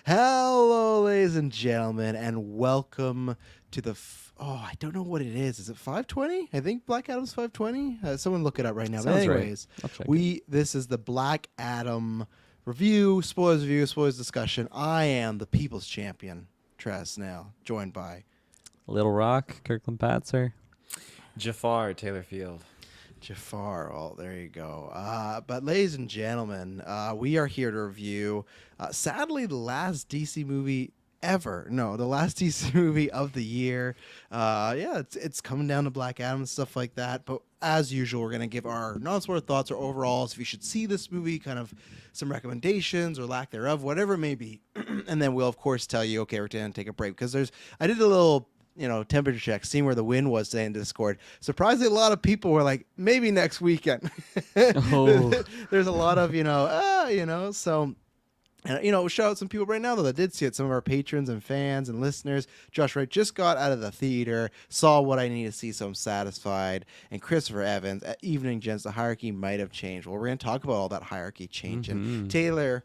Hello, ladies and gentlemen, and welcome to the. I don't know what it is. Is it 520? I think Black Adam's 520. Someone look it up right now. Sounds but right. anyways, I'll check it. this is the Black Adam review, spoilers discussion. I am the People's Champion, Tress now, joined by Little Rock, Kirklin Patzer. Jafar Taylor Field. Jafar. Oh, there you go. But ladies and gentlemen, we are here to review, sadly, the last DC movie ever. No, the last DC movie of the year. It's coming down to Black Adam and stuff like that. But as usual, we're going to give our non-spoiler thoughts or overalls. If you should see this movie, kind of some recommendations or lack thereof, whatever it may be. And then we'll, of course, tell you, okay, we're going to take a break. Because I did a little temperature check, seeing where the wind was today in Discord. Surprisingly, a lot of people were like, maybe next weekend. Oh. There's a lot of, so, and, shout out some people right now, though, that did see it. Some of our patrons and fans and listeners. Josh Wright just got out of the theater, saw what I need to see, so I'm satisfied. And Christopher Evans, at Evening Gents, the hierarchy might have changed. Well, we're going to talk about all that hierarchy changing. Mm-hmm. Taylor,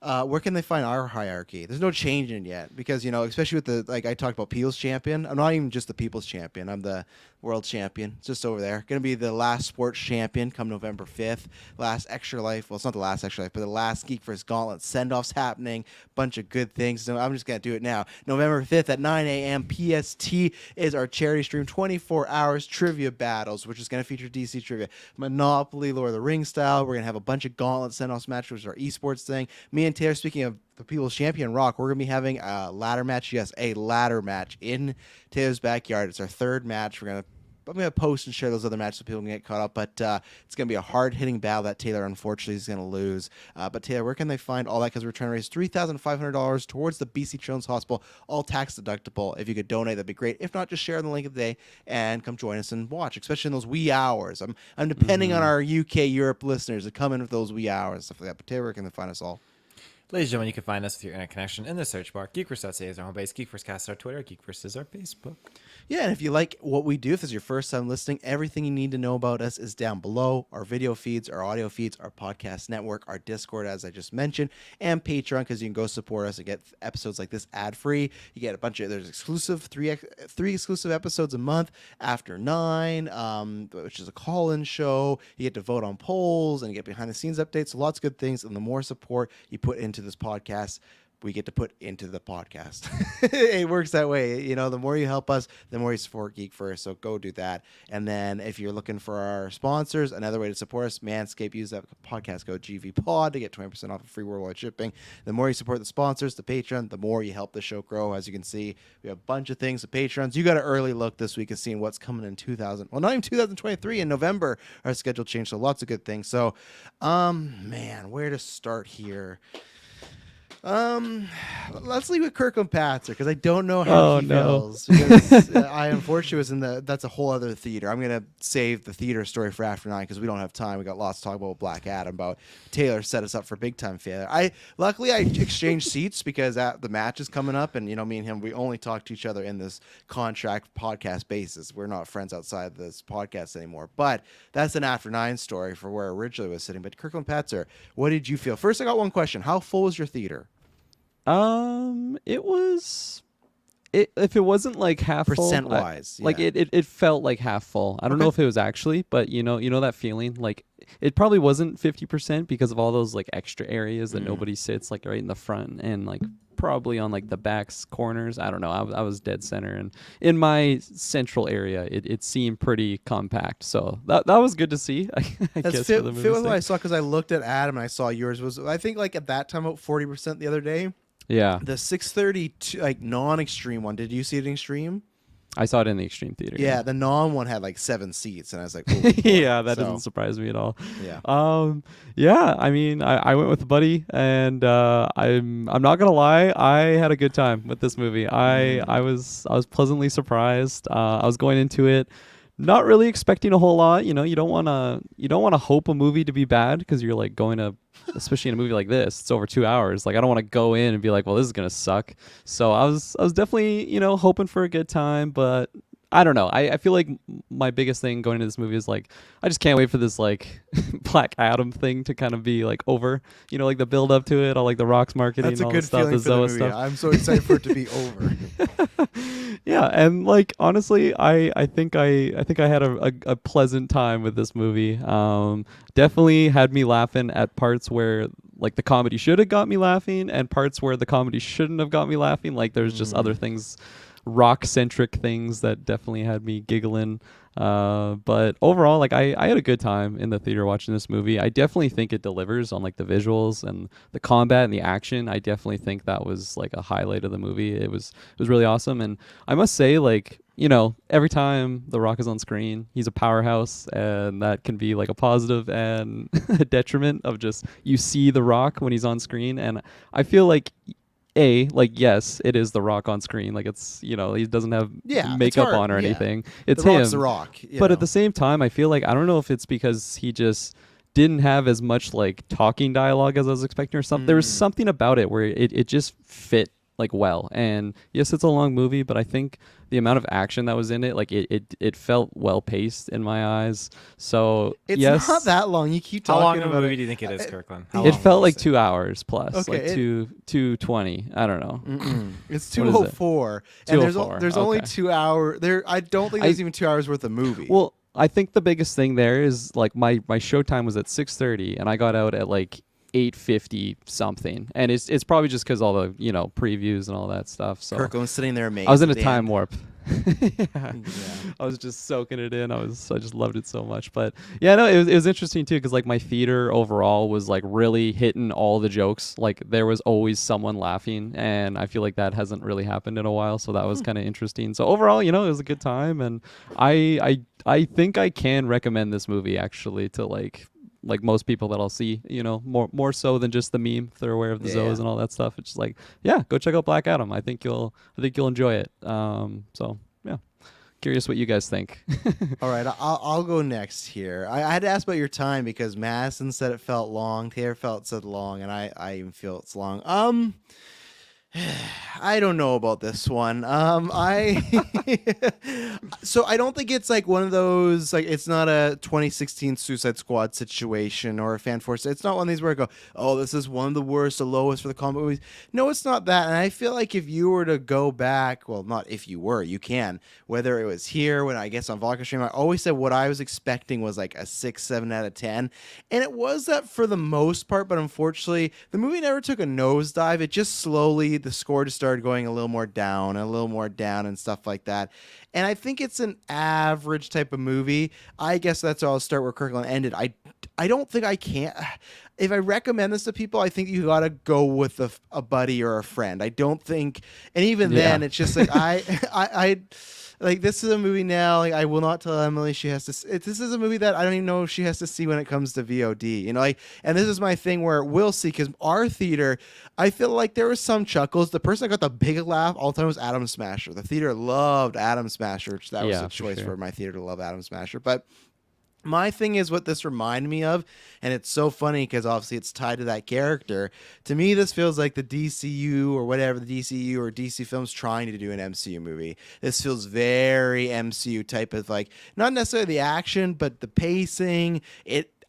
where can they find our hierarchy? There's no change in it yet because, especially with I talked about People's Champion. I'm not even just the People's Champion. I'm the World Champion. It's just over there. Going to be the last Sports Champion come November 5th. Last Extra Life. Well, it's not the last Extra Life, but the last GeekVerse Gauntlet send-offs happening. Bunch of good things. So I'm just going to do it now. November 5th at 9 a.m. PST is our charity stream. 24 hours trivia battles, which is going to feature DC trivia. Monopoly, Lord of the Rings style. We're going to have a bunch of Gauntlet send-offs matches, which is our esports thing. Me and Taylor, speaking of the People's Champion Rock, we're going to be having a ladder match. Yes, a ladder match in Taylor's backyard. It's our third match. I'm going to post and share those other matches so people can get caught up. But it's going to be a hard-hitting battle that Taylor, unfortunately, is going to lose. But Taylor, where can they find all that? Because we're trying to raise $3,500 towards the BC Children's Hospital, all tax deductible. If you could donate, that'd be great. If not, just share the link of the day and come join us and watch, especially in those wee hours. I'm depending on our UK, Europe listeners to come in with those wee hours and stuff like that. But Taylor, where can they find us all? Ladies and gentlemen, you can find us with your internet connection in the search bar. GeekVerse.ca is our home base. GeekVerse is our Twitter. GeekVerse is our Facebook. Yeah, and if you like what we do, if this is your first time listening, everything you need to know about us is down below. Our video feeds, our audio feeds, our podcast network, our Discord, as I just mentioned, and Patreon, because you can go support us and get episodes like this ad-free. You get a bunch of, there's exclusive, three exclusive episodes a month after 9, which is a call-in show. You get to vote on polls and you get behind-the-scenes updates. So lots of good things, and the more support you put into this podcast, we get to put into the podcast. It works that way. The more you help us, the more you support GeekVerse. So go do that. And then if you're looking for our sponsors, another way to support us, Manscaped, use that podcast code GVPOD to get 20% off of free worldwide shipping. The more you support the sponsors, the Patreon, the more you help the show grow. As you can see, we have a bunch of things. The Patrons, you got an early look this week of seeing what's coming in not even 2023. In November, our schedule changed. So lots of good things. So, where to start here? Let's leave with Kirklin Patzer because I don't know how he feels. Because I unfortunately was that's a whole other theater. I'm gonna save the theater story for after 9 because we don't have time. We got lots to talk about with Black Adam. About Taylor set us up for big time failure. Luckily I exchanged seats because the match is coming up, and me and him, we only talk to each other in this contract podcast basis. We're not friends outside this podcast anymore. But that's an after 9 story for where I originally was sitting. But Kirklin Patzer, what did you feel? First, I got one question: how full was your theater? It was. If it wasn't like half percent full, wise, it felt like half full. I don't know if it was actually, but you know that feeling. Like it probably wasn't 50% because of all those like extra areas that nobody sits, like right in the front and like probably on like the backs corners. I don't know. I was dead center, and in my central area, it seemed pretty compact. So that was good to see. I guess fit with what I saw because I looked at Adam and I saw yours was, I think, like at that time about 40% the other day. Yeah. The 6:30 like non-extreme one. Did you see it in extreme? I saw it in the Extreme Theater. Yeah, the non one had like 7 seats, and I was like, yeah, that doesn't surprise me at all. Yeah. Yeah. I mean, I went with a buddy, and I'm not gonna lie, I had a good time with this movie. I was pleasantly surprised. I was going into it not really expecting a whole lot. You don't want to hope a movie to be bad because you're like going to, especially in a movie like this, it's over 2 hours. Like I don't want to go in and be like, well, this is gonna suck. So I was definitely hoping for a good time, but I don't know. I feel like my biggest thing going into this movie is like I just can't wait for this like Black Adam thing to kind of be like over. You know, like the build up to it, all like the Rocks marketing, That's a all good the stuff, feeling the for the Zoa movie. stuff. I'm so excited for it to be over. Yeah, and like honestly, I think I had a pleasant time with this movie. Definitely had me laughing at parts where like the comedy should have got me laughing, and parts where the comedy shouldn't have got me laughing. Like there's just other things, rock centric things that definitely had me giggling. But overall, like I had a good time in the theater watching this movie. I definitely think it delivers on like the visuals and the combat and the action. I definitely think that was like a highlight of the movie. It was really awesome, and I must say, like, you know, every time The Rock is on screen, he's a powerhouse, and that can be like a positive and a detriment of just you see The Rock when he's on screen, and I feel like like yes, it is The Rock on screen. Like it's, you know, he doesn't have Yeah, it's makeup hard. on or Yeah. anything. It's The Rock's him. The Rock. But at the same time, I feel like I don't know if it's because he just didn't have as much like talking dialogue as I was expecting or something. There was something about it where it just fit like well. And yes, it's a long movie, but I think the amount of action that was in it, like it felt well paced in my eyes. So It's yes, not that long. You keep How talking long of a about movie it. do you think it is, Kirkland? How How it long felt is like it? 2 hours plus, Okay, like it- 220. I don't know. It's What is it? 204, and there's 204, there's only okay. 2 hours. There, I don't think there's even 2 hours worth of movie. Well, I think the biggest thing there is like my showtime was at 6:30 and I got out at like 8:50 something, and it's probably just because all the, you know, previews and all that stuff. So Kirkland's sitting there amazed. I was in a at the time end. warp. Yeah. I was just soaking it in. I just loved it so much. But yeah, no, it was interesting too, because like my theater overall was like really hitting all the jokes. Like there was always someone laughing, and I feel like that hasn't really happened in a while. So that was kind of interesting. So overall, you know, it was a good time, and I think I can recommend this movie actually to like most people that I'll see, you know, more so than just the meme. If they're aware of the Yeah. Zoas and all that stuff. It's just like, yeah, go check out Black Adam. I think you'll enjoy it. So yeah, curious what you guys think. All right, I'll go next here. I had to ask about your time because Madison said it felt long. Taylor said long, and I even feel it's long. I don't know about this one. So I don't think it's like one of those, like, it's not a 2016 Suicide Squad situation or a Fan Force. It's not one of these where I go, oh, this is one of the worst, the lowest for the comic movies. No, it's not that. And I feel like if you were to go back, well, not if you were, you can, whether it was here, when I guess on Vodka Stream, I always said what I was expecting was like a 6, 7 out of 10. And it was that for the most part, but unfortunately, the movie never took a nosedive. It just slowly, the score just started going a little more down and stuff like that. And I think it's an average type of movie. I guess that's where I'll start where Kirkland ended. I don't think I can't. If I recommend this to people, I think you gotta go with a buddy or a friend. I don't think, and even then, it's just like I like, this is a movie now. Like, I will not tell Emily she has to. This is a movie that I don't even know if she has to see when it comes to VOD. You know, like, and this is my thing where we'll see, because our theater, I feel like there was some chuckles. The person that got the big laugh all the time was Adam Smasher. The theater loved Adam Smasher, which that was Yeah, a for choice sure. for my theater to love Adam Smasher, but. My thing is what this reminded me of, and it's so funny because obviously it's tied to that character. To me, this feels like the DCU or whatever, the DCU or DC Films trying to do an MCU movie. This feels very MCU type of, like, not necessarily the action, but the pacing.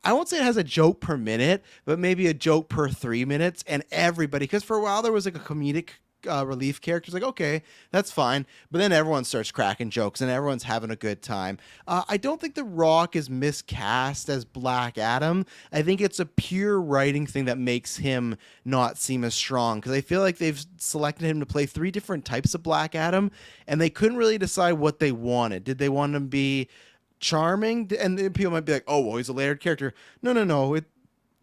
I won't say it has a joke per minute, but maybe a joke per 3 minutes, and everybody, because for a while there was like a comedic relief characters, like, okay, that's fine, but then everyone starts cracking jokes and everyone's having a good time. I don't think The Rock is miscast as Black Adam. I think it's a pure writing thing that makes him not seem as strong, because I feel like they've selected him to play 3 different types of Black Adam, and they couldn't really decide what they wanted. Did they want him to be charming? And then people might be like, oh, well, he's a layered character. No,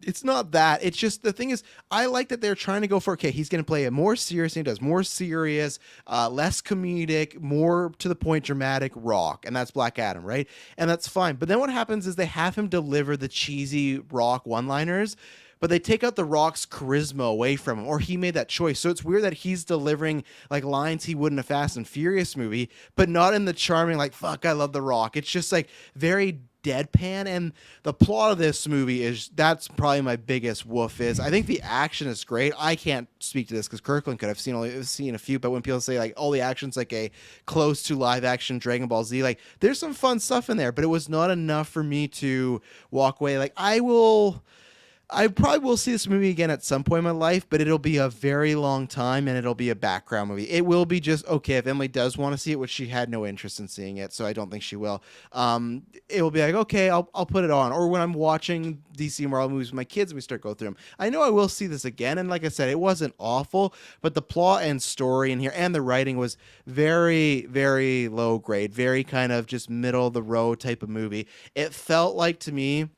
it's not that. It's just, the thing is, I like that they're trying to go for, okay, he's going to play a more serious, and he does more serious, less comedic, more to the point dramatic Rock, and that's Black Adam, right? And that's fine. But then what happens is they have him deliver the cheesy Rock one-liners, but they take out the Rock's charisma away from him, or he made that choice. So it's weird that he's delivering like lines he would in a Fast and Furious movie, but not in the charming, like, fuck, I love the Rock. It's just like very deadpan. And the plot of this movie that's probably my biggest woof. Is I think the action is great. I can't speak to this because Kirklin could have seen a few, but when people say like, oh, the action's like a close to live action Dragon Ball Z, like there's some fun stuff in there, but it was not enough for me to walk away. Like I probably will see this movie again at some point in my life, but it'll be a very long time, and it'll be a background movie. It will be just, okay, if Emily does want to see it, which she had no interest in seeing it, so I don't think she will, it will be like, okay, I'll put it on. Or when I'm watching DC Marvel movies with my kids and we start going through them, I know I will see this again, and like I said, it wasn't awful, but the plot and story in here and the writing was very, very low grade, very kind of just middle of the road type of movie. It felt like, to me,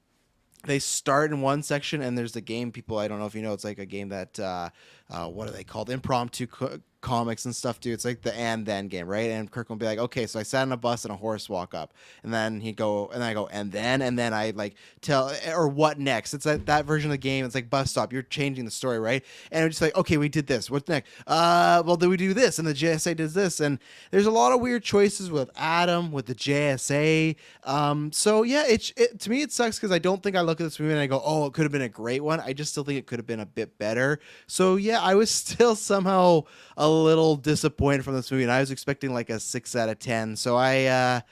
they start in one section, and there's the game, people, I don't know if you know, it's like a game that what are they called, impromptu comics and stuff, dude. It's like the and then game, right? And Kirk will be like, okay, so I sat on a bus and a horse walk up, and then he'd go, and then I go, and then I like tell, or what next? It's like that version of the game. It's like bus stop, you're changing the story, right? And it's just like, okay, we did this, what's next? Well, then we do this, and the JSA does this, and there's a lot of weird choices with Adam, with the JSA. So yeah, it to me it sucks because I don't think I look at this movie and I go, oh, it could have been a great one. I just still think it could have been a bit better. So yeah, I was still somehow a little disappointed from this movie, and I was expecting like a 6 out of 10. So I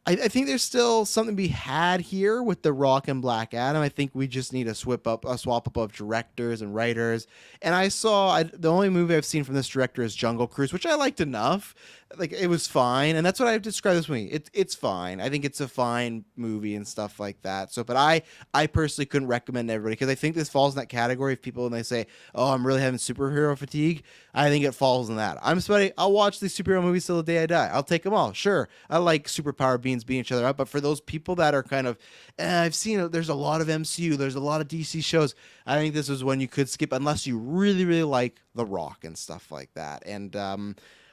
think there's still something to be had here with The Rock and Black Adam. I think we just need a swap up of directors and writers. And the only movie I've seen from this director is Jungle Cruise, which I liked enough. Like, it was fine, and that's what I've described this movie. It's fine. I think it's a fine movie and stuff like that. So, but I personally couldn't recommend to everybody because I think this falls in that category of people when they say, "Oh, I'm really having superhero fatigue." I think it falls in that. I'm somebody, I'll watch these superhero movies till the day I die. I'll take them all. Sure, I like superpower beings beating each other up, but for those people that are kind of, I've seen there's a lot of MCU, there's a lot of DC shows. I think this is one you could skip unless you really, really like The Rock and stuff like that. And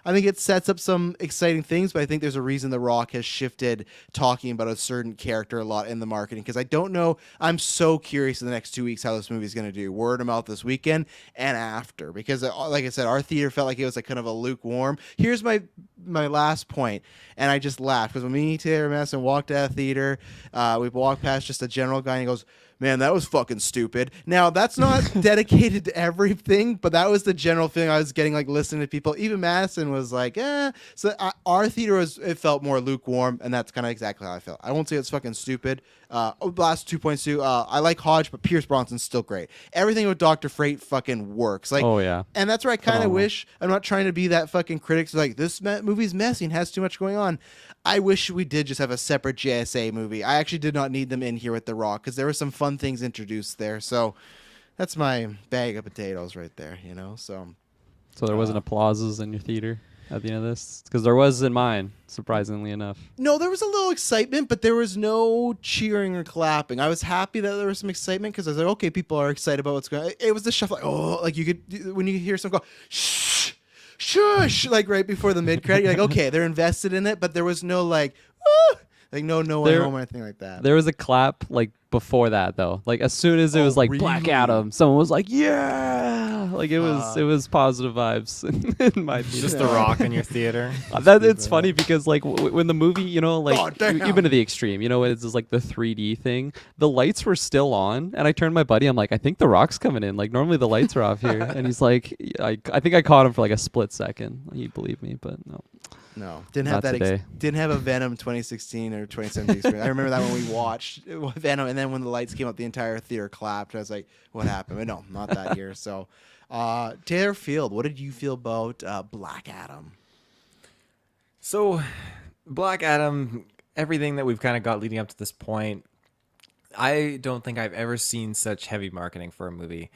I think it sets up some exciting things, but I think there's a reason The Rock has shifted talking about a certain character a lot in the marketing, because I don't know. I'm so curious in the next 2 weeks how this movie is going to do, word of mouth this weekend and after, because like I said, our theater felt like it was like kind of a lukewarm. Here's my last point, and I just laughed because when me, Taylor Madison walked out of the theater, we walked past just a general guy, and he goes, "Man, that was fucking stupid." Now, that's not dedicated to everything, but that was the general feeling I was getting, like, listening to people. Even Madison was like, eh. So our theater it felt more lukewarm, and that's kind of exactly how I felt. I won't say it's fucking stupid. Last 2.2, I like Hodge, but Pierce Bronson's still great. Everything with Dr. Freight fucking works. Like, oh, yeah. And that's where I kind of wish, I'm not trying to be that fucking critic, so like, this movie's messy and has too much going on. I wish we did just have a separate JSA movie. I actually did not need them in here with The Rock, because there were some fun things introduced there. So that's my bag of potatoes right there, you know? So there wasn't applauses in your theater at the end of this? Because there was in mine, surprisingly enough. No, there was a little excitement, but there was no cheering or clapping. I was happy that there was some excitement because I was like, okay, people are excited about what's going on. It was the shuffle, like, oh, like you could, when you hear someone go, shh, shush, like right before the mid-credit, you're like, okay, they're invested in it, but there was no like, like no one home or anything like that. There was a clap like before that though. Like as soon as it was like really? Black Adam, someone was like, yeah, like it was positive vibes in my theater. Just The Rock in your theater. It's funny because like when the movie, you know, like even to the extreme, you know, it's just like the 3D thing. The lights were still on, and I turned my buddy. I'm like, I think The Rock's coming in. Like normally the lights are off here, and he's like, I think I caught him for like a split second. He believed me, but no. No, didn't have didn't have a Venom 2016 or 2017 experience. I remember that when we watched Venom, and then when the lights came up, the entire theater clapped. I was like, "What happened?" But no, not that year. So, Taylor Field, what did you feel about Black Adam? So, Black Adam, everything that we've kind of got leading up to this point, I don't think I've ever seen such heavy marketing for a movie,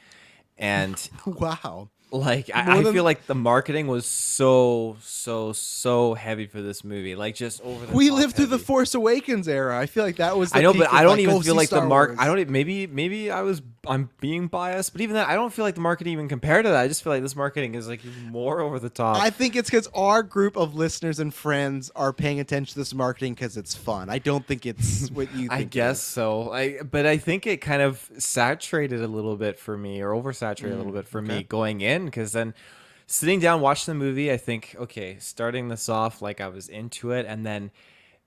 and wow. Like, I feel like the marketing was so heavy for this movie. Like, just over the We top lived through heavy. the Force Awakens era. I feel like that was the I know, peak but of, I don't like, even go feel see like the Star mark. Wars. I don't. Maybe I'm being biased, but even that, I don't feel like the marketing even compared to that. I just feel like this marketing is like even more over the top. I think it's because our group of listeners and friends are paying attention to this marketing because it's fun. I don't think it's what you think. I guess so. But I think it kind of saturated a little bit for me, or oversaturated a little bit for me going in, because then sitting down watching the movie, I think, okay, starting this off, like I was into it, and then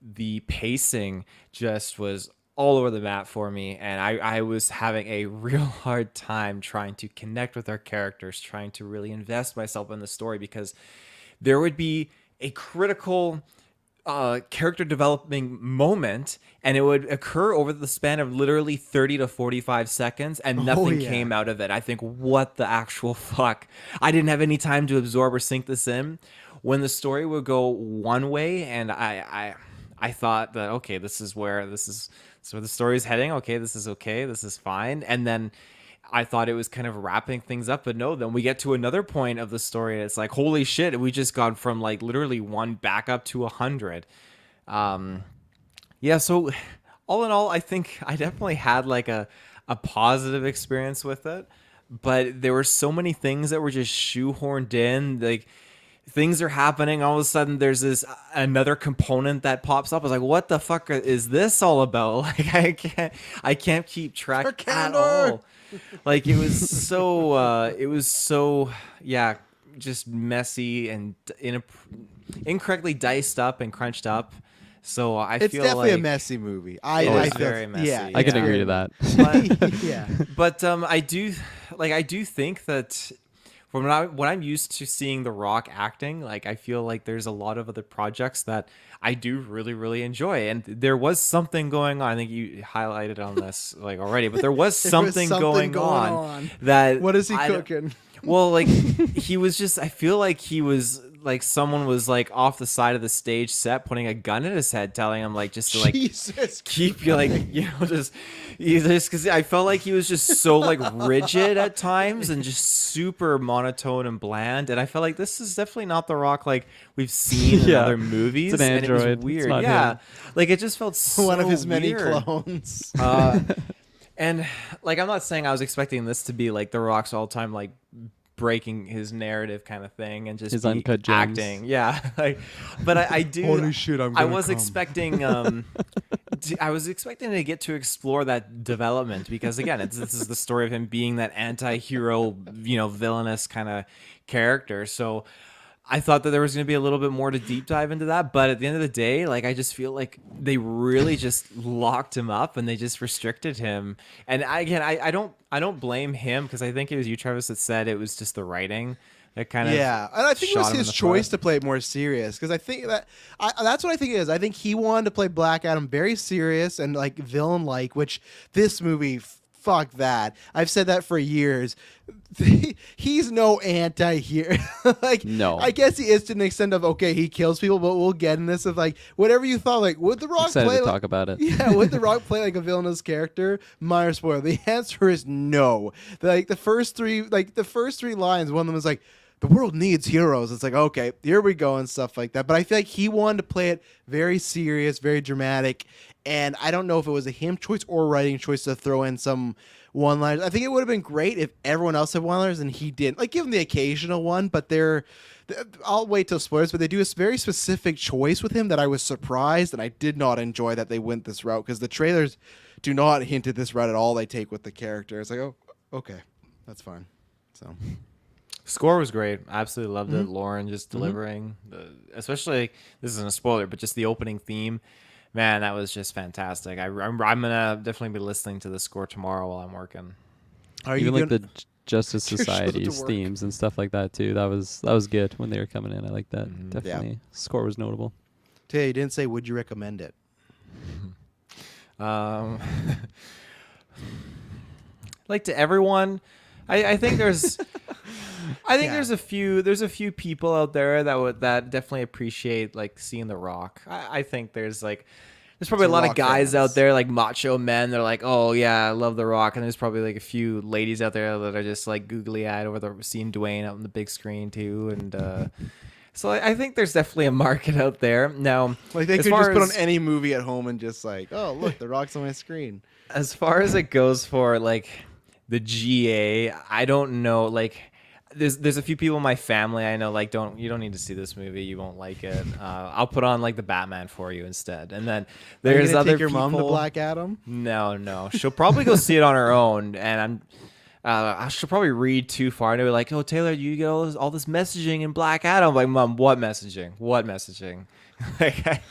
the pacing just was all over the map for me, and I was having a real hard time trying to connect with our characters, trying to really invest myself in the story, because there would be a critical character developing moment, and it would occur over the span of literally 30 to 45 seconds, and nothing came out of it. I think, what the actual fuck? I didn't have any time to absorb or sink this in. When the story would go one way, and I thought that, okay, this is where the story is heading. Okay, this is fine. And then I thought it was kind of wrapping things up, but no, then we get to another point of the story, and it's like, holy shit, we just gone from like literally 1 back up to 100. Yeah, so all in all, I think I definitely had like a positive experience with it, but there were so many things that were just shoehorned in. Like, things are happening, all of a sudden there's this another component that pops up. I was like, what the fuck is this all about? Like, I can't keep track at all. Like, it was so yeah, just messy and incorrectly diced up and crunched up. So it's feel definitely like a messy movie. it's very messy. Yeah, I can agree to that. But, yeah. but I do think that from what I'm used to seeing The Rock acting, like, I feel like there's a lot of other projects that I do really, really enjoy. And there was something going on. I think you highlighted on this like already, but there was something, going on that. What is he cooking? Well, like, he was just, I feel like he was like, someone was like off the side of the stage set putting a gun in his head, telling him like, just to like Jesus keep you like, just because I felt like he was just so like rigid at times and just super monotone and bland. And I felt like this is definitely not The Rock like we've seen in other movies. It's an android. And it was weird. It's Yeah. him. Like, it just felt so one of his many weird. clones. And like, I'm not saying I was expecting this to be like The Rock's all-time like breaking his narrative kind of thing and just His be uncut gems. acting. Yeah. Like, but I do. Holy shit, I was expecting. I was expecting to get to explore that development, because again, this is the story of him being that anti-hero, villainous kind of character. So I thought that there was going to be a little bit more to deep dive into that, but at the end of the day, like, I just feel like they really just locked him up and they just restricted him. And I don't blame him, because I think it was you, Travis, that said it was just the writing that kind of and I think it was his choice to play it more serious, because I think that's what I think it is. I think he wanted to play Black Adam very serious and like villain-like, which this movie. Fuck that. I've said that for years. He's no anti-hero. Like, no. I guess he is to an extent of, okay, he kills people, but we'll get in this of like, whatever you thought, like, would The Rock Excited play to like, talk about it. Yeah, would The Rock play like a villainous character? Minor spoiler. The answer is no. Like, the first three lines, one of them is like, the world needs heroes. It's like, okay, here we go and stuff like that. But I feel like he wanted to play it very serious, very dramatic. And I don't know if it was a him choice or writing choice to throw in some one-liners. I think it would have been great if everyone else had one-liners and he didn't. Like, give him the occasional one, but I'll wait till spoilers, but they do a very specific choice with him that I was surprised, and I did not enjoy that they went this route, because the trailers do not hint at this route at all they take with the character. It's like, oh, okay, that's fine. So... Score was great. Absolutely loved it. Lauren just delivering, especially, this isn't a spoiler, but just the opening theme. Man, that was just fantastic. I'm gonna definitely be listening to the score tomorrow while I'm working. Are you Even like gonna... the Justice You're supposed to Society's work. themes and stuff like that too. That was good when they were coming in. I like that. Definitely. Score was notable. Tay, you didn't say, would you recommend it? Like, to everyone, I think there's there's a few people out there that definitely appreciate like seeing The Rock. I think there's probably a lot of Rock guys fans. out there, like macho men. They're like, oh yeah, I love The Rock. And there's probably like a few ladies out there that are just like googly eyed over seeing Dwayne out on the big screen too. And so I think there's definitely a market out there. Now, Like, they as could far just put on as- any movie at home and just like, oh, look, The Rock's on my screen. As far as it goes for like the GA, I don't know. Like, there's a few people in my family I know like you don't need to see this movie, you won't like it. I'll put on like the Batman for you instead. And then there's Are you gonna other take your people. mom to Black Adam? No, she'll probably go see it on her own, and she'll probably read too far and be like, oh, Taylor, you get all this messaging in Black Adam. I'm like, Mom, what messaging? Like,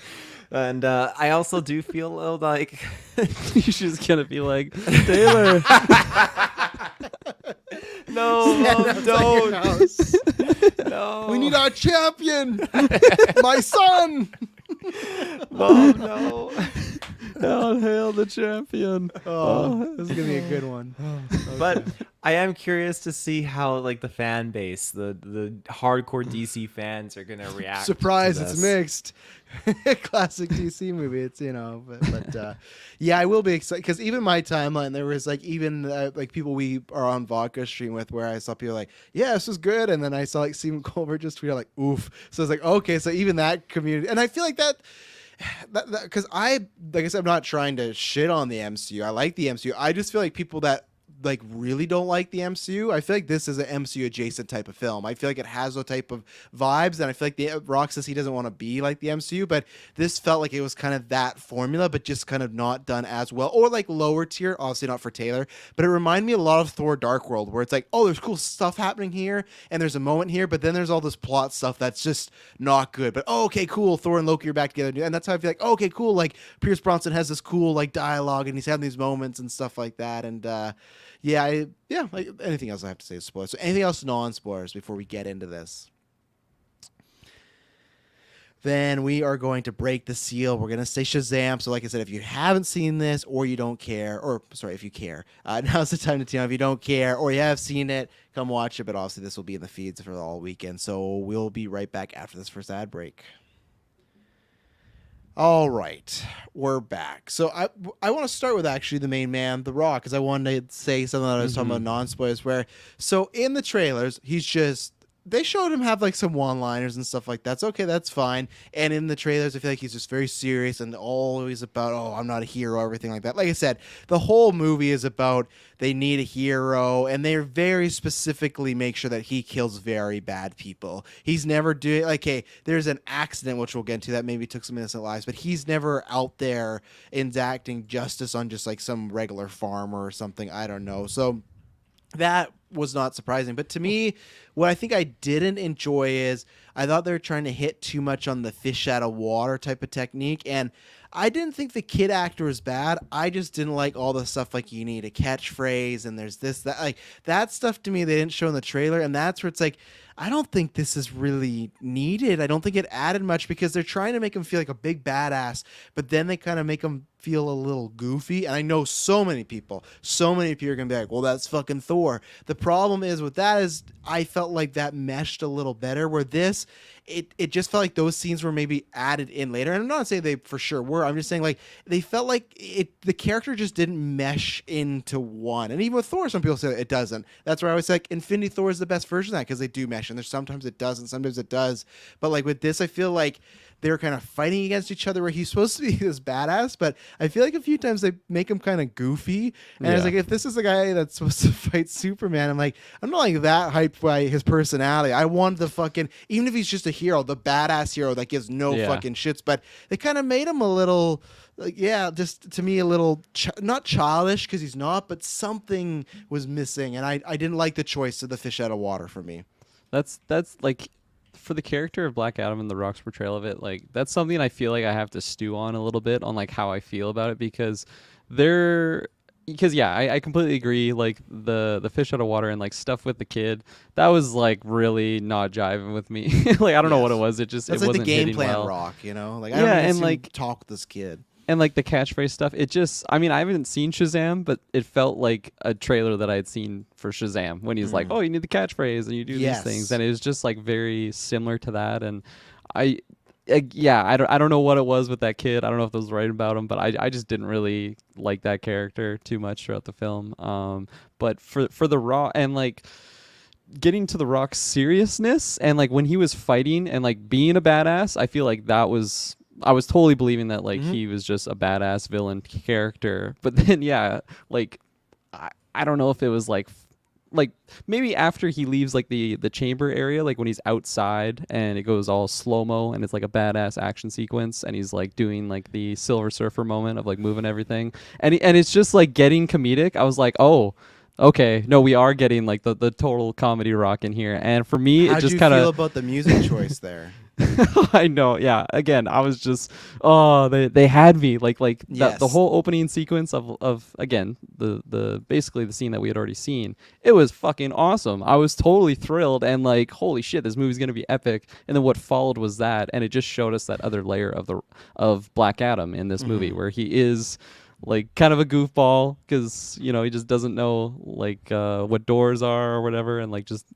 And I also do feel a little like You're just gonna be like, Taylor. no, Stand Mom, outside your don't. house. No. We need our champion, my son. Mom, no. Hail, hail the champion. Oh, this is gonna be a good one. But I am curious to see how like the fan base, the hardcore DC fans are gonna react. Surprise, to it's this. mixed. Classic DC movie. It's but yeah, I will be excited because even my timeline there was like even like people we are on Vodka Stream with where I saw people like, yeah, this was good, and then I saw like Stephen Colbert just tweet out like, oof. So I was like, okay, so even that community, and I feel like that because like I said, I'm not trying to shit on the MCU. I like the MCU. I just feel like people that like really don't like the MCU. I feel like this is an MCU adjacent type of film. I feel like it has those type of vibes, and I feel like the Rock says he doesn't want to be like the MCU, but this felt like it was kind of that formula, but just kind of not done as well, or like lower tier. Obviously not for Taylor, but it reminded me a lot of Thor: Dark World, where it's like, oh, there's cool stuff happening here, and there's a moment here, but then there's all this plot stuff that's just not good. But oh, okay, cool, Thor and Loki are back together, and that's how I feel like, oh, okay, cool, like Pierce Bronson has this cool like dialogue, and he's having these moments and stuff like that, and yeah, like anything else I have to say is spoilers. So anything else non-spoilers before we get into this? Then we are going to break the seal. We're going to say Shazam. So like I said, if you haven't seen this or you don't care, or sorry, if you care, now's the time to tune in. If you don't care or you have seen it, come watch it. But obviously this will be in the feeds for all weekend. So we'll be right back after this first ad break. All right, we're back. So I want to start with actually the main man, The Rock, because I wanted to say something that I was talking about non-spoilers. Where so in the trailers, they showed him have like some one-liners and stuff like that. So okay, that's fine. And in the trailers, I feel like he's just very serious and always about, oh, I'm not a hero, everything like that. Like I said, the whole movie is about they need a hero, and they very specifically make sure that he kills very bad people. He's never doing like, hey, there's an accident which we'll get into that maybe took some innocent lives, but he's never out there enacting justice on just like some regular farmer or something. I don't know. So that was not surprising. But to me, what I think I didn't enjoy is I thought they were trying to hit too much on the fish out of water type of technique. And I didn't think the kid actor was bad. I just didn't like all the stuff like you need a catchphrase and there's this, that, like that stuff to me they didn't show in the trailer. And that's where it's like, I don't think this is really needed. I don't think it added much because they're trying to make him feel like a big badass, but then they kind of make him feel a little goofy. And I know so many people are going to be like, well, that's fucking Thor. The problem is with that is I felt like that meshed a little better where this, it just felt like those scenes were maybe added in later. And I'm not saying they for sure were. I'm just saying like they felt like the character just didn't mesh into one. And even with Thor, some people say it doesn't. That's where I was like, Infinity Thor is the best version of that because they do mesh. And there's sometimes it doesn't, sometimes it does. But like with this, I feel like they're kind of fighting against each other where he's supposed to be this badass, but I feel like a few times they make him kind of goofy. And I was like, if this is the guy that's supposed to fight Superman, I'm like, I'm not like that hyped by his personality. I want the fucking, even if he's just a hero, the badass hero that gives no fucking shits, but they kind of made him a little, like, yeah, just to me a little, not childish because he's not, but something was missing. And I didn't like the choice of the fish out of water for me. That's like, for the character of Black Adam and The Rock's portrayal of it, like that's something I feel like I have to stew on a little bit on like how I feel about it because I completely agree. Like the fish out of water and like stuff with the kid, that was like really not jiving with me. Like I don't know what it was. It just that's it like wasn't the game hitting plan well. Rock, you know? Like I don't even like talk with this kid. And like the catchphrase stuff, it just, I mean, I haven't seen Shazam, but it felt like a trailer that I had seen for Shazam when he's like, oh, you need the catchphrase and you do these things. And it was just like very similar to that. And I don't know what it was with that kid. I don't know if I was right about him, but I just didn't really like that character too much throughout the film. But for The Rock and like getting to The Rock's seriousness and like when he was fighting and like being a badass, I feel like I was totally believing that like he was just a badass villain character. But then like I don't know if it was like maybe after he leaves like the chamber area, like when he's outside and it goes all slow-mo and it's like a badass action sequence and he's like doing like the Silver Surfer moment of like moving everything and it's just like getting comedic. I was like, oh, Okay, no, we are getting like the total comedy rock in here, and for me, it How'd just you kind feel of. about the music choice there? I know, yeah. Again, I was just, oh, they had me like the Yes. whole opening sequence of again the basically the scene that we had already seen. It was fucking awesome. I was totally thrilled and like, holy shit, this movie's gonna be epic. And then what followed was that, and it just showed us that other layer of Black Adam in this movie where he is like kind of a goofball because he just doesn't know like what doors are or whatever, and like just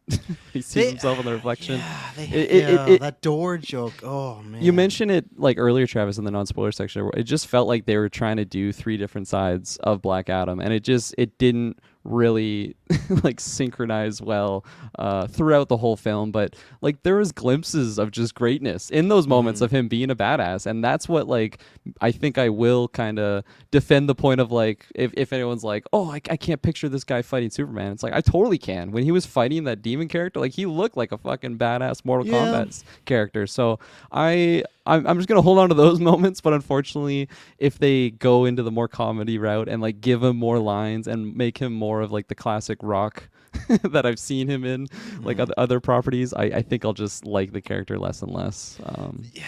he sees They- himself in the reflection. Yeah, It that door joke. Oh man. You mentioned it like earlier, Travis, in the non-spoiler section. Where it just felt like they were trying to do three different sides of Black Adam, and it didn't really like synchronize well throughout the whole film. But like there was glimpses of just greatness in those moments of him being a badass, and that's what like I think I will kind of defend the point of like if anyone's like, oh, I can't picture this guy fighting Superman. It's like I totally can. When he was fighting that demon character, like he looked like a fucking badass Mortal Kombat character. So I'm just gonna hold on to those moments, but unfortunately, if they go into the more comedy route and like give him more lines and make him more of like the classic Rock that I've seen him in, like other properties, I think I'll just like the character less and less.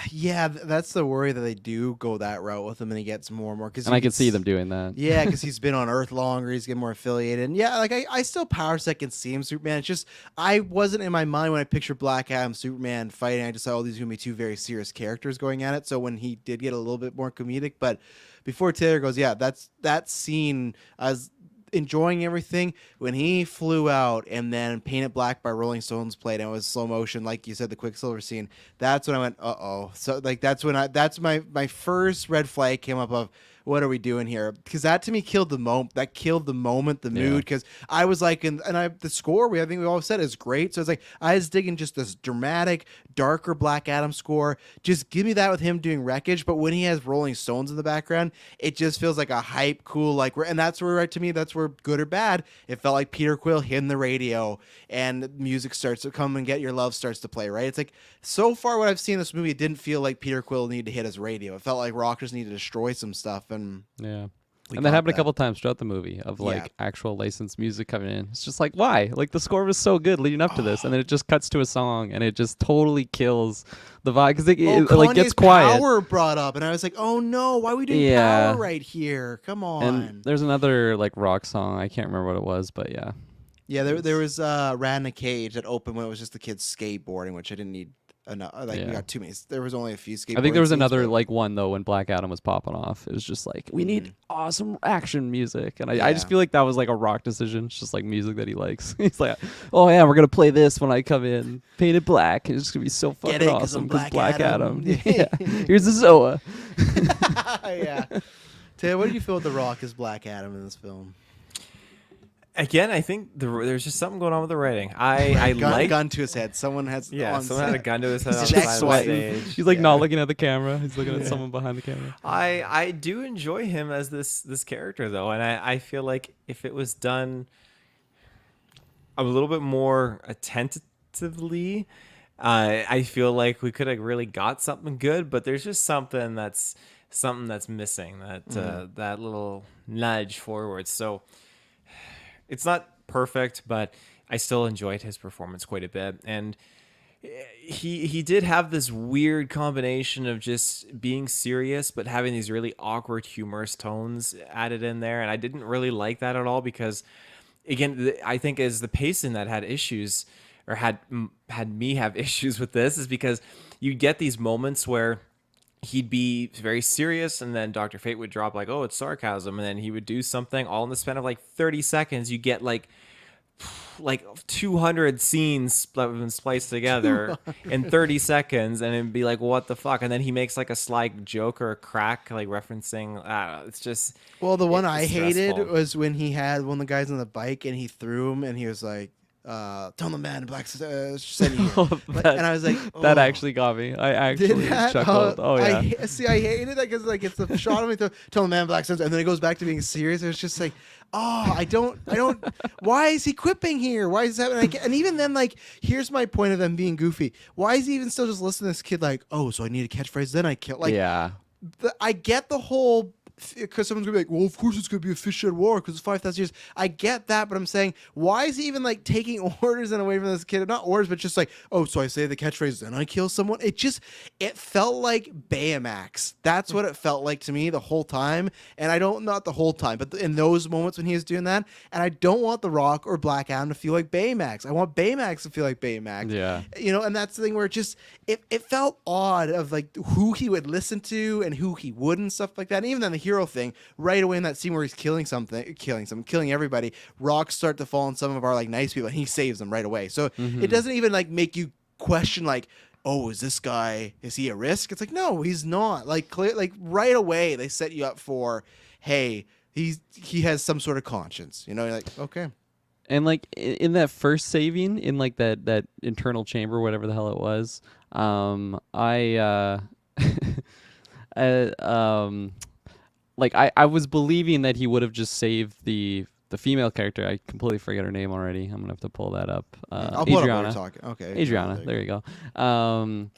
Yeah, that's the worry that they do go that route with him, and he gets more and more. And I can see them doing that. Yeah, because he's been on Earth longer, he's getting more affiliated. And yeah, like I still power second see him Superman. It's just I wasn't in my mind when I pictured Black Adam Superman fighting. I just thought, oh, these are gonna be two very serious characters going at it. So when he did get a little bit more comedic, but before Taylor goes, yeah, that scene I was enjoying everything when he flew out and then Painted Black by Rolling Stones played and it was slow motion, like you said, the Quicksilver scene. That's when I went, uh-oh. So like that's my first red flag came up of what are we doing here? Because that to me killed the moment. That killed the moment, the mood. Because I was like, the score I think we all said is great. So it's like I was digging just this dramatic, darker Black Adam score. Just give me that with him doing Wreckage. But when he has Rolling Stones in the background, it just feels like a hype, cool, like and that's where to me that's where good or bad. It felt like Peter Quill hitting the radio and music starts to come and get your love starts to play. Right? It's like so far what I've seen in this movie, it didn't feel like Peter Quill needed to hit his radio. It felt like Rock just needed to destroy some stuff. And yeah. we And that got happened a couple times throughout the movie of like actual licensed music coming in. It's just like, why? Like the score was so good leading up to this, and then it just cuts to a song, and it just totally kills the vibe because it like gets quiet. Power brought up, and I was like, oh no, why are we doing Power right here? Come on. And there's another like rock song. I can't remember what it was, but yeah. Yeah, there was Rat in a Cage that opened when it was just the kids skateboarding, which I didn't need. We got too many. There was only a few skateboarding. I think there was scenes, another but like one though when Black Adam was popping off. It was just like we need awesome action music, and I just feel like that was like a Rock decision. It's just like music that he likes. He's like, oh yeah, we're gonna play this when I come in, painted black. It's just gonna be so fucking awesome because Black Adam. Yeah, here's the Zoa. Yeah. Taylor, what do you feel with The Rock as Black Adam in this film? Again, I think there's just something going on with the writing. I like gun to his head. Someone has someone had a gun to his head on He's the just side of the sweating. stage. He's like not looking at the camera. He's looking at someone behind the camera. I do enjoy him as this character though, and I feel like if it was done a little bit more attentively, I feel like we could have really got something good. But there's just something that's missing. That little nudge forward. So it's not perfect, but I still enjoyed his performance quite a bit. And he did have this weird combination of just being serious but having these really awkward humorous tones added in there, and I didn't really like that at all because again I think as the pacing that had issues or had me have issues with this is because you get these moments where he'd be very serious and then Dr. Fate would drop like, oh, it's sarcasm, and then he would do something all in the span of like 30 seconds. You get like 200 scenes that have been spliced together in 30 seconds, and it'd be like, what the fuck? And then he makes like a sly joke or a crack, like referencing. It's just. Well, the one I stressful. hated was when he had one of the guys on the bike and he threw him, and he was like, "Tell the man, Black send you." And I was like, oh. That actually got me. I actually chuckled. Oh yeah. I hated that because like it's the shot of me tell the man Black sends, and then it goes back to being serious. It was just like, oh, I don't. Why is he quipping here? Why is that? And even then, like, here's my point of them being goofy. Why is he even still just listening to this kid? Like, oh, so I need a catchphrase, then I kill. Like, yeah. I get the whole because someone's gonna be like, well, of course it's gonna be a fish at war because it's 5,000 years. I get that, but I'm saying, why is he even like taking orders and away from this kid? Not orders, but just like, oh, so I say the catchphrase, then I kill someone. It felt like Baymax. That's what it felt like to me the whole time. And not the whole time, but in those moments when he was doing that. And I don't want The Rock or Black Adam to feel like Baymax. I want Baymax to feel like Baymax. Yeah. And that's the thing where it felt odd of like who he would listen to and who he wouldn't, stuff like that. And even then the hero thing, right away in that scene where he's killing everybody, rocks start to fall on some of our like nice people and he saves them right away. So it doesn't even like make you question like, oh, is he a risk? It's like, no, he's not. Like clear, like right away they set you up for, hey, he has some sort of conscience. You're like, okay. And like in that first saving in like that internal chamber, whatever the hell it was, I was believing that he would have just saved the female character. I completely forget her name already. I'm gonna have to pull that up. I'll pull Adriana. it up while we're talking. Okay, Adriana. There you go.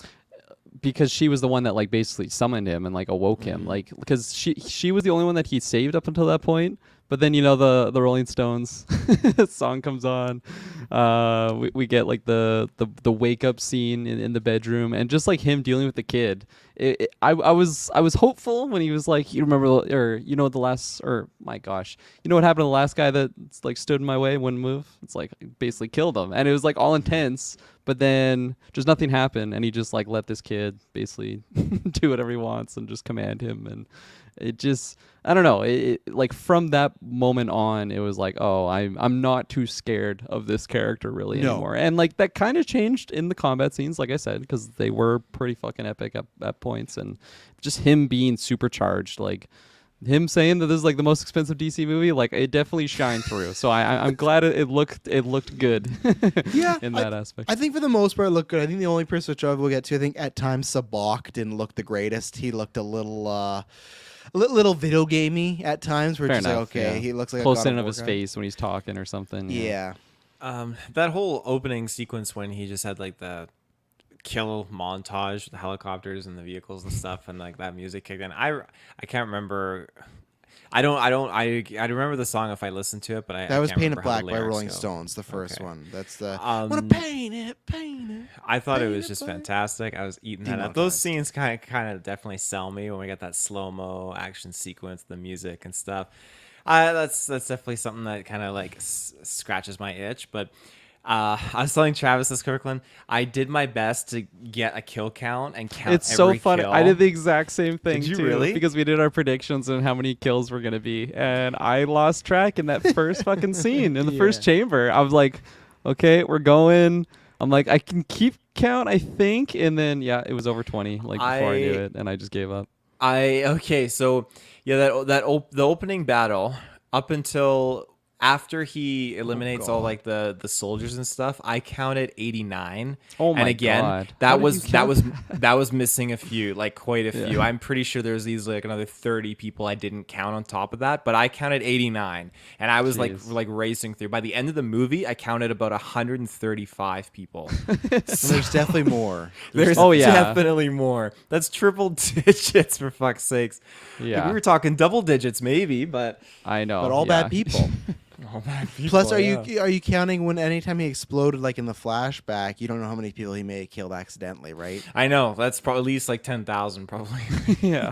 Because she was the one that like basically summoned him and like awoke him, like because she was the only one that he saved up until that point. But then the Rolling Stones song comes on. We get like the wake up scene in the bedroom and just like him dealing with the kid. I was hopeful when he was like, you remember the last, or my gosh, you know what happened to the last guy that like stood in my way and wouldn't move? It's like basically killed him, and it was like all intense. But then just nothing happened, and he just like let this kid basically do whatever he wants and just command him, and it just, I don't know. It like from that moment on, it was like, oh, I'm not too scared of this character really anymore. And like that kind of changed in the combat scenes, like I said, because they were pretty fucking epic at points, and just him being supercharged, like him saying that this is like the most expensive DC movie, like it definitely shined through. So I'm glad it looked good. Yeah, in that aspect. I think for the most part it looked good. I think the only person which I will get to, I think at times Sabak didn't look the greatest. He looked a little video gamey at times. Where Fair it's enough, like, okay, yeah. he looks like close a God in of of his War guy. face when he's talking or something. Yeah. That whole opening sequence when he just had like the kill montage, the helicopters and the vehicles and stuff, and like that music kicked in. I can't remember. I remember the song if I listened to it, but That was can't Painted remember how the Black by lyrics Rolling go. Stones, the first Okay. one. That's the wanna paint it. I thought it Painted was just Black. fantastic. I was eating that up. Those scenes kind of definitely sell me when we got that slow mo action sequence, the music and stuff. That's definitely something that kind of like scratches my itch. But I was telling Travis this, Kirkland, I did my best to get a kill count and count. It's so every funny. kill. I did the exact same thing Did you too, really? because we did our predictions on how many kills were gonna be, and I lost track in that first fucking scene in the first chamber. I was like, okay, we're going. I'm like, I can keep count, I think, and then it was over 20 like before I knew it, and I just gave up. So yeah, the opening battle up until after he eliminates all like the soldiers and stuff, I counted 89. Oh my and again, God. How that did was you that count was that was missing a few, like quite a few. Yeah. I'm pretty sure there's these like another 30 people I didn't count on top of that, but I counted 89, and I was like racing through. By the end of the movie, I counted about 135 people. There's definitely more. There's Oh, yeah. definitely more. That's triple digits for fuck's sakes. Yeah. Like, we were talking double digits maybe, but I know, But all bad people. all bad people. Plus, are you counting when anytime he exploded, like in the flashback, you don't know how many people he may have killed accidentally, right? I know that's probably at least like 10,000, probably. yeah.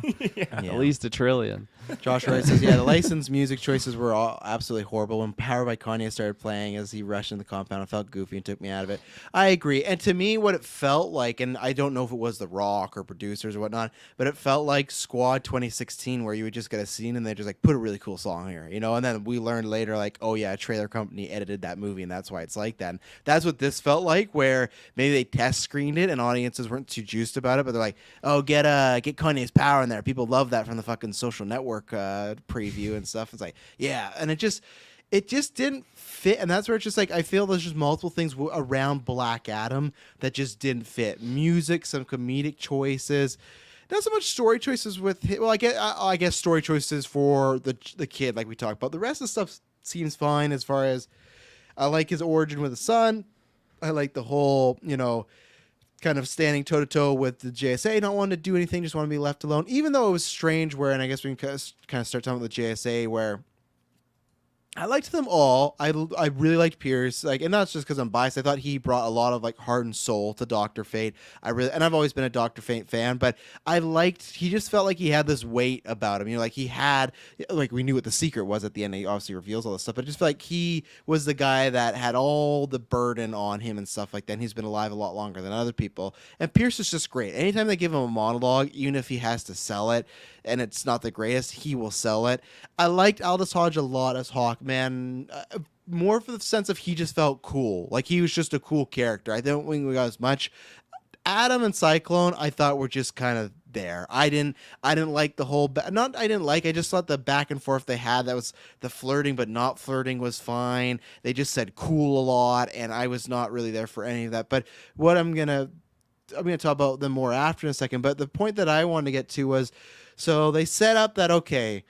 At least 1 trillion. Josh Wright says, yeah, the licensed music choices were all absolutely horrible. When Power by Kanye started playing as he rushed in the compound, it felt goofy and took me out of it. I agree. And to me, what it felt like, and I don't know if it was The Rock or producers or whatnot, but it felt like Squad 2016, where you would just get a scene and they just like put a really cool song here, and then we learned later, like, oh yeah, a trailer company edited that movie and that's why it's like that. And that's what this felt like, where maybe they test screened it and audiences weren't too juiced about it, but they're like, oh, get Kanye's Power in there. People love that from the fucking Social Network preview and stuff. It's like, yeah, and it just didn't fit, and that's where it's just like I feel there's just multiple things around Black Adam that just didn't fit. Music, some comedic choices, not so much story choices with him. Well, I guess story choices for the kid, like we talked about. The rest of the stuff seems fine. As far as I like his origin with the son, I like the whole kind of standing toe to toe with the JSA, not wanting to do anything, just want to be left alone. Even though it was strange, where, and I guess we can kind of start talking about the JSA, where I liked them all. I really liked Pierce, like, and that's just because I'm biased. I thought he brought a lot of like heart and soul to Dr. Fate. And I've always been a Dr. Fate fan, but he just felt like he had this weight about him. You know, like he had, like we knew what the secret was at the end. He obviously reveals all this stuff, but it just felt like he was the guy that had all the burden on him and stuff like that. And he's been alive a lot longer than other people. And Pierce is just great. Anytime they give him a monologue, even if he has to sell it, and it's not the greatest, he will sell it. I liked Aldous Hodge a lot as Hawkman, more for the sense of he just felt cool. Like he was just a cool character. I don't think we got as much. Adam and Cyclone, I thought were just kind of there. I didn't like the whole I just thought the back and forth they had, that was the flirting but not flirting, was fine. They just said cool a lot, and I was not really there for any of that. But what I'm gonna talk about them more after in a second. But the point that I wanted to get to was, so they set up that, okay,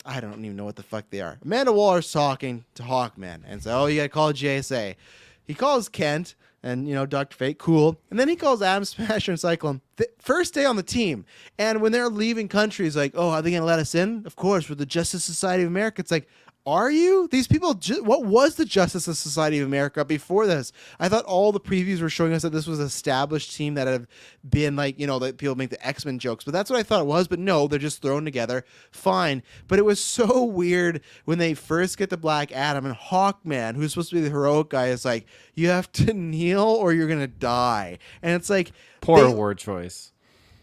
I don't even know what the fuck they are. Amanda Waller's talking to Hawkman and says, oh, you got to call JSA. He calls Kent and, Dr. Fate, cool. And then he calls Atom Smasher and Cyclone. First day on the team. And when they're leaving country, he's like, oh, are they going to let us in? Of course, we're the Justice Society of America. It's like, are you? These people, what was the Justice Society of America before this? I thought all the previews were showing us that this was an established team that had been like, that people make the X-Men jokes, but that's what I thought it was. But no, they're just thrown together. Fine. But it was so weird when they first get to Black Adam and Hawkman, who's supposed to be the heroic guy, is like, you have to kneel or you're going to die. And it's like, poor word choice.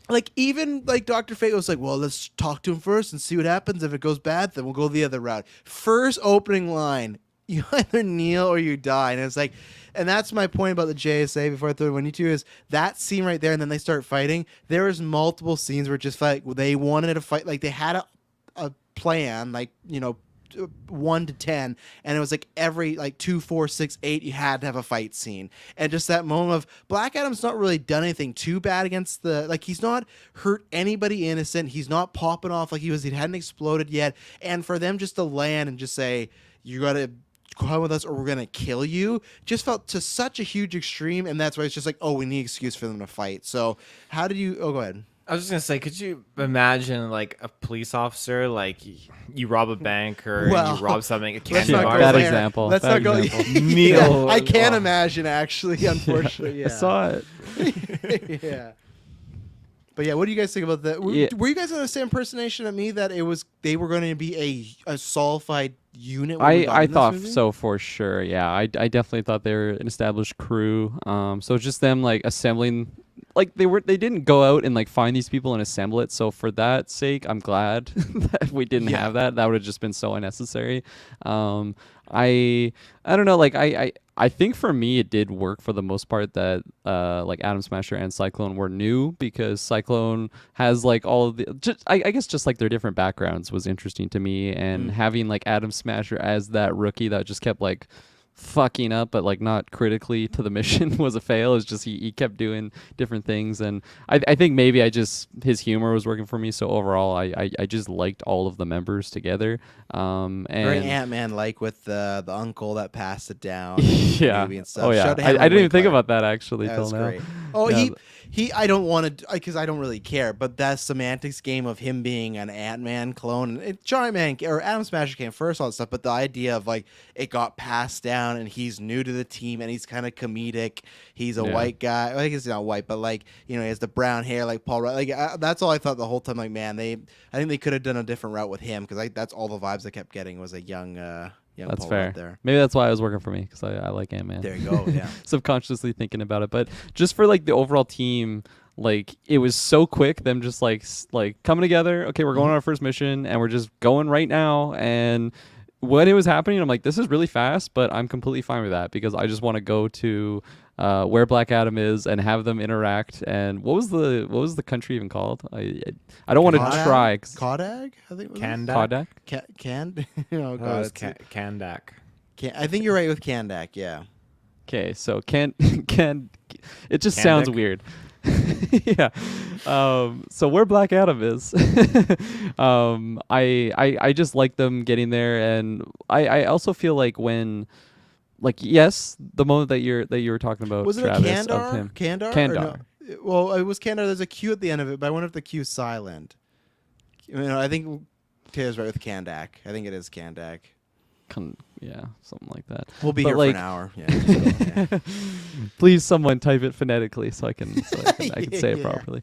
Like, even like Dr. Fate was like, well, let's talk to him first and see what happens. If it goes bad, then we'll go the other route. First opening line, you either kneel or you die. And it's like, and that's my point about the JSA before I throw it on you two, is that scene right there. And then they start fighting. There was multiple scenes where it just felt like they wanted to fight. Like they had a plan, like, 1 to 10, and it was like every like 2, 4, 6, 8 you had to have a fight scene. And just that moment of Black Adam's not really done anything too bad against he's not hurt anybody innocent, he's not popping off like he hadn't exploded yet, and for them just to land and just say, you gotta come with us or we're gonna kill you, just felt to such a huge extreme. And that's why it's just like, oh, we need an excuse for them to fight. So how did you go ahead. I was just going to say, could you imagine, like, a police officer, like, you rob a bank or you rob something, a candy bar? That example. Let's not go. Kneel. I can't imagine, actually, unfortunately. Yeah. I saw it. Yeah. But yeah, what do you guys think about that? Were you guys on the same impersonation of me that they were going to be a solidified unit? I thought so for sure. Yeah, I definitely thought they were an established crew. So it's just them like assembling. Like they didn't go out and like find these people and assemble it. So for that sake, I'm glad that we didn't have that. That would have just been so unnecessary. I don't know. Like I think for me it did work for the most part that like Atom Smasher and Cyclone were new, because Cyclone has like all of the I guess just like their different backgrounds was interesting to me, and having like Atom Smasher as that rookie that just kept like fucking up but like not critically to the mission was a fail. It's just he kept doing different things, and I think maybe his humor was working for me, so overall I just liked all of the members together. And very Ant-Man like with the uncle that passed it down. Yeah. And stuff. Oh yeah. I didn't even think about that actually till now. Great. Oh, yeah. He I don't want to, because I don't really care, but that semantics game of him being an Ant-Man clone, Giant Man or Atom Smasher came first, all that stuff, but the idea of like it got passed down and he's new to the team and he's kind of comedic. He's a white guy. I think he's not white, but like, he has the brown hair like Paul Rudd. Like that's all I thought the whole time. Like, man, I think they could have done a different route with him, because that's all the vibes I kept getting was a young that's Paul fair. Rudd there. Maybe that's why it was working for me, because I like Ant-Man. There you go. Yeah. Subconsciously thinking about it, but just for like the overall team, like it was so quick. Them just like coming together. Okay, we're going on our first mission, and we're just going right now. And when it was happening, I'm like, this is really fast, but I'm completely fine with that, because I just want to go to where Black Adam is and have them interact. And what was the country even called? I don't want to try. Kodak, I think. Kodak. Oh god, it's Kandak. I think you're right with Kandak. Yeah. Okay, so can it just sounds weird. Yeah. So where Black Adam is, I just like them getting there, and I also feel like when like yes, the moment that you were talking about, Was it Travis, a Kandar? of him. Kandar? Kandar. Or no? Well, it was Kandar. There's a Q at the end of it, but I wonder if the Q is silent. I think Taylor's right with Kandak. I think it is Kandak. Yeah, something like that. We'll be But, here like, for an hour. Yeah. please, someone type it phonetically so I can I can say it Yeah. properly.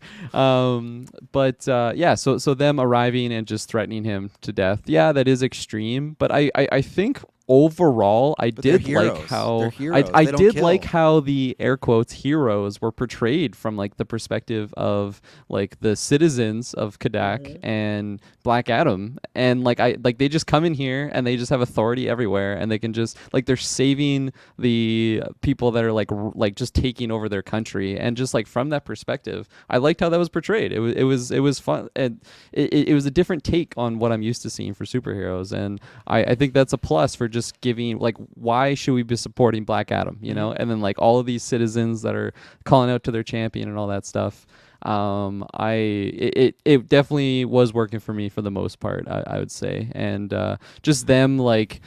Yeah, so them arriving and just threatening him to death. Yeah, that is extreme. But I think overall I But they're did like heroes. how They're heroes. I They don't did kill. like how the air quotes heroes were portrayed from like the perspective of like the citizens of Kadak and Black Adam, and they just come in here and they just have authority everywhere, and they can just like they're saving the people that are like just taking over their country, and just like from that perspective I liked how that was portrayed. It was fun, and it was a different take on what I'm used to seeing for superheroes, and I think that's a plus for just giving like, why should we be supporting Black Adam, and then like all of these citizens that are calling out to their champion and all that stuff. It definitely was working for me for the most part, I would say, and just them like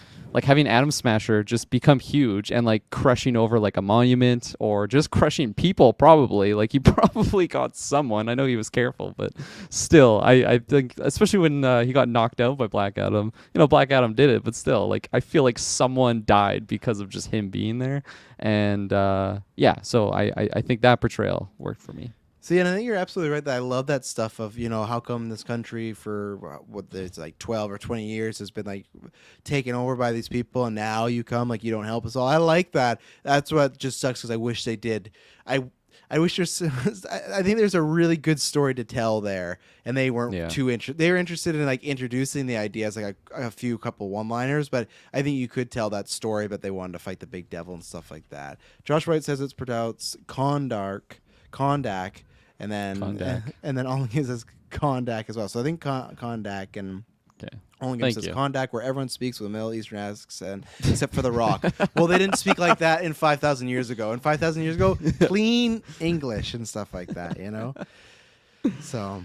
having Atom Smasher just become huge and like crushing over like a monument, or just crushing people. Probably like he probably got someone. I know he was careful, but still, I think especially when he got knocked out by Black Adam. Black Adam did it, but still, like I feel like someone died because of just him being there, and yeah. So I think that portrayal worked for me. See, and I think you're absolutely right that I love that stuff of, how come this country for it's like 12 or 20 years has been like taken over by these people, and now you come like you don't help us all. I like that. That's what just sucks, because I wish they did. I wish there's I think there's a really good story to tell there, and they weren't too interested. They were interested in like introducing the ideas, like a couple one-liners, but I think you could tell that story, but they wanted to fight the big devil and stuff like that. Josh White says it's pronounced Kondak. And then Ollingham says Kondak as well. So I think Kondak, and Ollingham says Kondak, where everyone speaks with a Middle Eastern accent except for The Rock. Well, they didn't speak like that in 5,000 years ago. And 5,000 years ago, clean English and stuff like that, So,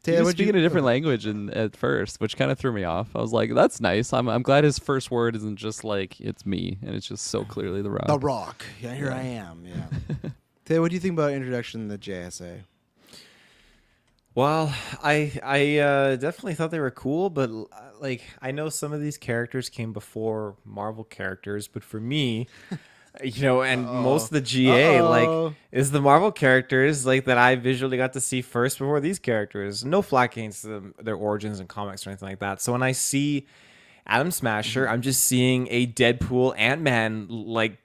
he was speaking a different language at first, which kind of threw me off. I was like, that's nice. I'm glad his first word isn't just like, it's me, and it's just so clearly The Rock. The Rock. Yeah, here I am. Yeah. Tay, what do you think about introduction to the JSA? Well, I definitely thought they were cool, but like I know some of these characters came before Marvel characters, but for me, and most of the GA like is the Marvel characters like that I visually got to see first before these characters. No flack against their origins in comics or anything like that. So when I see Atom Smasher, I'm just seeing a Deadpool Ant-Man like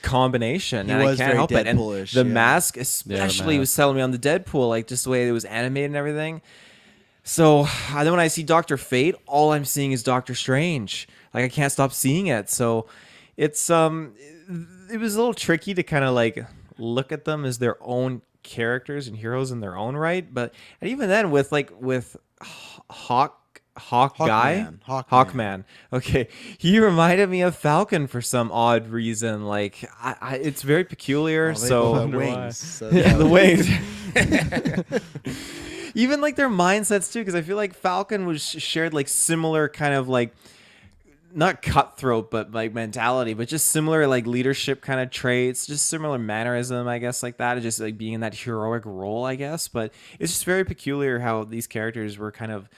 combination, and I can't help it. And the mask especially was selling me on the Deadpool, like just the way it was animated and everything. So then when I see Dr. Fate, all I'm seeing is Doctor Strange. Like I can't stop seeing it. So it's it was a little tricky to kind of like look at them as their own characters and heroes in their own right. But and even then with Hawkman. Okay, he reminded me of Falcon for some odd reason. Like, it's very peculiar. The wings. The wings. Even like their mindsets too, because I feel like Falcon was shared like similar kind of like not cutthroat, but like mentality, but just similar like leadership kind of traits, just similar mannerism, I guess, like that, just like being in that heroic role, I guess. But it's just very peculiar how these characters were kind of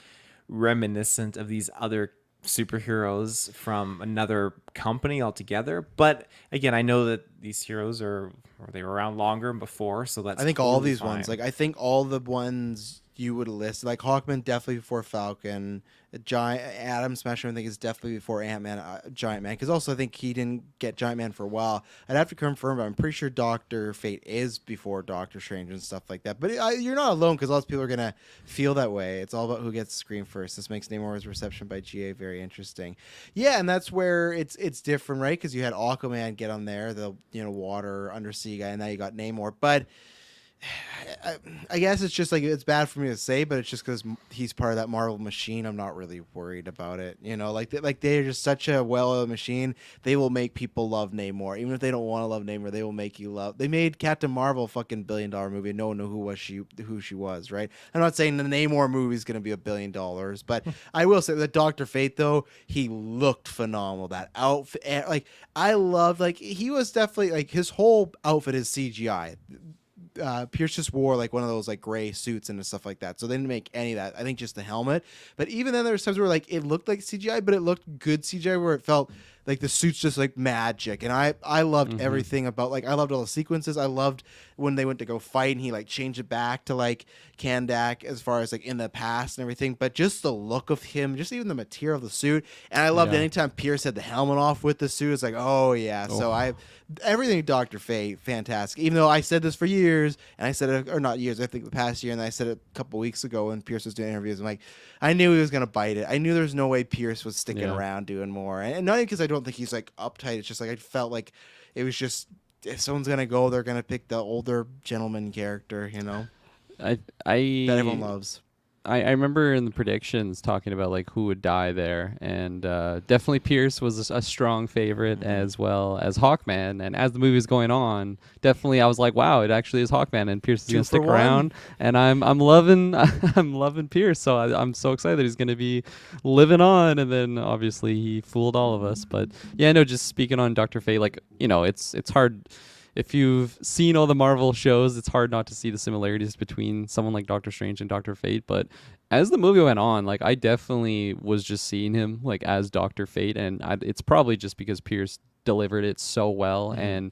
reminiscent of these other superheroes from another company altogether. But again, I know that these heroes they were around longer before, so that's I think totally all these fine. ones, like I think all the ones you would list, like Hawkman definitely before Falcon, Atom Smasher I think is definitely before Ant-Man, Giant Man, because also I think he didn't get Giant Man for a while. I'd have to confirm, but I'm pretty sure Dr. Fate is before Doctor Strange and stuff like that. But you're not alone, because lots of people are gonna feel that way. It's all about who gets the screen first. This makes Namor's reception by GA very interesting. Yeah, and that's where it's different, right? Because you had Aquaman get on there, the water undersea guy, and now you got Namor, but I guess it's just like it's bad for me to say, but it's just because he's part of that Marvel machine. I'm not really worried about it. You know, like they're just such a well-oiled machine. They will make people love Namor, even if they don't want to love Namor. They will make you love. They made Captain Marvel a fucking $1 billion movie. And no one knew who she was. Right? I'm not saying the Namor movie is going to be $1 billion, but I will say that Doctor Fate though he looked phenomenal. That outfit, like I loved. Like he was definitely like his whole outfit is CGI. Pierce just wore like one of those like gray suits and stuff like that, so they didn't make any of that. I think just the helmet. But even then, there was times where like it looked like CGI, but it looked good CGI, where it felt like the suit's just like magic. And I loved everything about like I loved all the sequences. I loved when they went to go fight and he like changed it back to like Kandak as far as like in the past and everything. But just the look of him, just even the material of the suit. And I loved anytime Pierce had the helmet off with the suit. It's like, oh yeah. So everything Dr. Fate, fantastic. Even though I said this for years, and I said it, or not years, I think the past year, and I said it a couple weeks ago when Pierce was doing interviews. I'm like, I knew he was gonna bite it. I knew there was no way Pierce was sticking around doing more. And not even because I don't think he's like uptight. It's just like I felt like it was just if someone's gonna go, they're gonna pick the older gentleman character, you know. I that everyone loves. I remember in the predictions talking about like who would die there, and definitely Pierce was a strong favorite, as well as Hawkman. And as the movie was going on, definitely I was like, wow, it actually is Hawkman, and Pierce is gonna stick around. And I'm loving I'm loving Pierce, so I'm so excited that he's gonna be living on. And then obviously he fooled all of us, but yeah, no, just speaking on Dr. Fate, like it's hard. If you've seen all the Marvel shows, it's hard not to see the similarities between someone like Doctor Strange and Dr. Fate. But as the movie went on, like I definitely was just seeing him like as Dr. Fate, and it's probably just because Pierce delivered it so well, and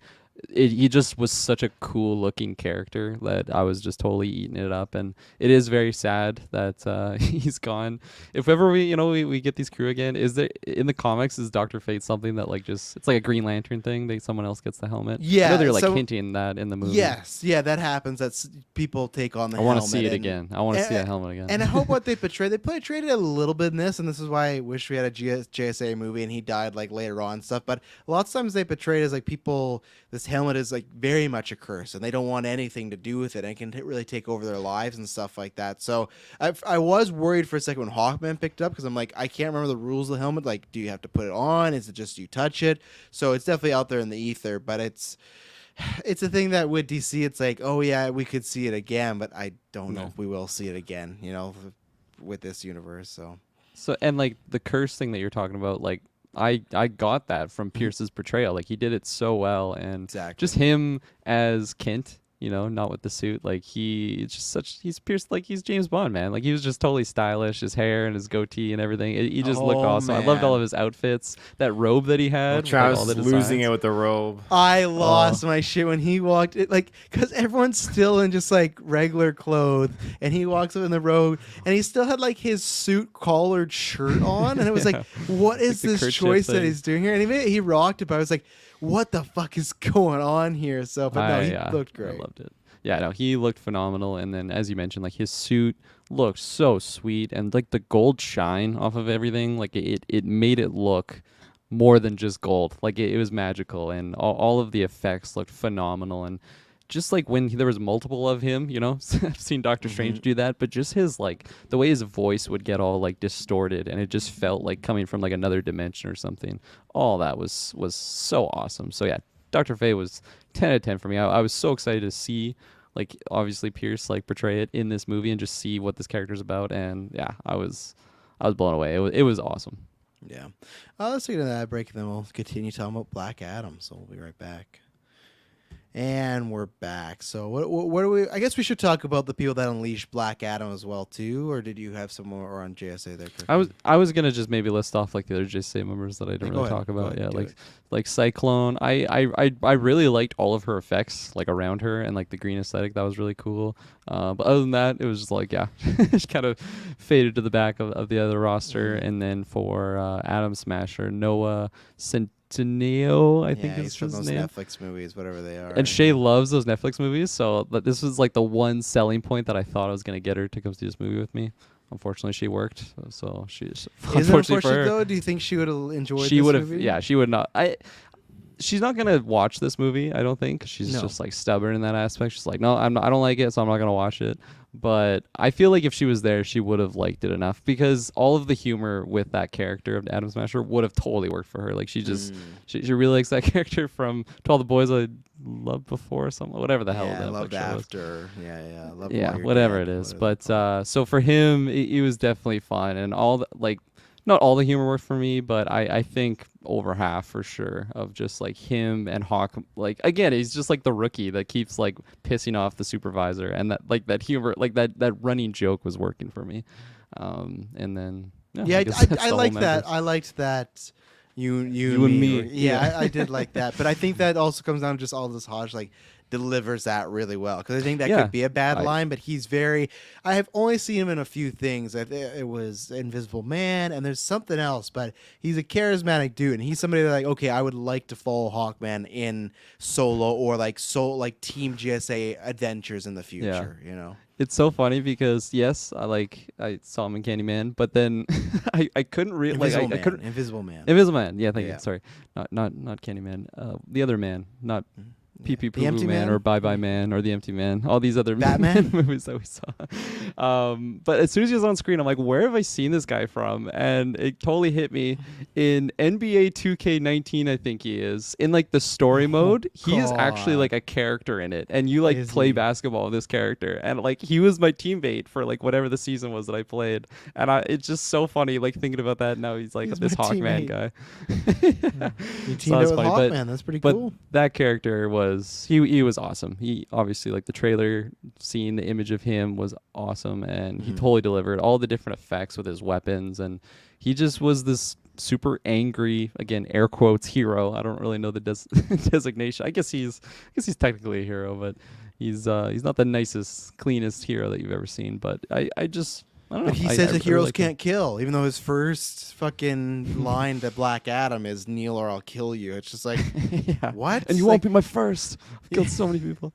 he just was such a cool looking character that I was just totally eating it up. And it is very sad that he's gone. If ever we get these crew again, is there in the comics, is Dr. Fate something that like just it's like a Green Lantern thing that someone else gets the helmet? Yeah, I know they're like hinting that in the movie. Yes, yeah, that happens. That's people take on the I helmet. want to see it again. I want to see that helmet again. And I hope what they portrayed it a little bit in this, and this is why I wish we had a JSA movie and he died like later on and stuff. But lots of times they portray it as like people, this helmet is like very much a curse and they don't want anything to do with it and can really take over their lives and stuff like that. So I was worried for a second when Hawkman picked up, because I'm like, I can't remember the rules of the helmet. Like, do you have to put it on? Is it just you touch it? So it's definitely out there in the ether, but it's a thing that with DC, it's like, oh yeah, we could see it again, but I don't know if we will see it again, with this universe. So and like the curse thing that you're talking about, like I got that from Pierce's portrayal. Like he did it so well, and just him as Kent, not with the suit. Like he's Pierce, like he's James Bond, man. Like he was just totally stylish, his hair and his goatee and everything. He just looked awesome. Man. I loved all of his outfits. That robe that he had. Travis losing it with the robe. I lost my shit when he walked it, like, because everyone's still in just like regular clothes, and he walks up in the robe, and he still had like his suit collared shirt on, and it was like, what is like this choice that he's doing here? And he rocked it, but I was like, what the fuck is going on here? So, but no, he looked great. I loved it. Yeah, no, he looked phenomenal. And then, as you mentioned, like his suit looked so sweet, and like the gold shine off of everything, like it made it look more than just gold. Like it was magical, and all of the effects looked phenomenal. And just like when there was multiple of him, I've seen Doctor Strange do that, but just his like the way his voice would get all like distorted, and it just felt like coming from like another dimension or something. All that was so awesome. So yeah, Dr. Fate was 10 out of 10 for me. I was so excited to see like obviously Pierce like portray it in this movie and just see what this character's about. And yeah, I was blown away. It was awesome. Yeah. Let's take that break, and then we'll continue talking about Black Adam. So we'll be right back. And we're back. So what do we? I guess we should talk about the people that unleashed Black Adam as well too. Or did you have some more on JSA there, Kirklin? I was gonna just maybe list off like the other JSA members that I didn't really talk about. Yeah, like Cyclone. I really liked all of her effects like around her, and like the green aesthetic. That was really cool. But other than that, it was just like just kind of faded to the back of the other roster. And then for Atom Smasher, Noah Centineo, I think is his those name. Netflix movies, whatever they are. And Shay loves those Netflix movies, so this was like the one selling point that I thought I was gonna get her to come see this movie with me. Unfortunately, she worked, so she's unfortunate for her. Though, do you think she would have enjoyed? She would have. Yeah, she would not. she's not gonna watch this movie. I don't think she's No. just like stubborn in that aspect. She's like, no, I don't like it, so I'm not gonna watch it. But I feel like if she was there, she would have liked it enough because all of the humor with that character of Adam Smasher would have totally worked for her. Like she just she really likes that character from To All the Boys I Loved Before or something, whatever the hell Yeah, that loved show was. after. Yeah. Love Yeah, While You're whatever Dead, it is. whatever. But so for him, it was definitely fun, and all the, like, not all the humor worked for me, but I think over half for sure of just like him and Hawk. Like again, he's just like the rookie that keeps like pissing off the supervisor, and that humor, like that running joke was working for me. And then Yeah, I guess that's I the like whole that. message. I liked that. You and me. Yeah, Yeah. I did like that. But I think that also comes down to just all this Hodge like delivers that really well because I think that Yeah, could be a bad I- line, but he's very. I have only seen him in a few things. It was Invisible Man, and there's something else, but he's a charismatic dude, and he's somebody that like okay, I would like to follow Hawkman in solo or like Team GSA adventures in the future. You know. It's so funny because yes, I saw him in Candyman, but then I couldn't really like Invisible I Man. couldn't Invisible Man. Invisible Man. Yeah, thank Yeah. you. Sorry, not Candyman. The other man, not Pee Pee The Poo Empty Poo Man Man? or Bye Bye Man or The Empty Man. All these other Batman? movies that we saw. But as soon as he was on screen, I'm like, where have I seen this guy from? And it totally hit me in NBA 2K19. I think he is in like the story mode. He is actually God. like a character in it, and you like Is play he? basketball with this character, and like he was my teammate for like whatever the season was that I played, and it's just so funny like thinking about that now. He's like He's this my Hawkman teammate. guy. You So teamed that's up with funny, but- Hawkman. That's pretty But cool. that character was he was awesome. He obviously like the trailer scene, the image of him was awesome, and he totally delivered all the different effects with his weapons, and he just was this super angry, again air quotes, hero. I don't really know the designation. I guess he's technically a hero, but he's not the nicest, cleanest hero that you've ever seen. But I don't know. But he I- says I that heroes like him. can't kill, even though his first fucking line to Black Adam is "Kneel or I'll kill you." It's just like, Yeah. what? And you won't be my first. I've killed so many people.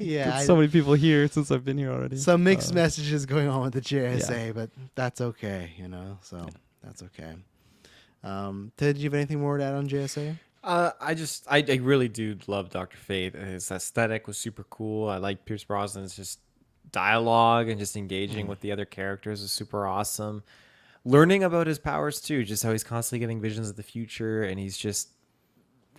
Yeah, Killed so many people here since I've been here already. some mixed messages going on with the JSA, but that's okay, So that's okay. Ted, did you have anything more to add on JSA? I really do love Dr. Fate. His aesthetic was super cool. I like Pierce Brosnan's just dialogue and just engaging with the other characters is super awesome. Learning about his powers too, just how he's constantly getting visions of the future and he's just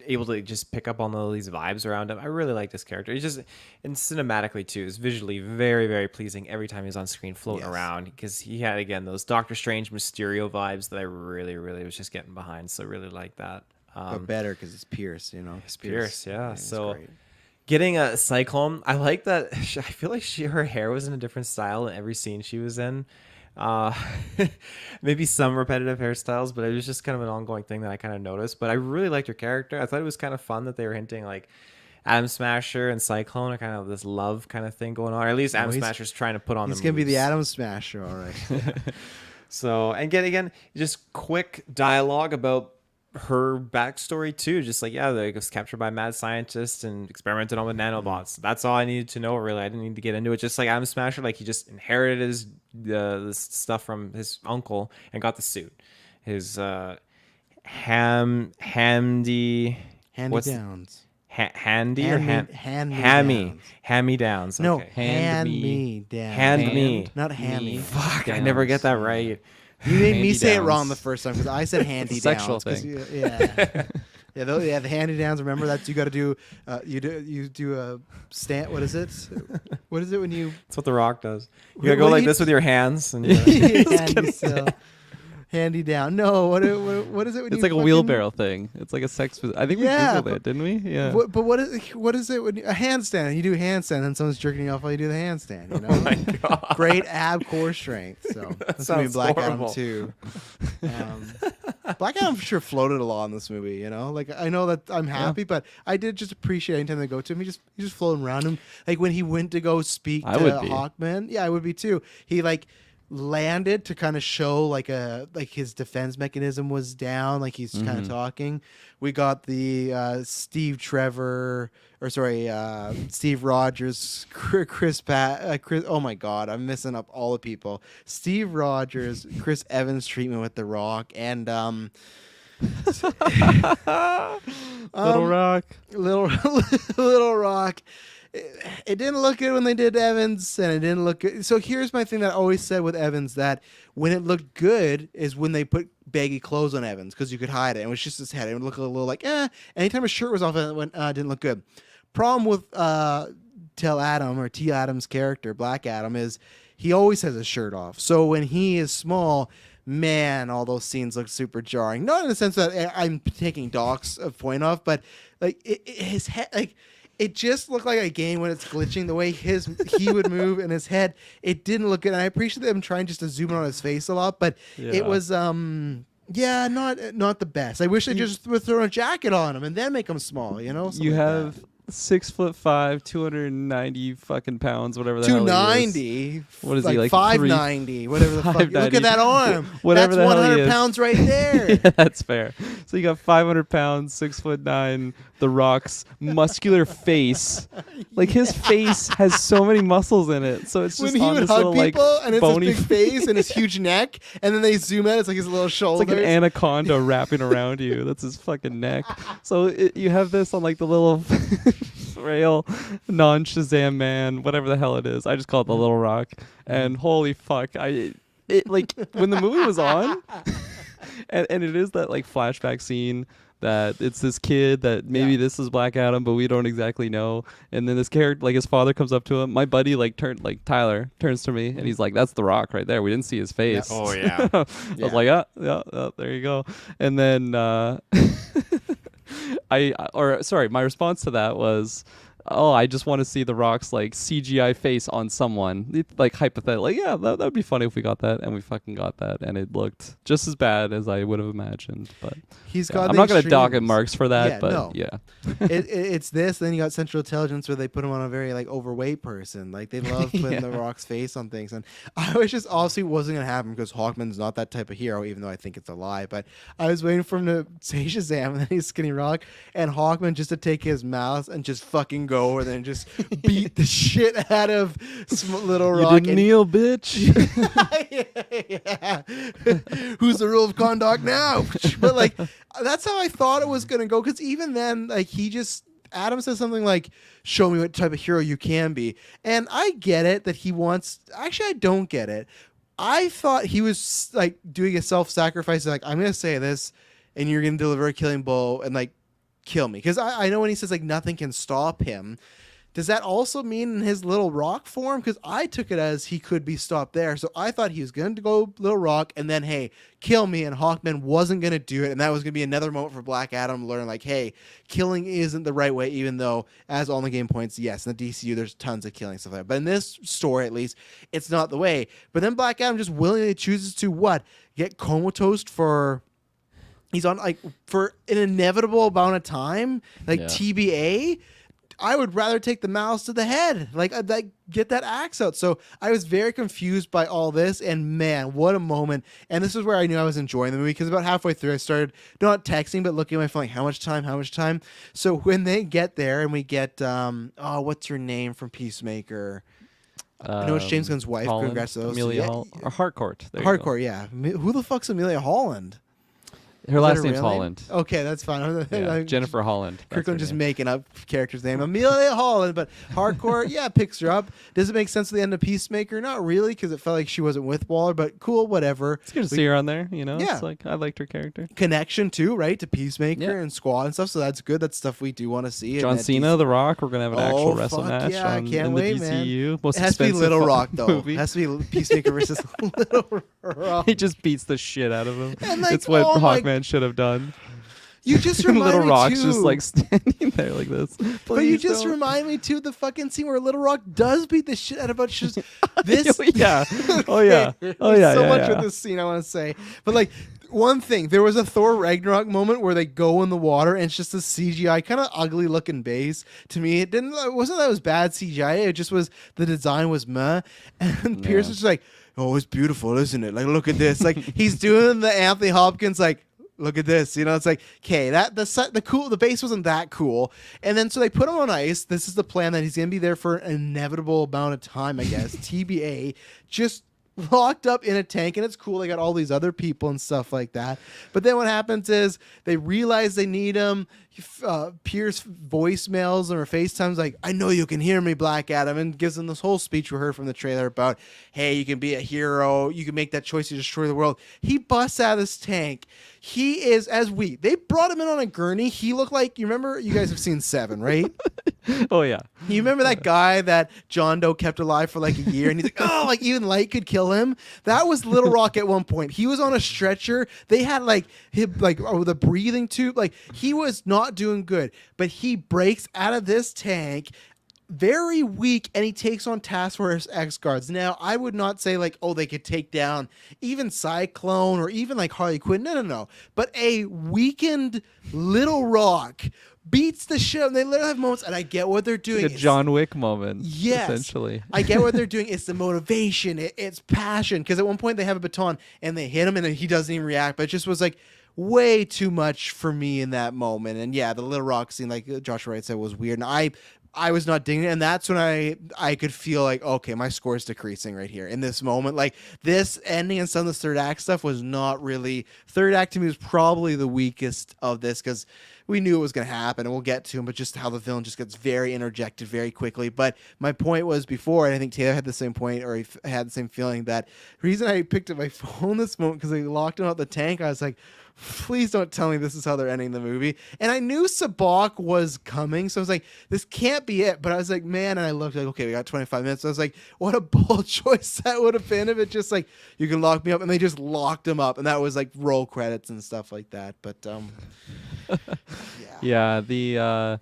able to just pick up on all these vibes around him. I really like this character. He's just, and cinematically too, is visually very, very pleasing every time he's on screen floating Yes. around because he had, again, those Doctor Strange Mysterio vibes that I really, really was just getting behind. So really like that. But better because it's Pierce, It's Pierce, yeah. it's So great. getting a Cyclone, I like that. I feel like her hair was in a different style in every scene she was in. Maybe some repetitive hairstyles, but it was just kind of an ongoing thing that I kind of noticed. But I really liked her character. I thought it was kind of fun that they were hinting like Adam Smasher and Cyclone are kind of this love kind of thing going on. Or at least Adam he's- Smasher's trying to put on. He's the gonna be the moves. Atom Smasher, all right. So, and again, just quick dialogue about her backstory too. Just like, yeah, they was captured by a mad scientist and experimented on with nanobots. That's all I needed to know, really. I didn't need to get into it. Just like Adam Smasher, like he just inherited his this stuff from his uncle and got the suit. His handy Handy downs. handy or Hand me hammy downs. hammy downs. No, Okay. hand me. me down. Hand me. Not hand me. Fuck, I never get that right. You made me Handy say it downs. wrong the first time because I said handy It's a sexual downs. 'Cause thing. Yeah, the handy downs. Remember that's you got to do. You do a stand. What is it? What is it when you That's what The Rock does. You What gotta go do like you- this with your hands. And you gotta- handy still. Handy down. No, what is it when It's you like a fucking- wheelbarrow thing. It's like a sex. I think we Yeah, googled it, didn't we? Yeah. But what is it when a handstand? You do handstand, and someone's jerking you off while you do the handstand. You know, Oh my God. great ab core strength. So that's gonna be sounds Black horrible. Adam too. Black Adam for sure floated a lot in this movie. Like I know that I'm happy, but I did just appreciate anytime they go to him. He's just floating around him. Like when he went to go speak I to would be. Hawkman. Yeah, I would be too. He like landed to kind of show like his defense mechanism was down, like he's kind of talking. We got the Steve Rogers, Chris oh my god, I'm messing up all the people. Steve Rogers, Chris Evans treatment with The Rock, and Little Rock. Little Rock. It didn't look good when they did Evans, and it didn't look good. So here's my thing that I always said with Evans, that when it looked good is when they put baggy clothes on Evans, because you could hide it. It was just his head. It would look a little like, Anytime his shirt was off, it didn't look good. Problem with T. Adam's character, Black Adam, is he always has his shirt off. So when he is small, man, all those scenes look super jarring. Not in the sense that I'm taking Doc's point off, but like his head, like it just looked like a game when it's glitching. The way he would move in his head, it didn't look good. And I appreciate them trying just to zoom in on his face a lot, but it was not the best. I wish they just would throw a jacket on him and then make him small. You know, You have 6'5", 290 fucking pounds, whatever the hell. 290. What is like he like? 590? Whatever the fuck. Look at that arm. Whatever that's the hell he 100 is. pounds right there. Yeah, that's fair. So you got 500 pounds, 6'9", The Rock's muscular face. Like his face has so many muscles in it. So it's just when he on would this hug little people like and it's bony his big face and his huge neck, and then they zoom out, it's like his little It's shoulders. like an anaconda wrapping around you. That's his fucking neck. So you have this on like the little frail non-Shazam man, whatever the hell it is. I just call it the Little Rock. And holy fuck, like when the movie was on, and it is that like flashback scene that it's this kid that maybe this is Black Adam, but we don't exactly know. And then this character, like his father comes up to him. My buddy Tyler turns to me and he's like, "That's The Rock right there. We didn't see his face." Yeah. Oh yeah. I was like, yeah, there you go. And then my response to that was, I just want to see The Rock's like CGI face on someone. Like hypothetically, yeah, that would be funny if we got that, and we fucking got that, and it looked just as bad as I would have imagined. But I'm not gonna dock at Marks for that, it's this. Then you got Central Intelligence where they put him on a very like overweight person. Like they love putting The Rock's face on things, and I was just obviously wasn't gonna happen because Hawkman's not that type of hero, even though I think it's a lie. But I was waiting for him to say Shazam, and then he's Skinny Rock, and Hawkman just to take his mouse and just fucking go over there and just beat the shit out of Little Rock. You didn't kneel, bitch. yeah. Who's the rule of conduct now? But like that's how I thought it was gonna go, because even then, like Adam says something like, "Show me what type of hero you can be," and I get it that he wants. Actually, I don't get it. I thought he was like doing a self-sacrifice, like I'm gonna say this, and you're gonna deliver a killing blow and like kill me, because I know when he says like nothing can stop him. Does that also mean in his Little Rock form? Because I took it as he could be stopped there. So I thought he was going to go Little Rock and then, hey, kill me. And Hawkman wasn't going to do it. And that was going to be another moment for Black Adam to learn, like, hey, killing isn't the right way, even though, as On the Game points, yes, in the DCU, there's tons of killing stuff like that. But in this story, at least, it's not the way. But then Black Adam just willingly chooses to what? Get comatose for... He's on, like, for an inevitable amount of time? Like, TBA? I would rather take the mouse to the head, like get that axe out. So I was very confused by all this, and man, what a moment! And this is where I knew I was enjoying the movie, because about halfway through I started not texting but looking at my phone, like how much time. So when they get there and we get what's her name from Peacemaker? I know it's James Gunn's wife. Holland, Congrats to those. Amelia Harcourt. Harcourt, yeah. Who the fuck's Amelia Holland? Her last name's Holland. Okay, that's fine. Yeah, Jennifer Holland. Kirklin just making up character's name. Amelia Holland, but Hardcore, picks her up. Does it make sense at the end of Peacemaker? Not really, because it felt like she wasn't with Waller, but cool, whatever. It's good to see her on there, Yeah. It's like, I liked her character. Connection, too, right, to Peacemaker and Squad and stuff, so that's good. That's stuff we do want to see. John Cena, The Rock, we're going to have an actual wrestle match I can't in wait, the DCU. Man. Most it has to be Little Rock, though. Movie. It has to be Peacemaker versus Little Rock. He just beats the shit out of him. And like, it's what Hawkman should have done. You just remind Little me Rock's too. just like standing there like this. But you just remind me too of the fucking scene where Little Rock does beat the shit out of bunch of this. Yeah. Oh yeah. Oh yeah. So much with this scene I want to say, but like. One thing, there was a Thor Ragnarok moment where they go in the water and it's just a CGI kind of ugly looking base. To me, it wasn't that it was bad CGI. It just was, the design was meh. And Pierce was just like, "Oh, it's beautiful, isn't it? Like, look at this." Like he's doing the Anthony Hopkins like, "Look at this," it's like, okay, the base wasn't that cool. And then so they put him on ice. This is the plan that he's gonna be there for an inevitable amount of time, I guess. TBA, just locked up in a tank, and it's cool. They got all these other people and stuff like that. But then what happens is they realize they need him. Pierce voicemails or FaceTimes like, I know you can hear me, Black Adam, and gives them this whole speech we heard from the trailer about, hey, you can be a hero. You can make that choice to destroy the world. He busts out of this tank. He is they brought him in on a gurney. He looked like, you remember, you guys have seen Seven, right? Oh yeah. You remember that guy that John Doe kept alive for like a year, and he's like, oh, like even light could kill him. That was Little Rock at one point. He was on a stretcher. They had like him with a breathing tube. Like he was not doing good, but he breaks out of this tank. Very weak, and he takes on Task Force X guards. Now, I would not say like, oh, they could take down even Cyclone or even like Harley Quinn. No. But a weakened Little Rock beats the shit. And they literally have moments, and I get what they're doing. Like a John Wick moment. Yes, essentially. I get what they're doing. It's the motivation. It's passion. Because at one point they have a baton and they hit him, and he doesn't even react. But it just was like way too much for me in that moment. And yeah, the Little Rock scene, like Josh Wright said, was weird. And I was not digging it, and that's when I could feel like, okay, my score is decreasing right here in this moment. Like this ending and some of the third act stuff was not really. Third act to me was probably the weakest of this because we knew it was going to happen, and we'll get to him. But just how the villain just gets very interjected very quickly. But my point was before, and I think Taylor had the same point, or he had the same feeling, that the reason I picked up my phone this moment because they locked him out the tank. I was like, please don't tell me this is how they're ending the movie. And I knew Sabak was coming, so I was like, this can't be it. But I was like, man, and I looked like, okay, we got 25 minutes. So I was like, what a bold choice that would have been if it just like, you can lock me up. And they just locked him up. And that was like roll credits and stuff like that. But yeah, the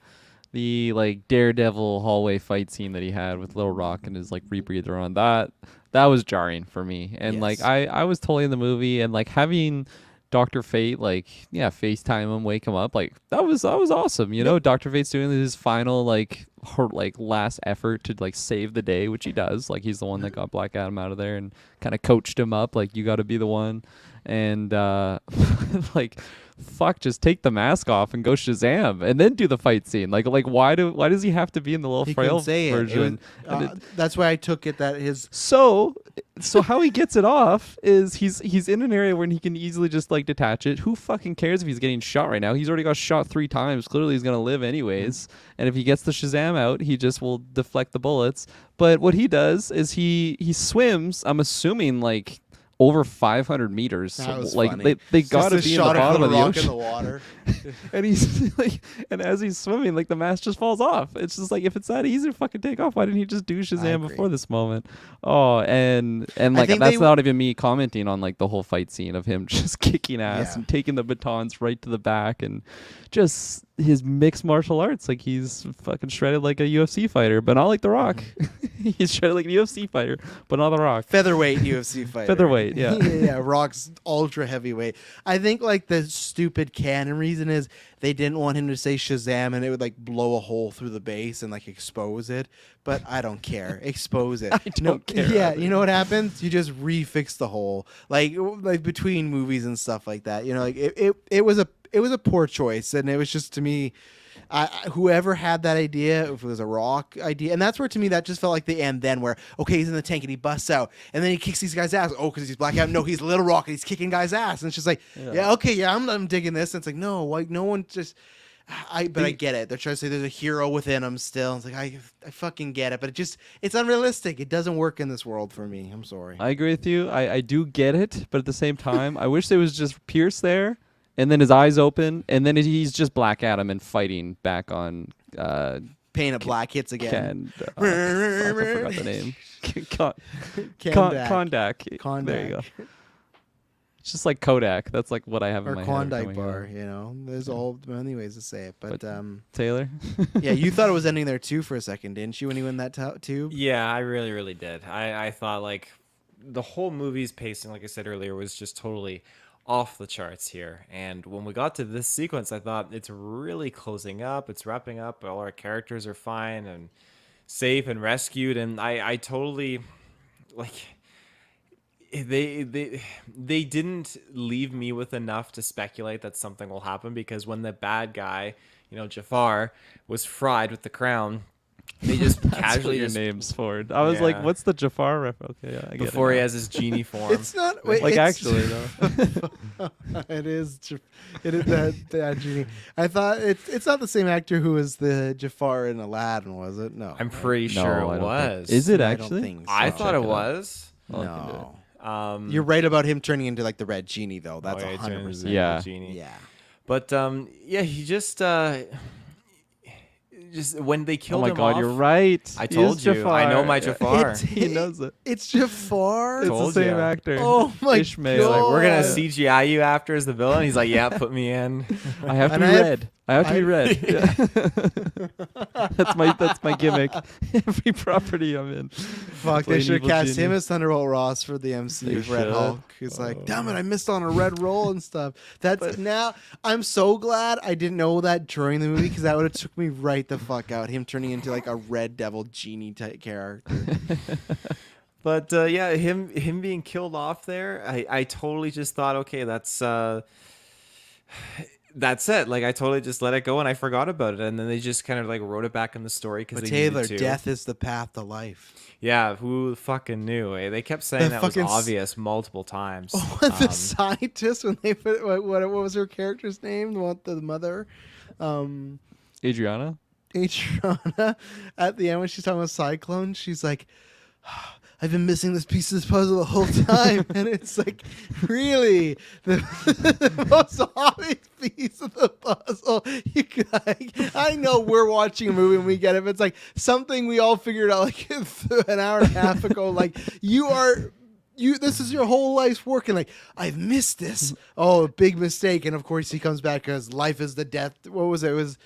like Daredevil hallway fight scene that he had with Little Rock and his like rebreather on, that was jarring for me. And Yes. like I was totally in the movie, and like having Dr. Fate, like, yeah, FaceTime him, wake him up, like that was awesome. You know, Dr. Fate's doing his final last effort to like save the day, which he does. Like he's the one that got Black Adam out of there and kind of coached him up, like, you got to be the one. And like, fuck, just take the mask off and go Shazam and then do the fight scene. Like why does he have to be in the little he frail couldn't say version? That's why I took it that his So how he gets it off is he's in an area where he can easily just like detach it. Who fucking cares if he's getting shot right now? He's already got shot 3 times. Clearly he's gonna live anyways. And if he gets the Shazam out, he just will deflect the bullets. But what he does is he swims, I'm assuming like over 500 meters. That was like funny. they gotta be in the bottom of the rock ocean. in the water. And he's like, and as he's swimming, like the mask just falls off. It's just like, if it's that easy to fucking take off, why didn't he just do Shazam agree. before this moment? Oh, and like think that's they- not even me commenting on like the whole fight scene of him just kicking ass Yeah. and taking the batons right to the back, and just his mixed martial arts. Like he's fucking shredded like a UFC fighter, but not like The Rock. He's shredded like a UFC fighter, but not The Rock. Featherweight UFC fighter. Featherweight, yeah. Yeah, Rock's ultra heavyweight. I think like the stupid canon reason is they didn't want him to say Shazam and it would like blow a hole through the base and like expose it. But I don't care. Expose it. I don't care Yeah, either. you know what happens? You just refix the hole. Like between movies and stuff like that. You know, like it was a poor choice, and it was just, to me, whoever had that idea, if it was a Rock idea, and that's where, to me, that just felt like the end then, where, okay, he's in the tank and he busts out and then he kicks these guys' ass. Oh, because he's Black Adam. No, he's Little Rock and he's kicking guys' ass. And it's just like, yeah, okay, yeah, I'm digging this. And it's like, no, like no one just. I get it. They're trying to say there's a hero within him still. It's like, I fucking get it, but it's unrealistic. It doesn't work in this world for me. I'm sorry. I agree with you. I do get it, but at the same time, I wish there was just Pierce there, and then his eyes open, and then he's just Black Adam and fighting back on Pain of Black hits again. Fuck, I forgot the name. Kondak. Kondak. There you go. It's just like Kodak. That's like what I have in Or my head. Klondike coming bar, out. you know. There's all many ways to say it, but Taylor? yeah, you thought it was ending there too for a second, didn't you? When he went that tube. Yeah, I really, really did. I thought like the whole movie's pacing, like I said earlier, was just totally off the charts here. And when we got to this sequence, I thought it's really closing up. It's wrapping up. All our characters are fine and safe and rescued. And I totally like they didn't leave me with enough to speculate that something will happen, because when the bad guy, Jafar, was fried with the crown, They just That's what casually your just names for. I was like, Yeah. what's the Jafar ref? Okay, yeah, I get before it he now. has his genie form. It's not. Wait, Like it's- actually though. it is. It is that genie. I thought it's not the same actor who was the Jafar in Aladdin, was it? No. I'm right? pretty No, sure I it don't think- was. Is it I don't actually? think so. I I'll thought check it it out. was. I'll look into it. No. You're right about him turning into like the red genie, though. That's Oh, yeah, 100%. Yeah. Genie. Yeah. But yeah, he just when they Oh killed my him god, off, you're right. I He told is you. Jafar. I know my Yeah. Jafar. He knows it. It's Jafar. It's the Told same ya. actor. Oh my Ishmael. He's like, we're gonna God. CGI you after as the villain. He's like, yeah, put me in. I have to And be I had- red. I have to be red. Yeah. that's my gimmick. Every property I'm in. Fuck, Play they an should evil cast genie. him as Thunderbolt Ross for the MCU They of Red should. Hulk. He's like, Oh. damn it, I missed on a red role and stuff. That's now. I'm so glad I didn't know that during the movie because that would have took me right the fuck out. Him turning into like a red devil genie type character. But yeah, him being killed off there, I totally just thought, okay, that's it. Like I totally just let it go and I forgot about it, and then they just kind of like wrote it back in the story because But they Taylor, needed to. death is the path to life. Yeah, who fucking knew? Eh? They kept saying The that was fucking obvious multiple times. Oh, the scientist when they put what was her character's name? The mother, Adriana? Adriana. At the end when she's talking about Cyclone, she's like, I've been missing this piece of this puzzle the whole time. And it's like, really? The most obvious piece of the puzzle. You guys, I know we're watching a movie and we get it, but it's like something we all figured out like an hour and a half ago. Like, this is your whole life's work, and like, I've missed this. Oh, big mistake. And of course he comes back because life is the death. What was it? It was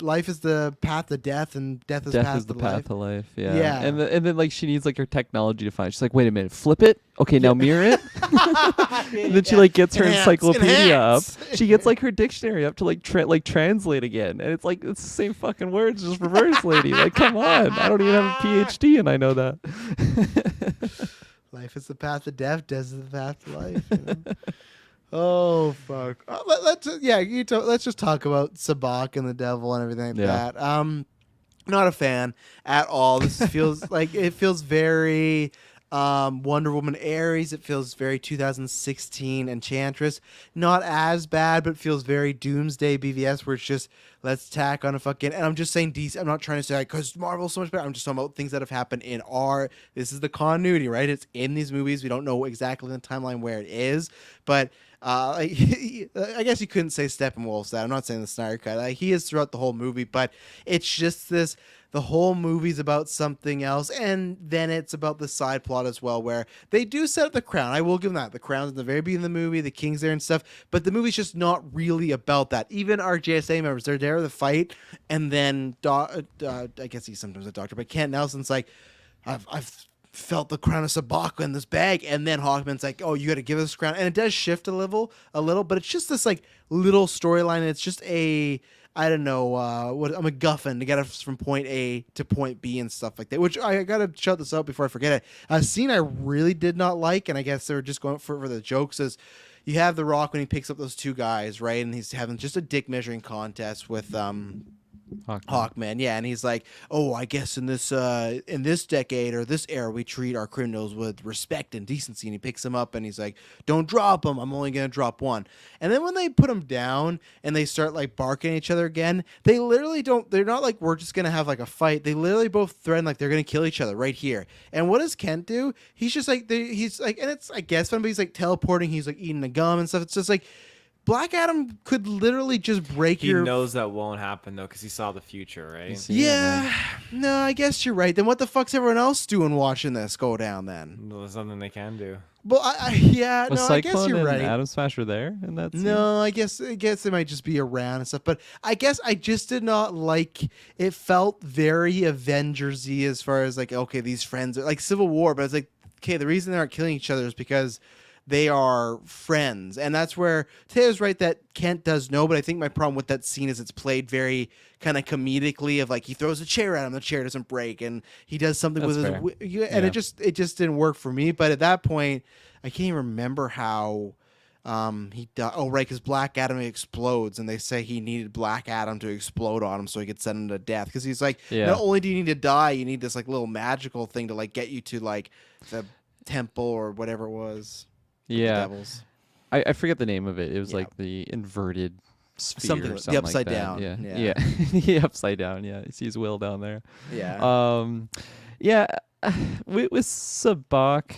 life is the path to death, and death is Death path is the to path life. to life. Yeah. Yeah. And then like she needs like her technology to find. She's like, wait a minute, flip it. Okay, now mirror it. And then she like gets her Enhance, encyclopedia enhance. up. She gets like her dictionary up to like translate again, and it's like it's the same fucking words, just reverse, lady. Like, come on, I don't even have a PhD, and I know that. Life is the path to death. Death is the path to life. You know? Oh fuck. Let's just talk about Sabak and the devil and everything like Yeah. that. Not a fan at all. This feels like it feels very Wonder Woman Ares. It feels very 2016 Enchantress. Not as bad, but feels very Doomsday BVS, where it's just let's tack on a fucking. And I'm just saying DC. I'm not trying to say because Marvel's so much better. I'm just talking about things that have happened in our. This is the continuity, right? It's in these movies. We don't know exactly in the timeline where it is, but. I guess you couldn't say Steppenwolf's that. I'm not saying the Snyder Cut. He is throughout the whole movie, but it's just this. The whole movie's about something else, and then it's about the side plot as well, where they do set up the crown. I will give them that. The crown's in the very beginning of the movie, the king's there and stuff, but the movie's just not really about that. Even our JSA members, they're there to fight, and then I guess he's sometimes a doctor, but Kent Nelson's like, I've felt the crown of Sabaka in this bag, and then Hawkman's like, oh, you got to give us this crown, and it does shift a little, but it's just this like little storyline, and it's just a MacGuffin to get us from point A to point B and stuff like that, which I gotta shout this out before I forget it. A scene I really did not like, and I guess they were just going for the jokes, is you have The Rock when he picks up those two guys, right, and he's having just a dick measuring contest with Hawkman, yeah, and he's like, "Oh, I guess in this decade or this era, we treat our criminals with respect and decency." And he picks him up, and he's like, "Don't drop him. I'm only gonna drop one." And then when they put him down and they start like barking at each other again, they literally don't. They're not like we're just gonna have like a fight. They literally both threaten like they're gonna kill each other right here. And what does Kent do? He's just like he's like, and it's I guess fun, but he's like teleporting. He's like eating the gum and stuff. It's just like. Black Adam could literally just break He your. knows that won't happen though because he saw the future, right? He's- Yeah, no, I guess you're right. Then what the fuck's everyone else doing watching this go down then? Well, there's something they can do. Well, I guess Cyclone you're and right. Atom Smasher there? And that's No, I guess they might just be around and stuff. But I guess I just did not like. It felt very Avengers-y as far as like, okay, these friends are like Civil War, but it's like, okay, the reason they aren't killing each other is because they are friends. And that's where Taylor's right that Kent does know, but I think my problem with that scene is it's played very kind of comedically of like he throws a chair at him, the chair doesn't break, and he does something That's with fair. his and Yeah. it just didn't work for me. But at that point, I can't even remember how He oh right, because Black Adam explodes, and they say he needed Black Adam to explode on him so he could send him to death. Because he's like, Yeah. not only do you need to die, you need this like little magical thing to like get you to like the temple or whatever it was. with the Yeah. devils. I forget the name of it. It was Yeah. like the inverted sphere Something or the something upside like down. that. Yeah. Yeah. The upside down. Yeah. He sees Will down there. Yeah. Yeah, with Sabak,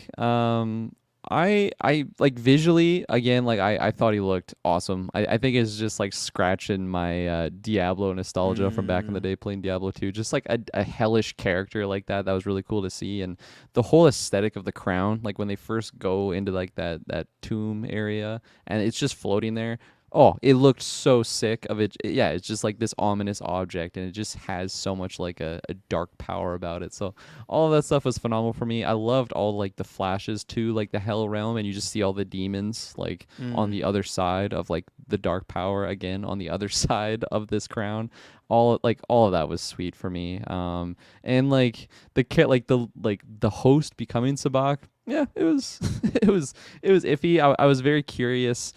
I like visually again, like I thought he looked awesome. I think it's just like scratching my Diablo nostalgia from back in the day playing Diablo 2. Just like a hellish character like that was really cool to see, and the whole aesthetic of the crown, like when they first go into like that tomb area and it's just floating there. Oh, it looked so sick of it. Yeah, it's just like this ominous object, and it just has so much like a dark power about it. So all of that stuff was phenomenal for me. I loved all like the flashes too, like the Hell Realm, and you just see all the demons like on the other side of like the dark power again on the other side of this crown. All of that was sweet for me. And like the host becoming Sabak. Yeah, it was it was iffy. I was very curious.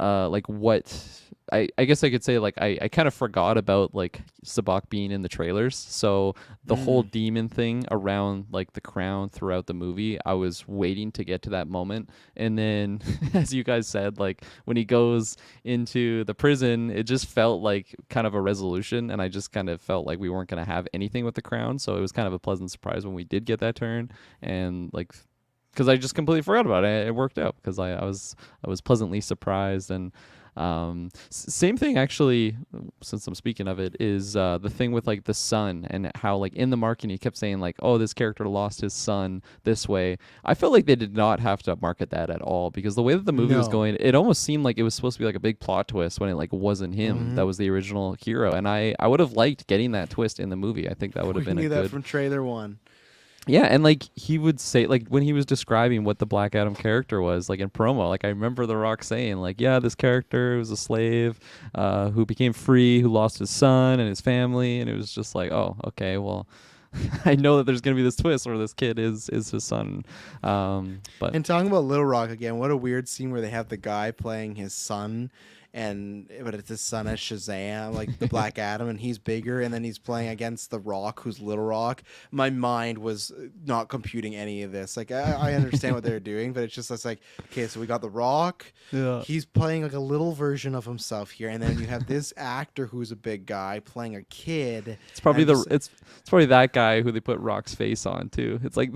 Like what I guess I could say like I kind of forgot about like Sabak being in the trailers. So the whole demon thing around like the crown throughout the movie, I was waiting to get to that moment. And then as you guys said, like when he goes into the prison, it just felt like kind of a resolution, and I just kind of felt like we weren't going to have anything with the crown. So it was kind of a pleasant surprise when we did get that turn, and like because I just completely forgot about it. It worked out because I was pleasantly surprised. And same thing actually, since I'm speaking of it, is the thing with like the son and how like in the marketing he kept saying like, oh, this character lost his son this way. I felt like they did not have to market that at all, because the way that the movie was going, it almost seemed like it was supposed to be like a big plot twist when it like wasn't him that was the original hero. And I would have liked getting that twist in the movie. I think that would have been We a knew good that from trailer 1. Yeah, and like he would say, like when he was describing what the Black Adam character was, like in promo, like I remember The Rock saying, like, yeah, this character was a slave who became free, who lost his son and his family, and it was just like, oh, okay, well, I know that there's gonna be this twist where this kid is his son. But And talking about Little Rock again, what a weird scene where they have the guy playing his son, but it's his son as Shazam, like the Black Adam, and he's bigger, and then he's playing against the Rock, who's Little Rock. My mind was not computing any of this. Like I understand what they're doing, but it's like, okay, so we got the Rock. Yeah. He's playing like a little version of himself here, and then you have this actor who's a big guy playing a kid. it's probably and it's probably that guy who they put Rock's face on too. It's like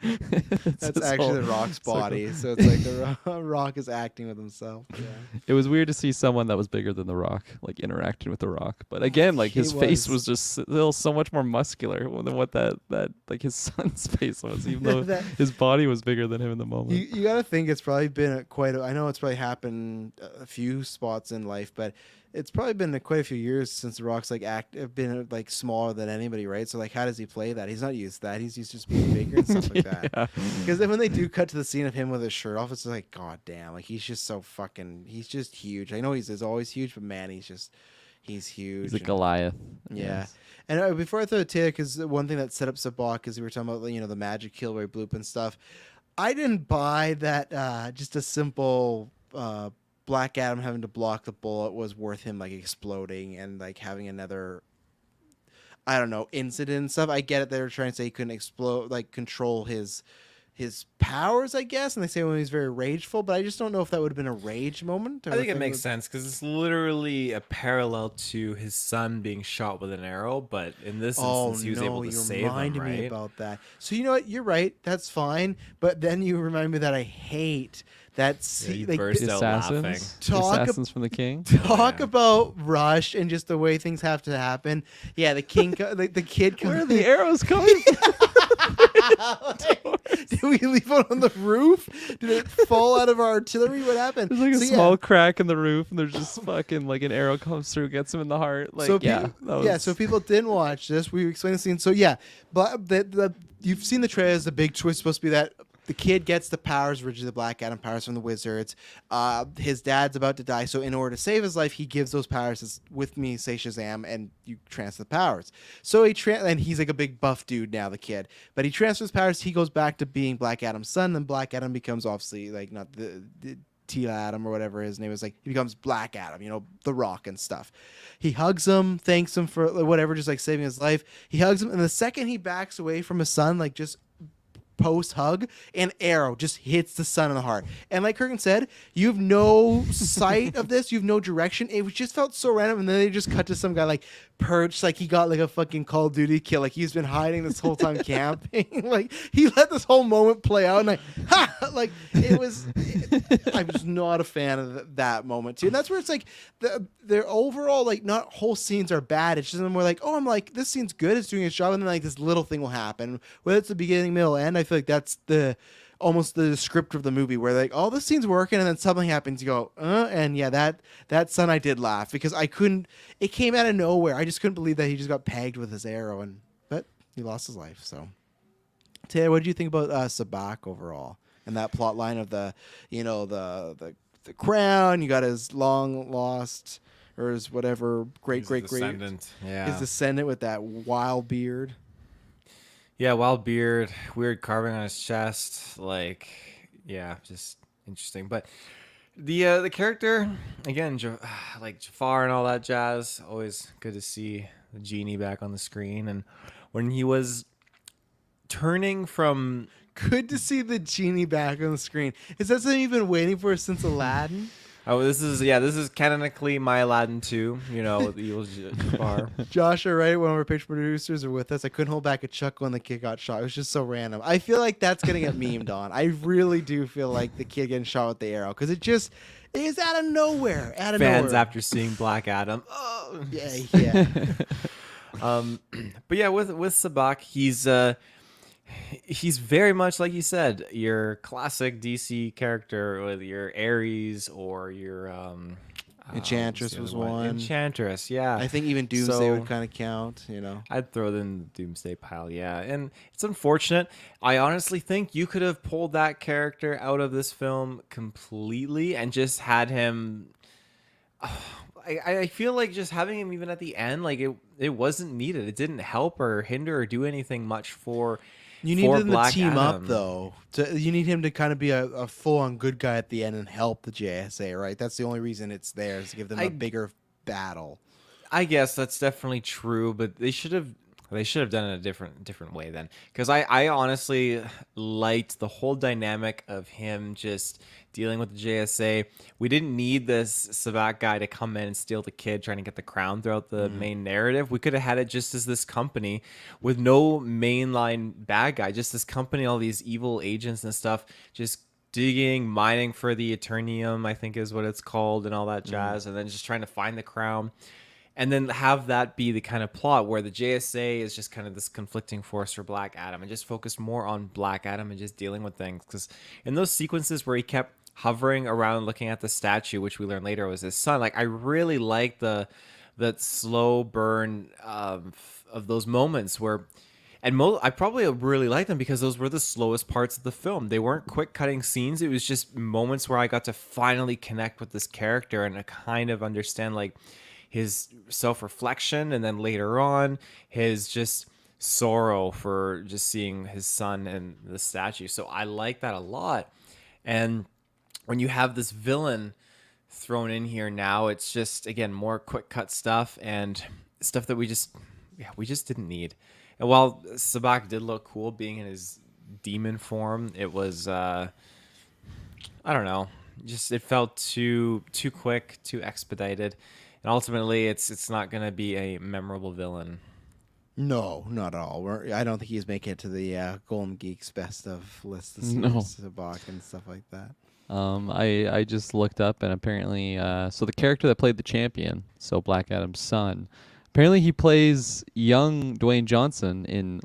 That's actually the Rock's body, so it's like the Rock is acting with himself. Yeah. It was weird to see someone that was bigger than the Rock like interacting with the Rock, but again, like his face was just still so much more muscular than what that like his son's face was, even though his body was bigger than him in the moment. You got to think it's probably been I know it's probably happened a few spots in life, but it's probably been quite a few years since the Rock's like been like smaller than anybody, right? So like, how does he play that? He's not used to that. He's used to just being bigger and stuff like that. Because then when they do cut to the scene of him with his shirt off, it's like, god damn, like he's just so fucking, he's just huge. I know he's always huge, but man, he's huge. He's a Goliath. Yeah. Yes. And before I throw it to you, because one thing that set up Sabak is we were talking about, the magic kill where he blew up and stuff. I didn't buy that just a simple Black Adam having to block the bullet was worth him like exploding and like having another, I don't know, incident and stuff. I get it. They were trying to say he couldn't explode, like control his powers, I guess. And they say when he's very rageful, but I just don't know if that would have been a rage moment. I think it makes sense because it's literally a parallel to his son being shot with an arrow, but in this instance, he was able to save him, right? You reminded me about that. So you know what? You're right. That's fine. But then you remind me that I hate that scene. He burst out laughing. Assassins from the King. Talk about rush and just the way things have to happen. Yeah, the king, the kid comes. Where are the arrows coming from? Did we leave it on the roof? Did it fall out of our artillery? What happened? There's like a small crack in the roof, and there's just fucking like an arrow comes through, gets him in the heart. Like, so if people didn't watch this, we explained the scene. So yeah, but you've seen the trailer. The big twist supposed to be that the kid gets the powers, originally the Black Adam powers from the wizards. His dad's about to die, so in order to save his life, he gives those powers. Says, with me, say Shazam, and you transfer the powers. So and he's like a big buff dude now, the kid. But he transfers powers. He goes back to being Black Adam's son, and Black Adam becomes obviously like not the Tila Adam or whatever his name is. Like he becomes Black Adam, you know, The Rock and stuff. He hugs him, thanks him for whatever, just like saving his life. He hugs him, and the second he backs away from his son, like just post hug, an arrow just hits the son in the heart. And like Kirklin said, you have no sight of this, you have no direction. It just felt so random, and then they just cut to some guy like perched, like he got like a fucking Call of Duty kill, like he's been hiding this whole time camping. Like he let this whole moment play out, and like like it was. I was not a fan of that moment too, and that's where it's like their overall like not whole scenes are bad. It's just more like, oh, I'm like, this scene's good, it's doing its job, and then like this little thing will happen, whether it's the beginning, middle, end. I feel like that's almost the script of the movie, where like, oh, this scene's working, and then something happens, you go, and yeah, that son, I did laugh because I couldn't. It came out of nowhere. I just couldn't believe that he just got pegged with his arrow, but he lost his life. So, Taylor, what did you think about Sabak overall and that plot line of the crown? You got his long lost, or his whatever great Descendant. Yeah. his descendant with that wild beard. Yeah, wild beard, weird carving on his chest, like, yeah, just interesting. But the character, again, like Jafar and all that jazz, always good to see the genie back on the screen. And when he was turning from... Good to see the genie back on the screen. Is that something you've been waiting for since Aladdin? Oh, this is canonically my Aladdin 2, you know, with the evil Jafar. Josh, right, one of our picture producers, are with us. I couldn't hold back a chuckle when the kid got shot. It was just so random. I feel like that's going to get memed on. I really do feel like the kid getting shot with the arrow, because it is out of nowhere. Fans after seeing Black Adam. Oh. Yeah. But yeah, with Sabak, he's very much, like you said, your classic DC character with your Ares or your Enchantress was one. Enchantress, yeah. I think even Doomsday would kind of count, you know. I'd throw it in the Doomsday pile, yeah. And it's unfortunate. I honestly think you could have pulled that character out of this film completely and just had him... I feel like just having him even at the end, like it wasn't needed. It didn't help or hinder or do anything much for... You need him to team Adam. up, though. You need him to kind of be a full-on good guy at the end and help the JSA, right? That's the only reason it's there, is to give them a bigger battle. I guess that's definitely true, but they should have done it a different way then. Because I honestly liked the whole dynamic of him just dealing with the JSA. We didn't need this Sabak guy to come in and steal the kid trying to get the crown throughout the main narrative. We could have had it just as this company with no mainline bad guy, just this company, all these evil agents and stuff, just digging, mining for the Eternium, I think is what it's called, and all that jazz, and then just trying to find the crown. And then have that be the kind of plot where the JSA is just kind of this conflicting force for Black Adam, and just focus more on Black Adam and just dealing with things. Because in those sequences where he kept hovering around looking at the statue, which we learned later was his son, like I really liked that slow burn of those moments where... And I probably really liked them because those were the slowest parts of the film. They weren't quick cutting scenes. It was just moments where I got to finally connect with this character and I kind of understand like his self-reflection, and then later on his just sorrow for just seeing his son and the statue. So I like that a lot. And when you have this villain thrown in here now, it's just, again, more quick cut stuff and stuff that we just didn't need. And while Sabak did look cool being in his demon form, it was I don't know, just it felt too quick, too expedited. And ultimately, it's not going to be a memorable villain. No, not at all. I don't think he's making it to the Golden Geeks best of list this year, Sabak and stuff like that. I just looked up, and apparently, so the character that played the champion, so Black Adam's son, Apparently, he plays young Dwayne Johnson in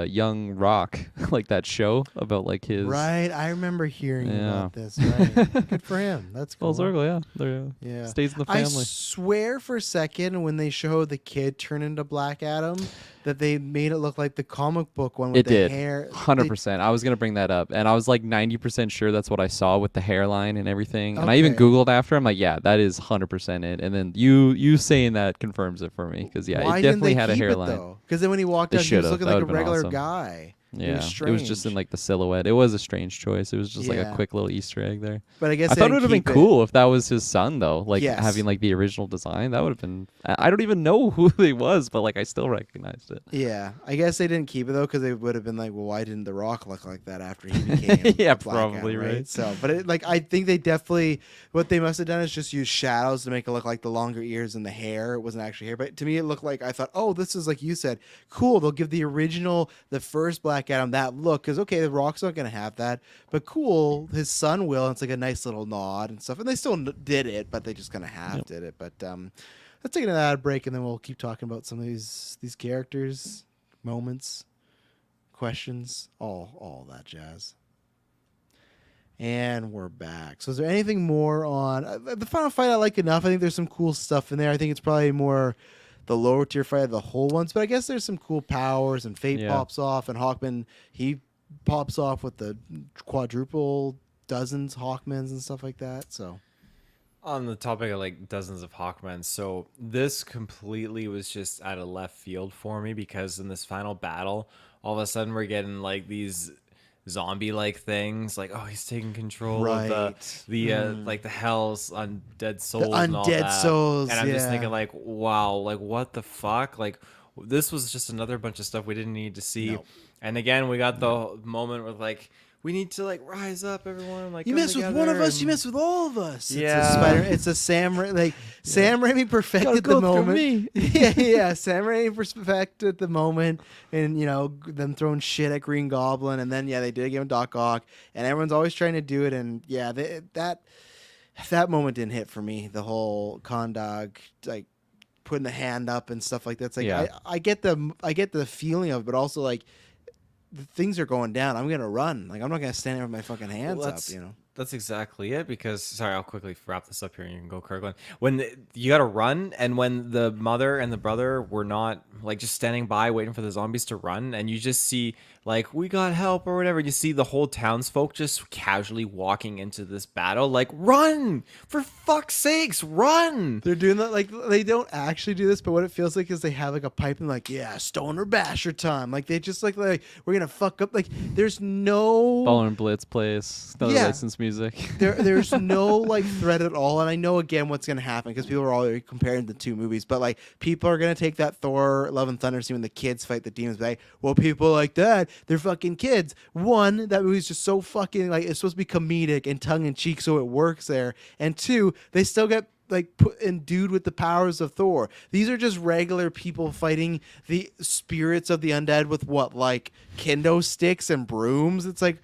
Young Rock, like that show about like his Right, I remember hearing Yeah. about this. Right, good for him. That's cool. full circle. Yeah, there Yeah, stays in the I family. swear for a second when they showed the kid turn into Black Adam, that they made it look like the comic book one with It the did. hair. 100%. I was gonna bring that up, and I was like 90% sure that's what I saw with the hairline and everything. And I even Okay. Googled after. I'm like, yeah, that is 100% it. And then you saying that confirms it for me because yeah, Why it didn't definitely they had a keep hairline. it though? Because then when he walked They out, he was should've. looking That like a would've been regular awesome. guy. Yeah, it was just in strange. like the silhouette. It was a strange choice. It was just like a Yeah. quick little Easter egg there. But I guess I they thought it didn't would have been keep it. cool if that was his son though, like Yes. having like the original design. That would have been. I don't even know who he was, but like I still recognized it. Yeah, I guess they didn't keep it though because they would have been like, well, why didn't The Rock look like that after he became? Yeah, Black probably, Adam, right? So, but like, I think they definitely what they must have done is just use shadows to make it look like the longer ears and the hair. It wasn't actually hair, but to me, it looked like I thought, oh, this is like you said, cool. They'll give the original, the first Black Adam that look because okay, The Rock's not gonna have that, but cool, his son will. And it's like a nice little nod and stuff, and they still did it, but they just kind of half did it. But let's take another ad break and then we'll keep talking about some of these characters, moments, questions, all that jazz. And we're back. So is there anything more on the final fight? I like enough. I think there's some cool stuff in there. I think it's probably more the lower tier fight of the whole ones, but I guess there's some cool powers and Fate Yeah. pops off and Hawkman, he pops off with the quadruple dozens Hawkmans and stuff like that. So On the topic of like dozens of Hawkmen, so this completely was just out of left field for me because in this final battle, all of a sudden we're getting like these zombie-like things, like oh he's taking control of Right. the like the hell's undead souls, and all undead that. souls, and I'm just yeah. thinking like wow, like what the fuck, like this was just another bunch of stuff we didn't need to see. No. And again, we got the moment with like we need to like rise up, everyone. Like you come mess with one of together us, you and- mess with all of us. Yeah. It's a Sam Sam Raimi perfected go the through moment. me. yeah. Sam Raimi perfected the moment, and them throwing shit at Green Goblin, and then they did give him Doc Ock, and everyone's always trying to do it, and that moment didn't hit for me. The whole Condog like putting the hand up and stuff like that. It's like Yeah. I get the feeling of it, but also like. The things are going down. I'm gonna run. Like I'm not gonna stand there with my fucking hands up. That's exactly it. Because sorry, I'll quickly wrap this up here, and you can go, Kirkland. You got to run, and when the mother and the brother were not like just standing by waiting for the zombies to run, and you just see like we got help or whatever, you see the whole townsfolk just casually walking into this battle, like run for fuck's sakes, run. They're doing that like they don't actually do this, but what it feels like is they have like a pipe and like stoner basher time. Like they just like we're gonna fuck up. Like there's no Baller and Blitz plays another Yeah. licensed music. there's no like threat at all. And I know again what's gonna happen because people are already comparing the two movies, but like people are gonna take that Thor Love and Thunder scene when the kids fight the demons. Like, well, people like that, they're fucking kids. One, that movie's just so fucking like it's supposed to be comedic and tongue in cheek, so it works there. And two, they still get like put endued with the powers of Thor. These are just regular people fighting the spirits of the undead with what, like kendo sticks and brooms. It's like,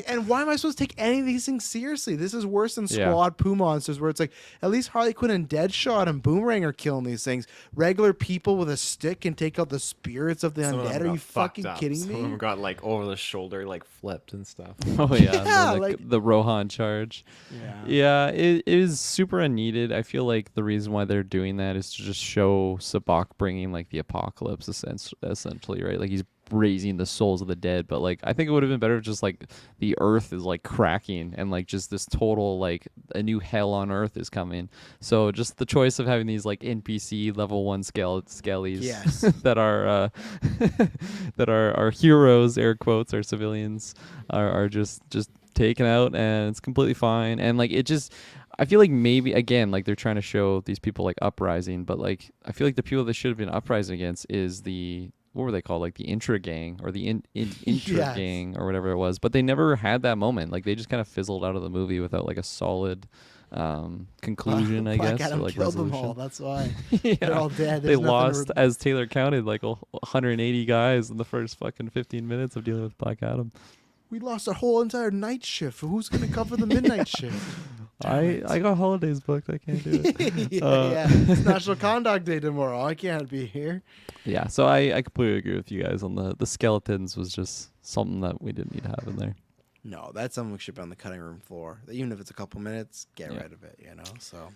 and why am I supposed to take any of these things seriously? This is worse than Yeah. Squad Poo Monsters, where it's like at least Harley Quinn and Deadshot and Boomerang are killing these things. Regular people with a stick can take out the spirits of the Some of them undead. Are got you fucking fucked up. kidding Some of them me? got like over the shoulder, like flipped and stuff. Oh yeah, Yeah, the, like- the Rohan charge. Yeah, it is super unneeded. I feel like the reason why they're doing that is to just show Sabak bringing like the apocalypse, essentially, right? Like he's raising the souls of the dead, but like I think it would have been better if just like the earth is like cracking and like just this total like a new hell on earth is coming. So just the choice of having these like NPC level 1 skellies Yes. that are that are heroes, air quotes, our civilians are just taken out, and it's completely fine. And like it just, I feel like maybe again like they're trying to show these people like uprising, but like I feel like the people that should have been uprising against is the, what were they called, like the intra gang or the intra Yes. gang or whatever it was, but they never had that moment. Like they just kind of fizzled out of the movie without like a solid conclusion, I Black guess, Adam or like killed them resolution. all. That's why Yeah. they're all dead. They There's nothing lost, to as Taylor counted, like 180 guys in the first fucking 15 minutes of dealing with Black Adam. We lost our whole entire night shift. Who's going to cover the midnight shift? I got holidays booked. I can't do it. yeah. It's National Conduct Day tomorrow. I can't be here. Yeah, so I completely agree with you guys on the skeletons was just something that we didn't need to have in there. No, that's something we should be on the cutting room floor. Even if it's a couple minutes, get rid of it, So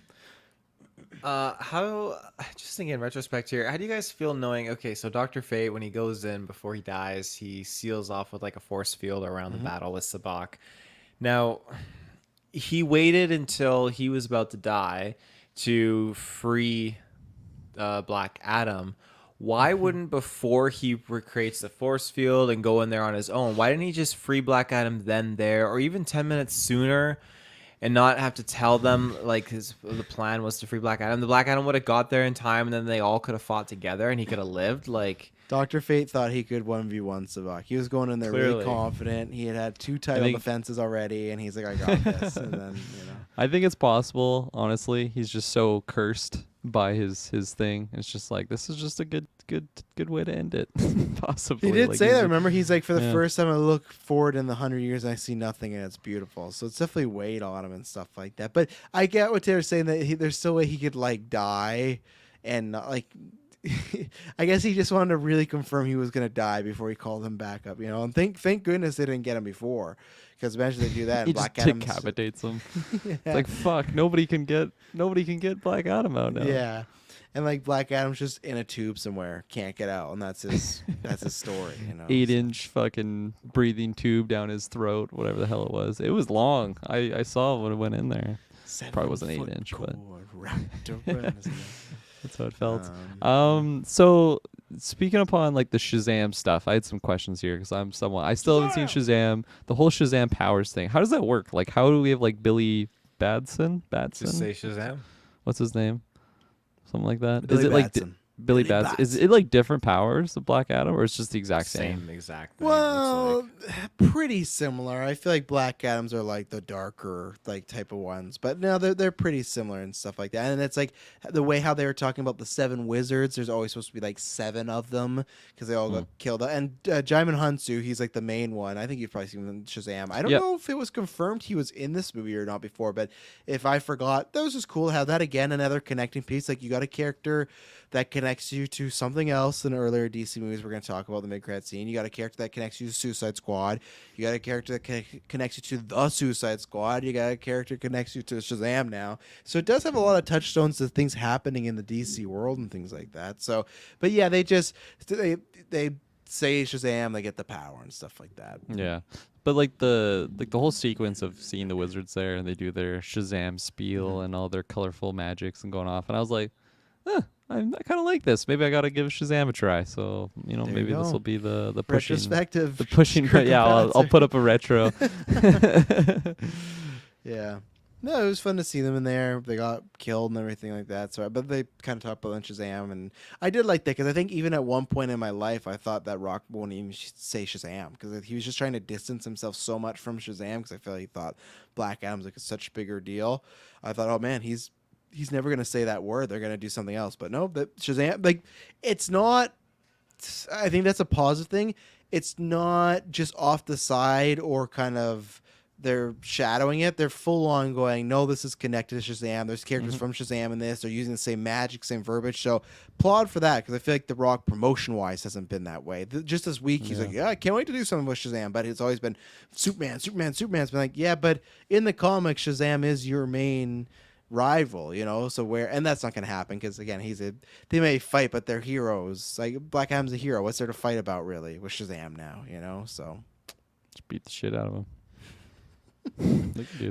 just thinking in retrospect here, how do you guys feel knowing, okay, so Dr. Fate, when he goes in before he dies, he seals off with like a force field around the battle with Sabak. Now, he waited until he was about to die to free Black Adam. Why wouldn't, before he recreates the force field and go in there on his own, why didn't he just free Black Adam then there, or even 10 minutes sooner, and not have to tell them like the plan was to free Black Adam? The Black Adam would have got there in time, and then they all could have fought together, and he could have lived. Like, Dr. Fate thought he could 1v1 Sabak. He was going in there really confident. He had 2 title defenses already, and he's like, I got this. And then, I think it's possible, honestly. He's just so cursed by his thing. It's just like, this is just a good way to end it. Possibly. He did say that. Remember, he's like, for the first time I look forward in the 100 years and I see nothing and it's beautiful. So it's definitely weighed on him and stuff like that. But I get what they're saying, that there's still a way he could like die and not like. I guess he just wanted to really confirm he was going to die before he called him back up, And thank goodness they didn't get him before, because imagine they do that. He and Black just Adam decapitates him. It's like, fuck, nobody can get Black Adam out now. Yeah, and like Black Adam's just in a tube somewhere, can't get out, and that's his story. 8-inch fucking breathing tube down his throat, whatever the hell it was. It was long. I saw when it went in there. Probably wasn't 8-inch, but. That's how it felt. So speaking upon like the Shazam stuff, I had some questions here because I still haven't seen Shazam. The whole Shazam powers thing. How does that work? Like, how do we have like Billy Batson? Just say Shazam. What's his name? Something like that. Billy Is it Batson. like Billy Batson? Is it like different powers of Black Adam, or it's just the exact same? Same exact thing. Well, pretty similar. I feel like Black Adams are like the darker like type of ones, but no, they're pretty similar and stuff like that. And it's like the way how they were talking about the 7 wizards. There's always supposed to be like 7 of them because they all got killed. And Jaimin Hunsu, he's like the main one. I think you've probably seen him in Shazam. I don't know if it was confirmed he was in this movie or not before, but if I forgot, that was just cool to have that again. Another connecting piece. Like, you got a character that connects you to something else in earlier DC movies we're going to talk about, the mid-credit scene. You got a character that connects you to Suicide Squad. You got a character that connects you to the Suicide Squad. You got a character that connects you to Shazam now. So it does have a lot of touchstones to things happening in the DC world and things like that. So, but yeah, they say Shazam, they get the power and stuff like that. Yeah. But like the whole sequence of seeing the wizards there, and they do their Shazam spiel and all their colorful magics and going off, and I was like, I kind of like this. Maybe I got to give Shazam a try. So, maybe this will be the pushing. Retrospective. The pushing. Yeah, I'll put up a retro. Yeah. No, it was fun to see them in there. They got killed and everything like that. So, but they kind of talked about Shazam, and I did like that because I think even at one point in my life, I thought that Rock wouldn't even say Shazam because he was just trying to distance himself so much from Shazam because I feel like he thought Black Adam's like such a bigger deal. I thought, oh man, he's never gonna say that word. They're gonna do something else. But no, that Shazam, like, it's not. I think that's a positive thing. It's not just off the side or kind of they're shadowing it. They're full on going, no, this is connected to Shazam. There's characters from Shazam in this. They're using the same magic, same verbiage. So applaud for that because I feel like The Rock promotion wise hasn't been that way. Just this week, he's like, I can't wait to do something with Shazam. But it's always been Superman. Superman's been like, yeah, but in the comics, Shazam is your main rival, so and that's not gonna happen because again they may fight but they're heroes. Like, Black Adam's a hero. What's there to fight about really with Shazam now, so just beat the shit out of him.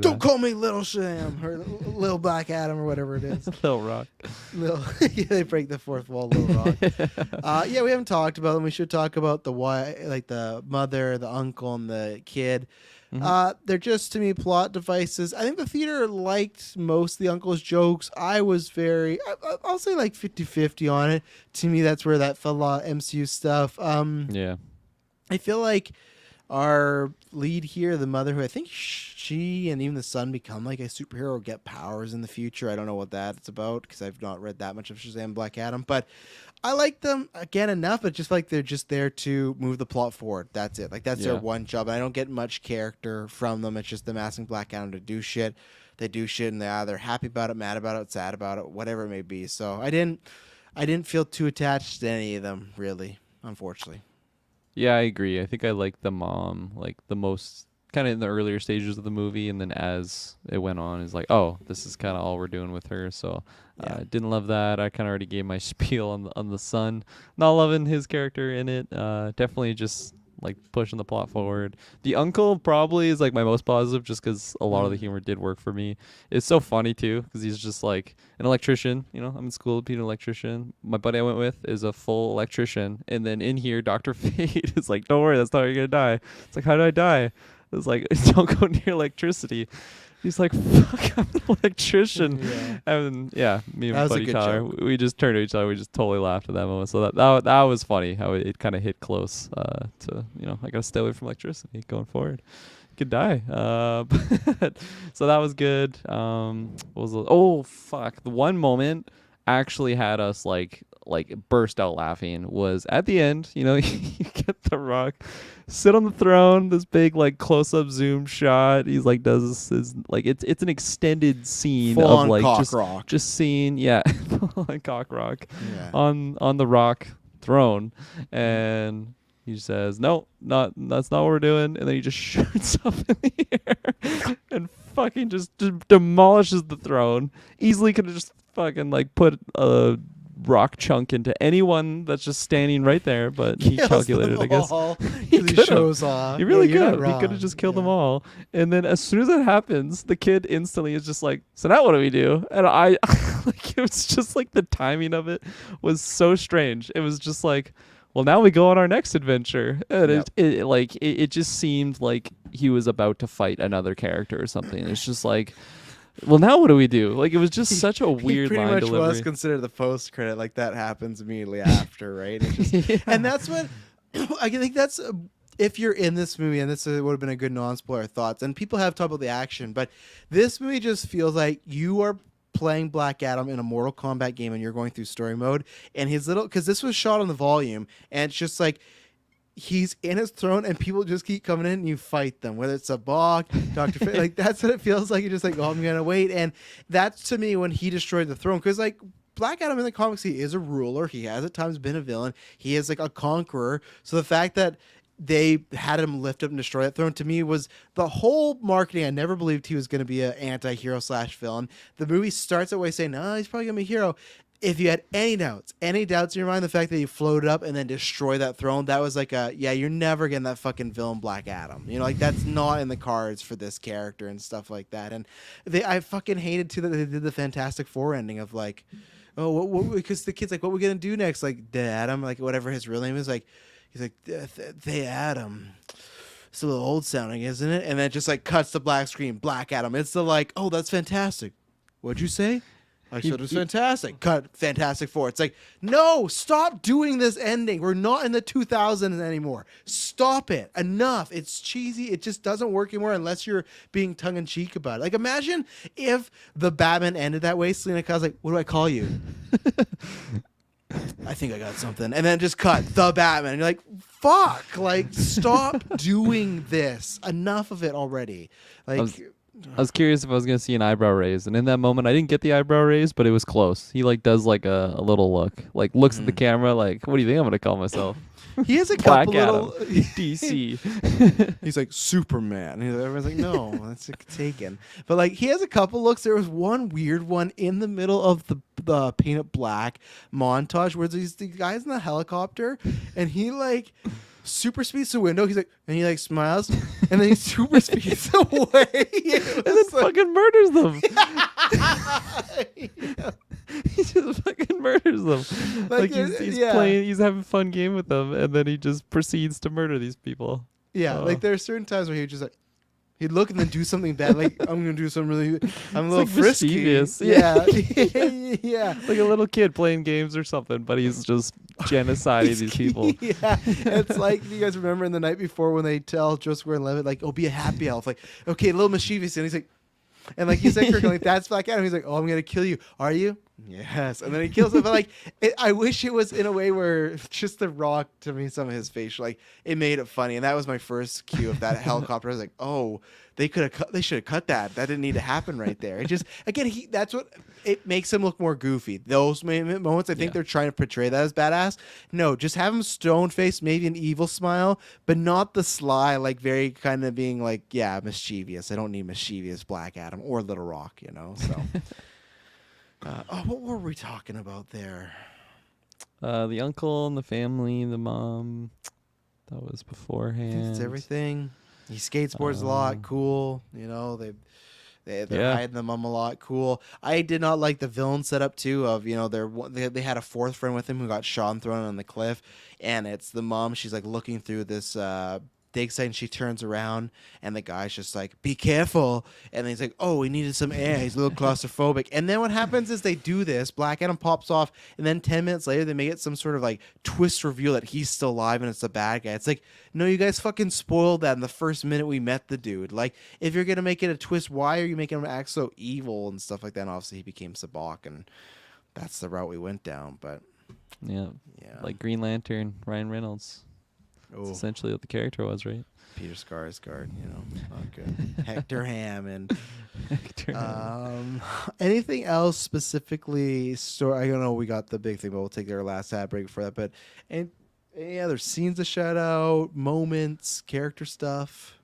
Don't call me Little Shazam or Little Black Adam or whatever it is. Little Rock. They break the fourth wall, Little Rock. We haven't talked about them. We should talk about the mother, the uncle, and the kid. They're just, to me, plot devices. I think the theater liked most of the uncle's jokes. I was I'll say like 50-50 on it. To me, that's where that fell out, MCU stuff. I feel like our lead here, the mother, who I think she and even the son become like a superhero or get powers in the future. I don't know what that's about because I've not read that much of Shazam Black Adam, but I like them again enough, but just like they're just there to move the plot forward. That's it. Like, that's their one job. I don't get much character from them. It's just them asking Black Adam to do shit. they do shit and they're either happy about it, mad about it, sad about it, whatever it may be. So I didn't feel too attached to any of them, really, unfortunately. Yeah, I agree. I think I liked the mom like the most, kind of in the earlier stages of the movie, and then as it went on, is like, oh, this is kind of all we're doing with her. So Yeah. didn't love that. I kind of already gave my spiel on the son. Not loving his character in it. Definitely just like pushing the plot forward. The uncle probably is like my most positive, just because a lot of the humor did work for me. It's so funny too, because he's just like an electrician. You know, I'm in school to be an electrician. My buddy I went with is a full electrician, and then in here, Dr. Fate is like, "Don't worry, that's not how you're gonna die." It's like, how do I die? It's like, don't go near electricity. He's like, fuck, I'm an electrician. Yeah. And yeah, me That and was a Buddy good Tyler, joke. we just turned to each other. We just totally laughed at that moment. So that was funny how it kind of hit close to, I got to stay away from electricity going forward. Could die. But so that was good. Oh, fuck. The one moment actually had us like burst out laughing was at the end. You get The Rock sit on the throne, this big like close up zoom shot. He's like does this like it's an extended scene Full of on like cock rock. just seeing, yeah, like cock rock Yeah. on the rock throne, and he says, "No, that's not what we're doing," and then he just shoots up in the air and fucking just demolishes the throne. Easily could have just fucking like put a rock chunk into anyone that's just standing right there, but he Kills calculated, them I guess. all. He He could've. shows off. He really Yeah, you're not could. He could have wrong. just killed them Yeah. all. And then as soon as that happens, the kid instantly is just like, so now what do we do? And I like, it was just like the timing of it was so strange. It was just like, well, now we go on our next adventure. And Yep. it just seemed like he was about to fight another character or something. It's just like, well, now what do we do? Like, it was just such a He weird pretty line much delivery. was considered the post credit. Like that happens immediately after, right? It's just, Yeah. And that's what I think that's if you're in this movie, and this would have been a good non-spoiler thoughts. And people have talked about the action, but this movie just feels like you are playing Black Adam in a Mortal Kombat game, and you're going through story mode. And his little, because this was shot on the volume, and it's just like he's in his throne, and people just keep coming in, and you fight them. Whether it's a Bach, Dr. Fate, like that's what it feels like. You're just like, oh, I'm gonna wait, and that's to me when he destroyed the throne, because like. Black Adam in the comics, he is a ruler. He has at times been a villain. He is like a conqueror. So the fact that they had him lift up and destroy that throne to me was the whole marketing. I never believed he was going to be an anti-hero / villain. The movie starts that way saying, no, he's probably going to be a hero. If you had any doubts in your mind, the fact that he floated up and then destroyed that throne, that was like yeah, you're never getting that fucking villain Black Adam. Like that's not in the cards for this character and stuff like that. And I fucking hated too that they did the Fantastic Four ending of like, oh, because the kid's like, what are we gonna do next? Like, the Adam, like whatever his real name is, like, he's like, they Adam. It's a little old sounding, isn't it? And then it just like cuts the black screen, Black Adam. It's the like, oh, that's fantastic. What'd you say? I said it was fantastic. Cut Fantastic Four. It's like, no, stop doing this ending. We're not in the 2000s anymore. Stop it. Enough. It's cheesy. It just doesn't work anymore unless you're being tongue-in-cheek about it. Like, imagine if the Batman ended that way. Selena Kyle's like, what do I call you? I think I got something. And then just cut the Batman. And you're like, fuck. Like, stop doing this. Enough of it already. Like... I was curious if I was gonna see an eyebrow raise, and in that moment, I didn't get the eyebrow raise, but it was close. He like does like a little look, like looks at the camera, like, "What do you think I'm gonna call myself?" He has a Black couple little... Adam, DC. He's like, Superman. And everyone's like, no, that's taken. But like, he has a couple looks. There was one weird one in the middle of the Paint It Black montage where there's the guys in the helicopter, and he like super speeds the window. He's like, and he like smiles, and then he super speeds away. And then fucking murders them. Yeah. He just fucking murders them. Like he's yeah. playing, he's having a fun game with them, and then he just proceeds to murder these people. Yeah, like there are certain times where he would just like, he'd look and then do something bad. Like, I'm gonna do something really. I'm a little like frisky. mischievous. Yeah, yeah. Like a little kid playing games or something, but he's just genociding these people. Yeah, it's like, do you guys remember in The Night Before when they tell Joseph Gordon-Levitt like, "Oh, be a happy elf." Like, okay, a little mischievous, and he's like, and like you said, Kirklin, like that's Black Adam. He's like, "Oh, I'm gonna kill you. Are you?" Yes, and then he kills him. But like, I wish it was in a way where just the Rock, to me, some of his facial, like, it made it funny, and that was my first cue of that helicopter. I was like, oh, they should have cut that. That didn't need to happen right there. It just, again, that's what it makes him look more goofy. Those moments, I think they're trying to portray that as badass. No, just have him stone faced, maybe an evil smile, but not the sly, like very kind of being like, yeah, mischievous. I don't need mischievous Black Adam or Little Rock, So. What were we talking about there? The uncle and the family, the mom. That was I think beforehand. it's everything. He skateboards a lot. Cool. They're hiding the mom a lot. Cool. I did not like the villain setup too. Of they had a fourth friend with him who got shot and thrown on the cliff, and it's the mom. She's like looking through this dig site, and she turns around, and the guy's just like, "Be careful!" And then he's like, "Oh, he needed some air. He's a little claustrophobic." And then what happens is they do this. Black Adam pops off, and then 10 minutes later, they make it some sort of like twist reveal that he's still alive and it's the bad guy. It's like, no, you guys fucking spoiled that in the first minute we met the dude. Like, if you're gonna make it a twist, why are you making him act so evil and stuff like that? And obviously, he became Sabak, and that's the route we went down. But Yeah. Like Green Lantern, Ryan Reynolds. That's essentially what the character was, right? Peter Skarsgård, not good. Hector Hammond. Anything else specifically? I don't know. We got the big thing, but we'll take our last ad break for that. But any other scenes to shout out, moments, character stuff?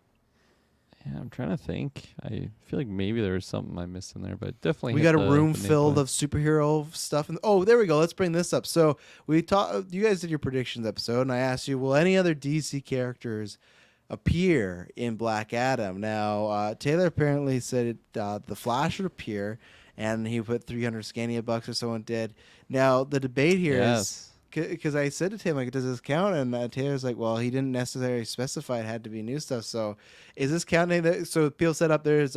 Yeah, I'm trying to think. I feel like maybe there was something I missed in there, but definitely We got a room filled of superhero stuff. There we go. Let's bring this up. So you guys did your predictions episode, and I asked you, will any other DC characters appear in Black Adam? Now, Taylor apparently said the Flash would appear, and he put $300 or someone did. Now, the debate here is, because I said to him, like, does this count? And Taylor's like, well, he didn't necessarily specify it had to be new stuff. So is this counting? So people set up there's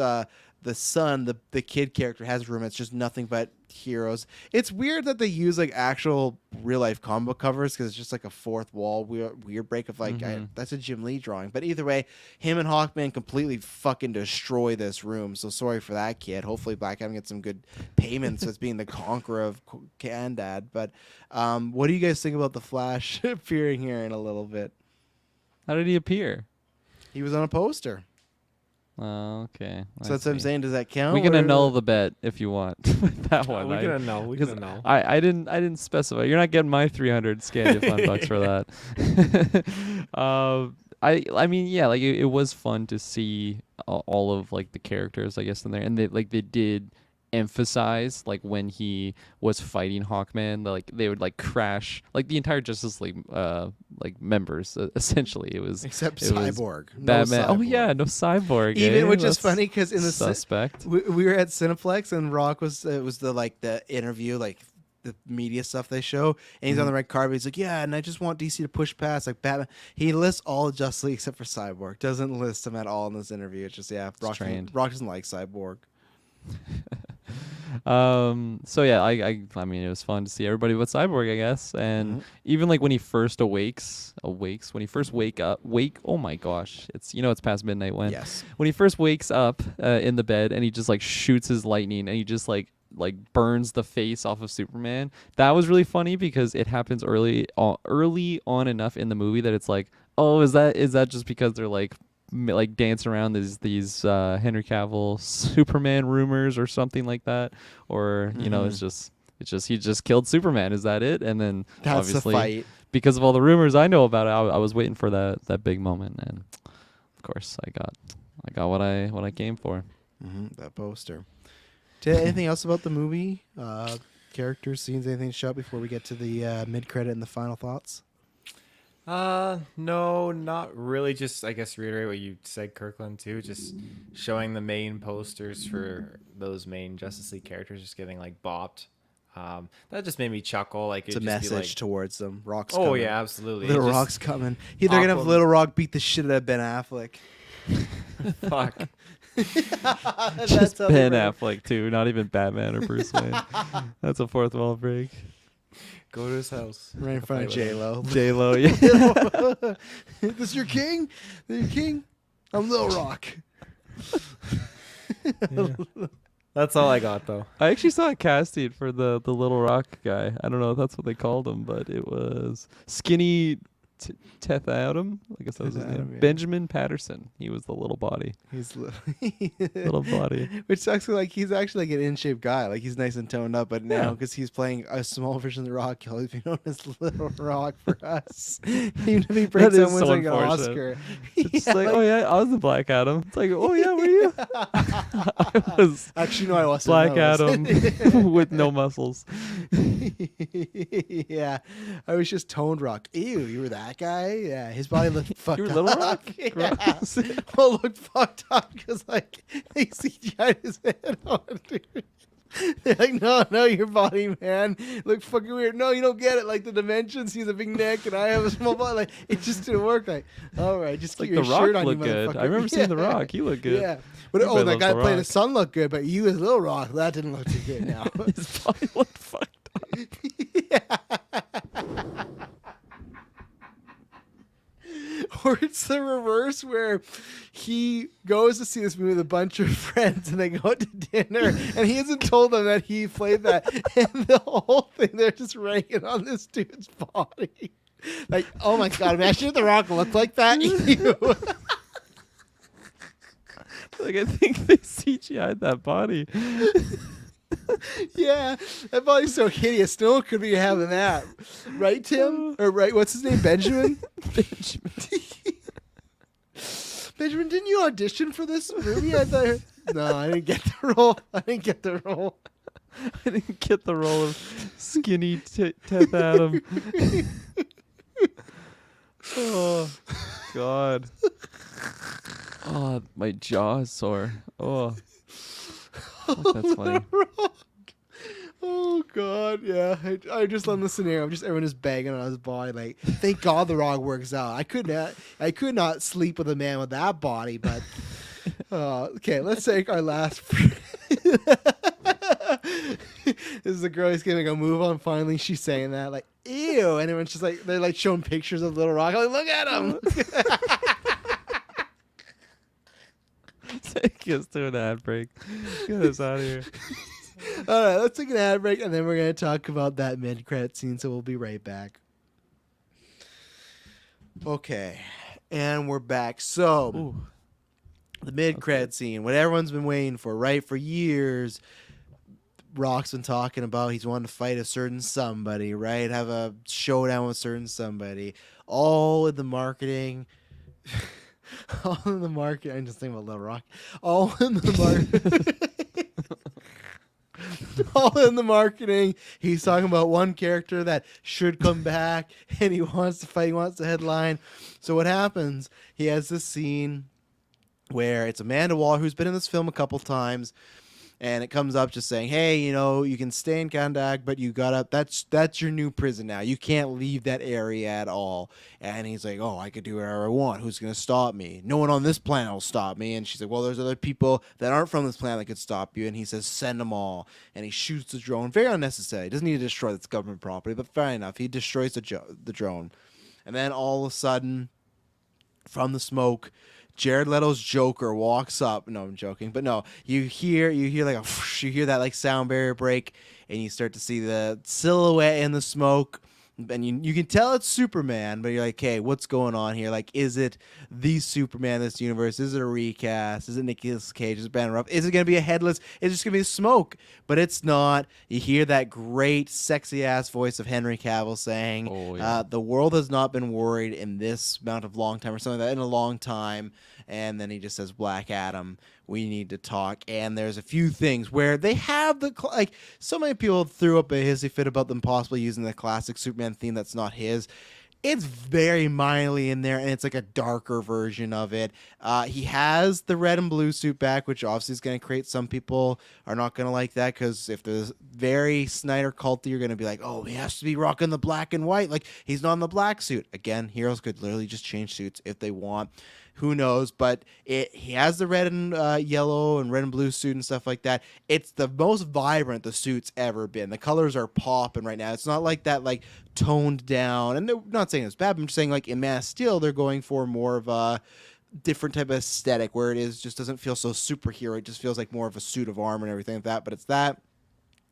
the son, the kid character has room. It's just nothing but heroes. It's weird that they use like actual real life comic book covers because it's just like a fourth wall weird break of like, that's a Jim Lee drawing. But either way, him and Hawkman completely fucking destroy this room. So sorry for that kid. Hopefully Black Adam gets some good payments as being the conqueror of Kandad. But what do you guys think about the Flash appearing here in a little bit? How did he appear? He was on a poster. Oh, okay. So that's what I'm saying. Does that count? We can annul the bet if you want. That one. We can annul. We can annul. I didn't specify. You're not getting my 300 Scandia $5 for that. I mean, yeah, like it was fun to see all of like the characters, I guess, in there, and they did emphasize like when he was fighting Hawkman, like they would like crash like the entire Justice League like members essentially. It was except Cyborg, Batman. No Cyborg. Oh yeah, no Cyborg. Even which is funny because in the suspect we were at Cineplex and Rock was the interview like the media stuff they show, and he's on the red carpet. He's like, yeah, and I just want DC to push past like Batman. He lists all of Justice League except for Cyborg. Doesn't list him at all in this interview. It's just Rock doesn't like Cyborg. So yeah, I mean it was fun to see everybody but Cyborg, I guess, and even like when he first awakes, when he first oh my gosh, it's past midnight when he first wakes up in the bed and he just like shoots his lightning and he just like burns the face off of Superman. That was really funny because it happens early on enough in the movie that it's like, oh, is that just because they're like dancing around these Henry Cavill Superman rumors or something like that, or it's just he just killed Superman, is that it? And then that's obviously the fight. Because of all the rumors I know about it, I was waiting for that big moment, and of course I got what I came for. That poster. Anything else about the movie, characters, scenes, anything to shout before we get to the mid credit and the final thoughts? No, not really. Just, I guess, reiterate what you said, Kirkland, too. Just showing the main posters for those main Justice League characters just getting, like, bopped. That just made me chuckle. Like, it's a message towards them. Rock's coming. coming. Oh, yeah, absolutely. Little Rock's coming. They're going to have Little Rock beat the shit out of Ben Affleck. Fuck. Just Ben Affleck, too. Not even Batman or Bruce Wayne. That's a fourth wall break. Go to his house. Right in front of J-Lo. J-Lo, yeah. This your king? This your king? I'm Little Rock. Yeah. That's all I got though. I actually saw a casting for the Little Rock guy. I don't know if that's what they called him, but it was Skinny Teth Adam. I guess that was his Teth Adam, name. yeah. Benjamin Patterson. He was the little body. He's Little body. Which sucks. Like he's actually like an in shape guy. Like he's nice and toned up. But now because he's playing a small version of the Rock, he'll always be known as Little Rock for us. Even if he breaks That out is wins so like an unfortunate. Oscar. It's like, oh yeah, I was the Black Adam. It's like, oh yeah, were you? I was Actually, no, I wasn't. Black No, I Adam wasn't. with no muscles. Yeah, I was just toned Rock. Ew, you were that guy? Yeah, his body looked fucked You were up. Little Rock? Yeah. Gross. Well, it looked fucked up because like they CGI'd his head on, dude. They're like, no, your body, man, look fucking weird. No, you don't get it. Like the dimensions, he's a big neck, and I have a small body. Like it just didn't work. Like, all right, just Like keep the your Rock shirt on, you looked good. motherfucker. I remember seeing the Yeah. Rock. He looked good. Yeah, but Everybody that loves guy The playing Rock. his son looked good, but you as Little Rock, that didn't look too good now. His body looked fucked up. Or it's the reverse where he goes to see this movie with a bunch of friends and they go out to dinner and he hasn't told them that he played that. And the whole thing, they're just ragging on this dude's body. Like, oh my God, imagine if The Rock looked like that. Ew. Like I think they CGI'd that body. Yeah, that body's so hideous. No one could be having that. Right, Tim? Or right, what's his name? Benjamin? Benjamin. Benjamin, didn't you audition for this movie? I thought. No, I didn't get the role. I didn't get the role of Skinny Teth Adam. Oh God. Oh, my jaw is sore. Oh, that's funny. Oh God, yeah. I just love the scenario. I'm just everyone is banging on his body. Like, thank God The Rock works out. I could not sleep with a man with that body. But okay, let's take our last. This is a girl who's gonna go move on. Finally, she's saying that like, ew, and everyone's just like they're like showing pictures of Little Rock. I'm like, look at him. Take us to an ad break. Get us out of here. All right, let's take an ad break, and then we're going to talk about that mid-credit scene, so we'll be right back. Okay, and we're back. So, Ooh. the mid-credit scene, what everyone's been waiting for, right? For years, Rock's been talking about he's wanting to fight a certain somebody, right? Have a showdown with certain somebody. All in the marketing... All in the market. I'm just thinking about Little Rock. All in the market. All in the marketing. He's talking about one character that should come back, and he wants to fight. He wants to headline. So what happens? He has this scene where it's Amanda Waller, who's been in this film a couple times, and it comes up just saying, "Hey, you know, you can stay in Kandak, but you gotta. That's your new prison now. You can't leave that area at all." And he's like, "Oh, I could do whatever I want. Who's gonna stop me? No one on this planet will stop me." And she's like, "Well, there's other people that aren't from this planet that could stop you." And he says, "Send them all." And he shoots the drone. Very unnecessary. He doesn't need to destroy this government property, but fair enough. He destroys the drone, and then all of a sudden, from the smoke, Jared Leto's Joker walks up. No, I'm joking, but no, you hear like a whoosh, you hear that like sound barrier break, and you start to see the silhouette in the smoke, and you can tell it's Superman, but you're like, hey, what's going on here? Like, is it the Superman in this universe? Is it a recast? Is it Nicolas Cage? Is it Ben Ruff? Is it gonna be a headless? Is it just gonna be smoke? But it's not. You hear that great sexy ass voice of Henry Cavill saying, Oh, yeah. "The world has not been worried in this amount of long time, or something like that, in a long time." And then he just says, "Black Adam, we need to talk." And there's a few things where they have like so many people threw up a hissy fit about them possibly using the classic Superman theme that's not his. It's very minorly in there, and it's like a darker version of it. He has the red and blue suit back, which obviously is going to create some people are not going to like that, because if there's very Snyder culty, you're going to be like, oh, he has to be rocking the black and white. Like, he's not in the black suit. Again, heroes could literally just change suits if they want. Who knows? But he has the red and yellow and red and blue suit and stuff like that. It's the most vibrant the suit's ever been. The colors are popping right now. It's not like that, like, toned down. And they're not saying it's bad, but I'm just saying, like, in Man of Steel, they're going for more of a different type of aesthetic where it is just doesn't feel so superhero. It just feels like more of a suit of armor and everything like that. But it's that.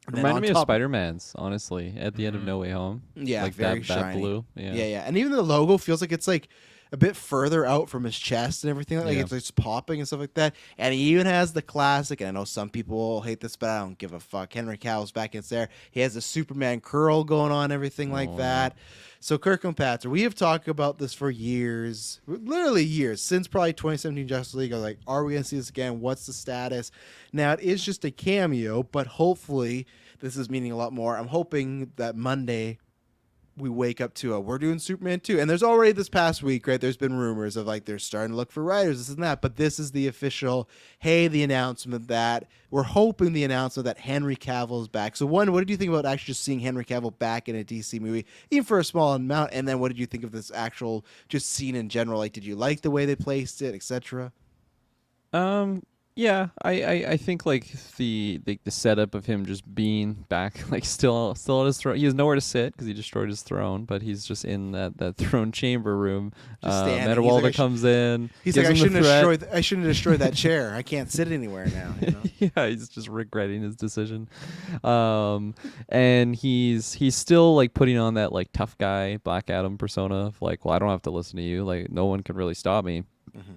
And then Reminded on me of top, Spider-Man's, honestly, at the end of No Way Home. yeah, like very that shiny. blue. Yeah. Yeah. And even the logo feels like it's like a bit further out from his chest and everything. Like Yeah. it's just popping and stuff like that. And he even has the classic, and I know some people hate this, but I don't give a fuck. Henry Cavill's back in there. He has the Superman curl going on, everything like Oh, that. So Kirklin Patzer, we have talked about this for years, literally years, since probably 2017 Justice League. I was like, are we going to see this again? What's the status? Now, it is just a cameo, but hopefully this is meaning a lot more. I'm hoping that Monday we wake up to we're doing Superman 2. And there's already this past week, right? There's been rumors of like they're starting to look for writers, this and that. But this is the official, hey, the announcement that we're hoping the announcement that Henry Cavill is back. So one, what did you think about actually just seeing Henry Cavill back in a DC movie, even for a small amount? And then what did you think of this actual just scene in general? Like, did you like the way they placed it, etc.? Yeah, I think like the setup of him just being back, like still at his throne. He has nowhere to sit because he destroyed his throne, but he's just in that throne chamber room. Just standing. He's Metawalda like, comes in. He's gives like, him the threat. I shouldn't have destroyed that chair. I can't sit anywhere now. You know? Yeah, he's just regretting his decision. And he's still like putting on that like tough guy Black Adam persona of like, well, I don't have to listen to you. Like, no one can really stop me. Mm-hmm.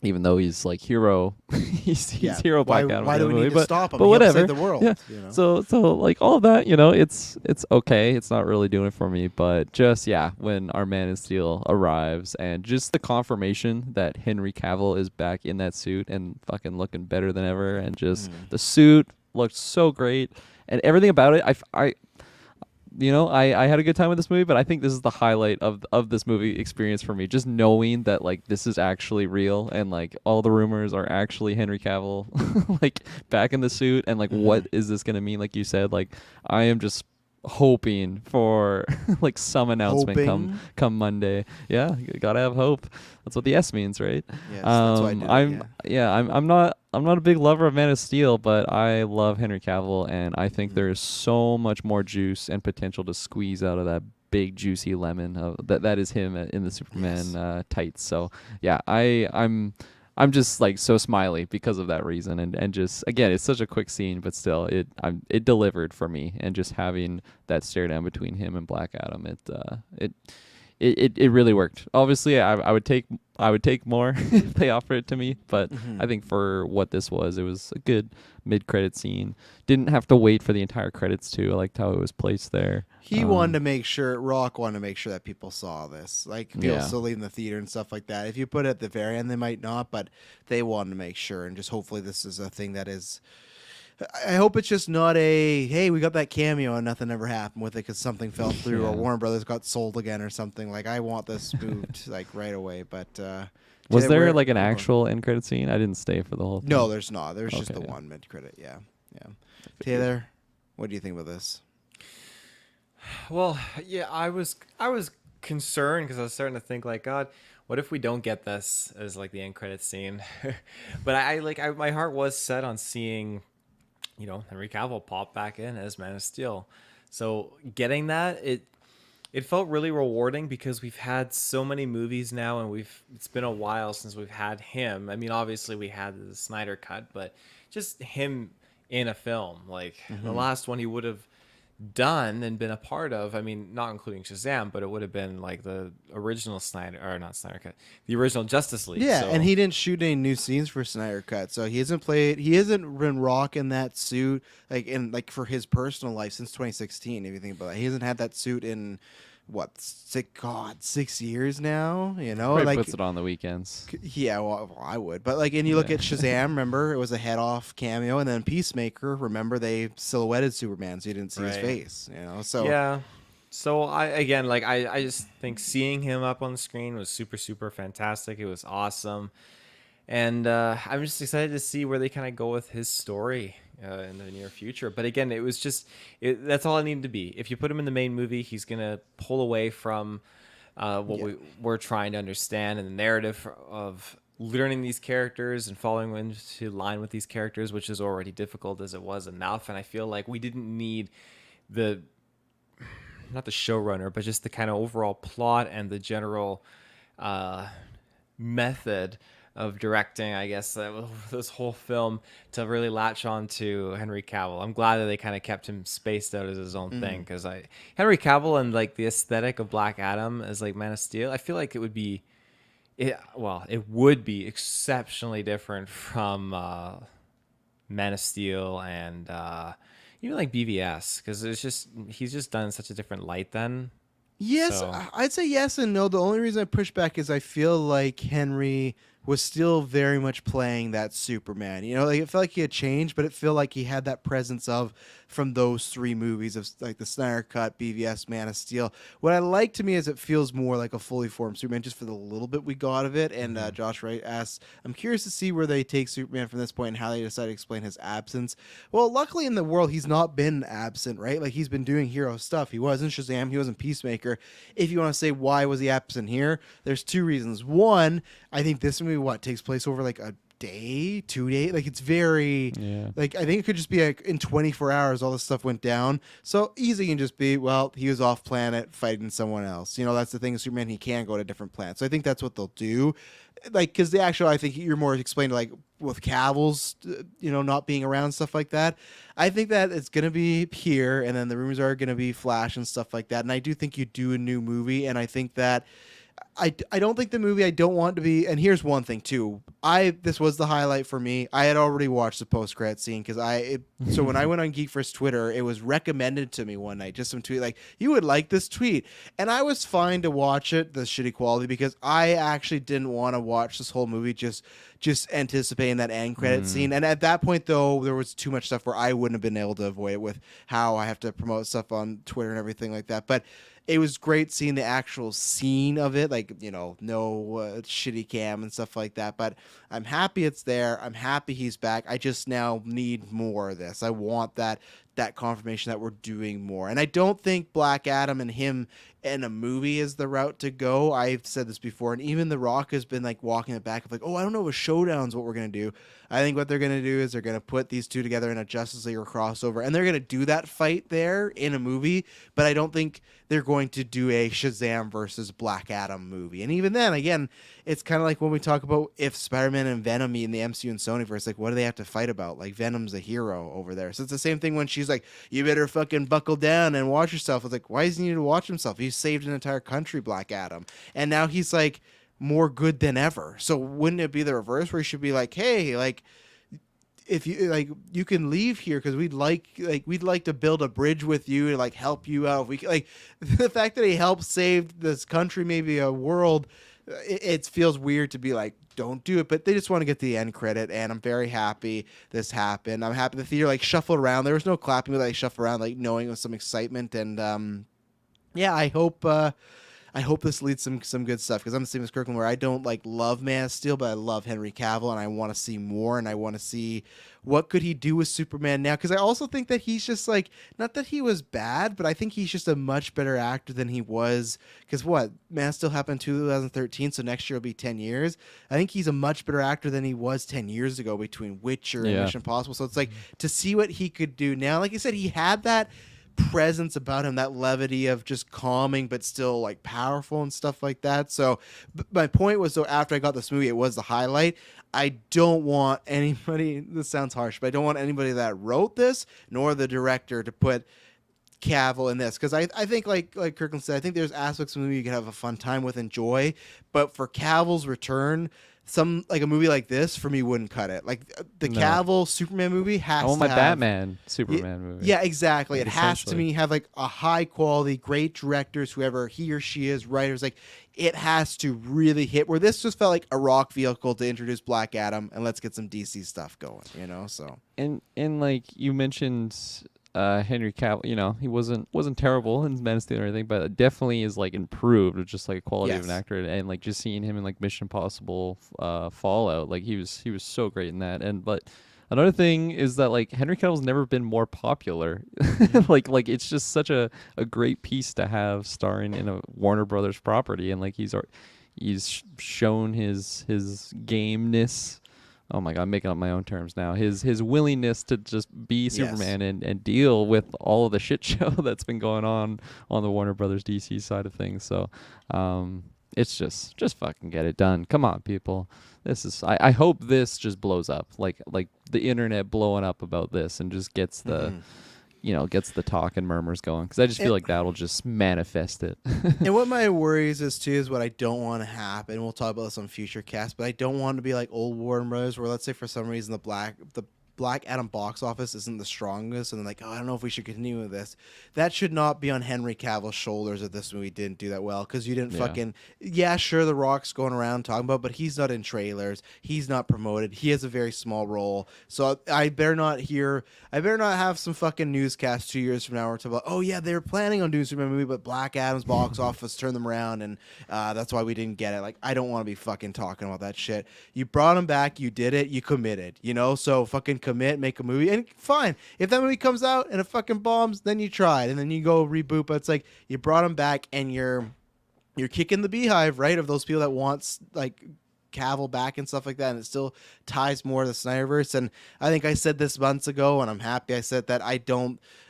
Even though he's like hero, he's hero Black Adam. Why do we need to stop him? But He helped whatever. save the world. Yeah. You know? So like all of that, it's okay. It's not really doing it for me, but just when our Man of Steel arrives and just the confirmation that Henry Cavill is back in that suit and fucking looking better than ever, and just the suit looked so great and everything about it. I had a good time with this movie, but I think this is the highlight of this movie experience for me. Just knowing that like this is actually real and like all the rumors are actually Henry Cavill like back in the suit, and like what is this gonna mean? Like you said, like I am just hoping for like some announcement come Monday. Yeah, you gotta have hope. That's what the S means, right? Yes, that's why I did it, I'm not a big lover of Man of Steel, but I love Henry Cavill, and I think there is so much more juice and potential to squeeze out of that big juicy lemon that is him in the Superman tights. So yeah, I'm just like so smiley because of that reason, and just again, it's such a quick scene, but still, it delivered for me, and just having that stare down between him and Black Adam, it really worked. Obviously, I would take more if they offered it to me, but I think for what this was, it was a good mid-credit scene. Didn't have to wait for the entire credits too. I liked how it was placed there. He wanted to make sure, Rock wanted to make sure that people saw this. Like, people still leaving the theater and stuff like that. If you put it at the very end, they might not, but they wanted to make sure. And just hopefully this is a thing that is... I hope it's just not hey, we got that cameo and nothing ever happened with it because something fell through or Warner Brothers got sold again or something. Like, I want this moved like right away. But was there like an actual end credit scene? I didn't stay for the whole thing. No, there's not. There's just the one mid credit. Yeah. Taylor, what do you think about this? Well, yeah, I was concerned because I was starting to think like, God, what if we don't get this as like the end credit scene? But my heart was set on seeing, Henry Cavill pop back in as Man of Steel. So getting that, it felt really rewarding because we've had so many movies now, and it's been a while since we've had him. I mean, obviously we had the Snyder cut, but just him in a film, like the last one he would have done and been a part of, I mean, not including Shazam, but it would have been like the original the original Justice League. Yeah, and he didn't shoot any new scenes for Snyder Cut, so he hasn't been rocking that suit for his personal life since 2016. If you think about it, he hasn't had that suit in 6 years now. Probably puts it on the weekends. Yeah, well, I would, but and you look at Shazam. Remember, it was a head off cameo, and then Peacemaker. Remember, they silhouetted Superman, so you didn't see his face. So yeah. So I just think seeing him up on the screen was super, super fantastic. It was awesome. And I'm just excited to see where they kind of go with his story in the near future. But again, it was just that's all it needed to be. If you put him in the main movie, he's going to pull away from we're trying to understand and the narrative of learning these characters and following into line with these characters, which is already difficult as it was enough. And I feel like we didn't need not the showrunner, but just the kind of overall plot and the general method of directing, I guess, this whole film to really latch on to Henry Cavill. I'm glad that they kind of kept him spaced out as his own thing, because Henry Cavill and like the aesthetic of Black Adam as like Man of Steel, I feel like it would be exceptionally different from Man of Steel and even like BVS, because he's just done such a different light then. Yes, So I'd say yes and no. The only reason I push back is I feel like Henry was still very much playing that Superman. You know, like it felt like he had changed, but it felt like he had that presence of from those three movies of like the Snyder Cut, BVS, Man of Steel. What I like to me is it feels more like a fully formed Superman just for the little bit we got of it. And Josh Wright asks, I'm curious to see where they take Superman from this point and how they decide to explain his absence. Well, luckily in the world, he's not been absent, right? Like he's been doing hero stuff. He was in Shazam. He was in Peacemaker. If you want to say why was he absent here, there's two reasons. One, I think this movie takes place over like a day, 2 days. Like it's very like I think it could just be like in 24 hours all this stuff went down. So easy can just be, well, he was off planet fighting someone else. You know, that's the thing with Superman, he can go to different planets. So I think that's what they'll do. Like because the actual, I think you're more explained like with Cavill's you know, not being around, stuff like that. I think that it's gonna be here, and then the rumors are gonna be Flash and stuff like that. And I do think you do a new movie, and I think that I don't think the movie, I don't want to be, and here's one thing too. This was the highlight for me. I had already watched the post credit scene because so when I went on GeekVerse Twitter, it was recommended to me one night, just some tweet like, you would like this tweet, and I was fine to watch it, the shitty quality, because I actually didn't want to watch this whole movie just anticipating that end credit scene. And at that point though, there was too much stuff where I wouldn't have been able to avoid it with how I have to promote stuff on Twitter and everything like that. But it was great seeing the actual scene of it, like, you know, no shitty cam and stuff like that. But I'm happy it's there. I'm happy he's back. I just now need more of this. I want that confirmation that we're doing more. And I don't think Black Adam and him in a movie is the route to go. I've said this before, and even The Rock has been like walking it back of like, oh, I don't know if Showdown's what we're going to do. I think what they're going to do is they're going to put these two together in a Justice League or crossover, and they're going to do that fight there in a movie, but I don't think they're going to do a Shazam versus Black Adam movie. And even then, again, it's kind of like when we talk about if Spider-Man and Venom meet in the MCU and Sonyverse, like, what do they have to fight about? Like, Venom's a hero over there. So it's the same thing when she's like, you better fucking buckle down and watch yourself. It's like, why does he need to watch himself? He saved an entire country, Black Adam. And now he's like more good than ever. So wouldn't it be the reverse where he should be like, hey, like, if you like, you can leave here because we'd like to build a bridge with you to like help you out. If we like the fact that he helped save this country, maybe a world, it feels weird to be like, don't do it. But they just want to get the end credit, and I'm very happy this happened. I'm happy the theater like shuffled around. There was no clapping, but they shuffled around like knowing with some excitement. And yeah, I hope this leads some good stuff, because I'm the same as Kirklin, where I don't like love Man of Steel, but I love Henry Cavill, and I want to see more, and I want to see what could he do with Superman now, because I also think that he's just like, not that he was bad, but I think he's just a much better actor than he was, because Man of Steel happened in 2013, so next year will be 10 years. I think he's a much better actor than he was 10 years ago between Witcher and Mission Impossible, so it's like to see what he could do now. Like I said, he had that presence about him, that levity of just calming but still like powerful and stuff like that. So my point was, so after I got this movie, it was the highlight. I don't want anybody, this sounds harsh, but I don't want anybody that wrote this nor the director to put Cavill in this, because I think like Kirkland said, I think there's aspects of the movie you can have a fun time with, enjoy, but for Cavill's return, some like a movie like this for me wouldn't cut it. Like the Cavill Superman movie has to my have Batman Superman movie. Yeah, exactly. Like, it has to me have like a high quality, great directors, whoever he or she is, writers. Like it has to really hit. Where this just felt like a rock vehicle to introduce Black Adam and let's get some DC stuff going. You know, so and like you mentioned, Henry Cavill, you know, he wasn't terrible in Man of Steel or anything, but definitely is like improved with just like quality of an actor, and like just seeing him in like Mission Impossible, Fallout, like he was so great in that. And but another thing is that like Henry Cavill's never been more popular. like it's just such a great piece to have starring in a Warner Brothers property, and like he's shown his gameness. Oh my God, I'm making up my own terms now. His willingness to just be Superman and deal with all of the shit show that's been going on the Warner Brothers DC side of things. So, it's just fucking get it done. Come on, people. This is I hope this just blows up like the internet blowing up about this and just gets the gets the talk and murmurs going, because I just feel like that'll just manifest it. And what my worries is too is what I don't want to happen. We'll talk about this on future casts, but I don't want to be like old Warner Brothers, where let's say for some reason the Black Adam box office isn't the strongest, and they're like, oh, I don't know if we should continue with this. That should not be on Henry Cavill's shoulders if this movie didn't do that well, because you didn't fucking... Yeah, sure, The Rock's going around talking about, but he's not in trailers. He's not promoted. He has a very small role. So I better not have some fucking newscast 2 years from now where it's about, oh yeah, they were planning on doing a Superman movie, but Black Adam's box office turned them around, and that's why we didn't get it. Like, I don't want to be fucking talking about that shit. You brought him back, you did it, you committed, so fucking commit, make a movie, and fine. If that movie comes out and it fucking bombs, then you tried, and then you go reboot. But it's like you brought him back, and you're kicking the beehive, right, of those people that wants like Cavill back and stuff like that, and it still ties more to the Snyderverse. And I think I said this months ago, and I'm happy I said that.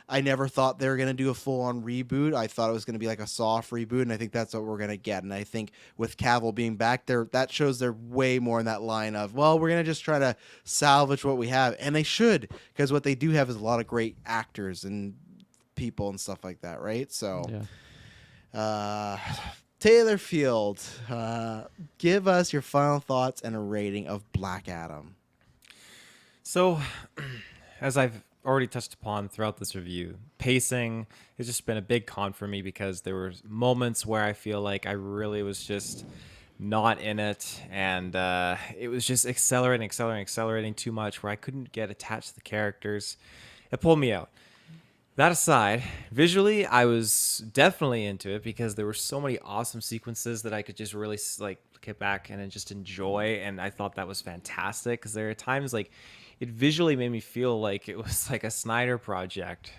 I never thought they were going to do a full-on reboot. I thought it was going to be like a soft reboot, and I think that's what we're going to get. And I think with Cavill being back there, that shows they're way more in that line of, well, we're going to just try to salvage what we have. And they should, because what they do have is a lot of great actors and people and stuff like that, right? So, Taylor Field, give us your final thoughts and a rating of Black Adam. So, as I've already touched upon throughout this review, pacing has just been a big con for me, because there were moments where I feel like I really was just not in it, and it was just accelerating too much, where I couldn't get attached to the characters. It pulled me out. That aside, visually, I was definitely into it, because there were so many awesome sequences that I could just really like get back and just enjoy, and I thought that was fantastic, because there are times like it visually made me feel like it was like a Snyder project.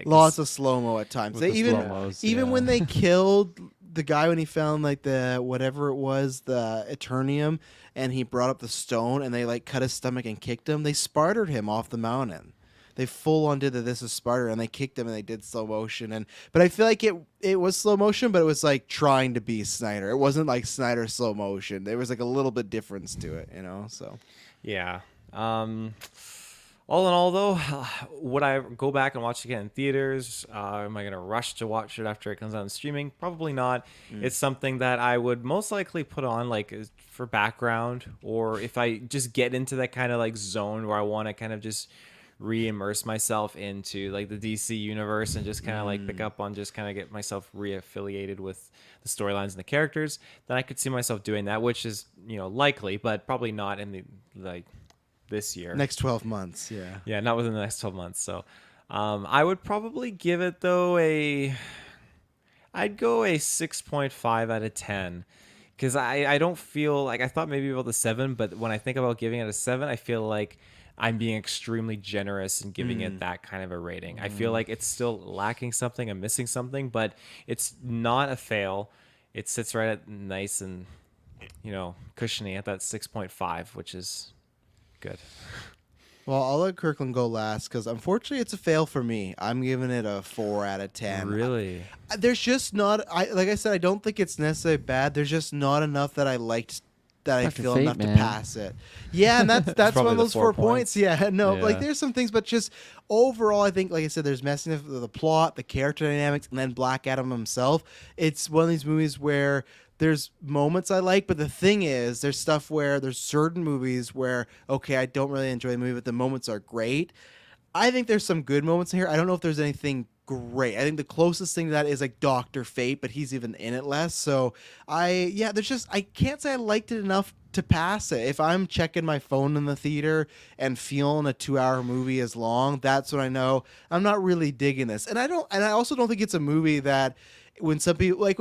Lots of slow-mo at times. They even when they killed the guy, when he found like the whatever it was, the Eternium, and he brought up the stone, and they like cut his stomach and kicked him, they Spartered him off the mountain. They full on did the "this is Sparta," and they kicked him, and they did slow motion. But I feel like it was slow motion, but it was like trying to be Snyder. It wasn't like Snyder slow motion. There was like a little bit difference to it, So yeah. All in all, though, would I go back and watch it again in theaters? Am I going to rush to watch it after it comes out on streaming? Probably not. It's something that I would most likely put on like for background, or if I just get into that kind of like zone where I want to kind of just re-immerse myself into like the DC universe and just kind of like pick up on, just kind of get myself reaffiliated with the storylines and the characters, then I could see myself doing that, which is, likely, but probably not in the like this year. Next 12 months, yeah, not within the next 12 months. So I would probably give it though I'd go a 6.5 out of 10, because I don't feel like, I thought maybe about the 7, but when I think about giving it a 7, I feel like I'm being extremely generous in giving it that kind of a rating. I feel like it's still lacking something, I'm missing something, but it's not a fail. It sits right at nice and cushiony at that 6.5, which is good. Well, I'll let Kirklin go last, because unfortunately it's a fail for me. I'm giving it a 4 out of 10. Really? There's just not, like I said, I don't think it's necessarily bad. There's just not enough that I liked, that I feel enough to pass it. Yeah, and that's one of those 4 points. Yeah, no, like there's some things, but just overall, I think, like I said, there's messiness of the plot, the character dynamics, and then Black Adam himself. It's one of these movies where there's moments I like, but the thing is, there's stuff where there's certain movies where, okay, I don't really enjoy the movie, but the moments are great. I think there's some good moments in here. I don't know if there's anything great. I think the closest thing to that is like Dr. Fate, but he's even in it less. So I can't say I liked it enough to pass it. If I'm checking my phone in the theater and feeling a 2-hour movie is long, that's when I know I'm not really digging this. And I also don't think it's a movie that, when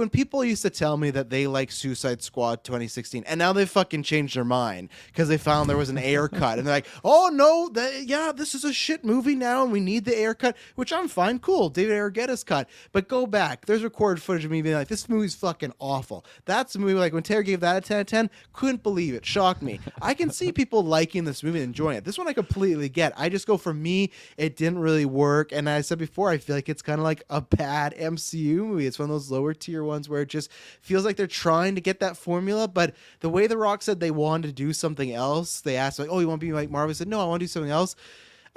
people used to tell me that they like Suicide Squad 2016, and now they fucking changed their mind because they found there was an Ayer cut, and they're like, oh no, this is a shit movie now, and we need the Ayer cut, which I'm fine, cool, David Ayer get his cut, but go back, there's recorded footage of me being like, this movie's fucking awful. That's a movie, like when Taylor gave that a 10 out of 10, couldn't believe it, shocked me. I can see people liking this movie and enjoying it. This one I completely get. I just go, for me, it didn't really work, and as I said before, I feel like it's kind of like a bad MCU movie. It's one one of those lower tier ones where it just feels like they're trying to get that formula. But the way The Rock said they wanted to do something else, they asked like, "Oh, you want to be like Marvel?" He said, "No, I want to do something else."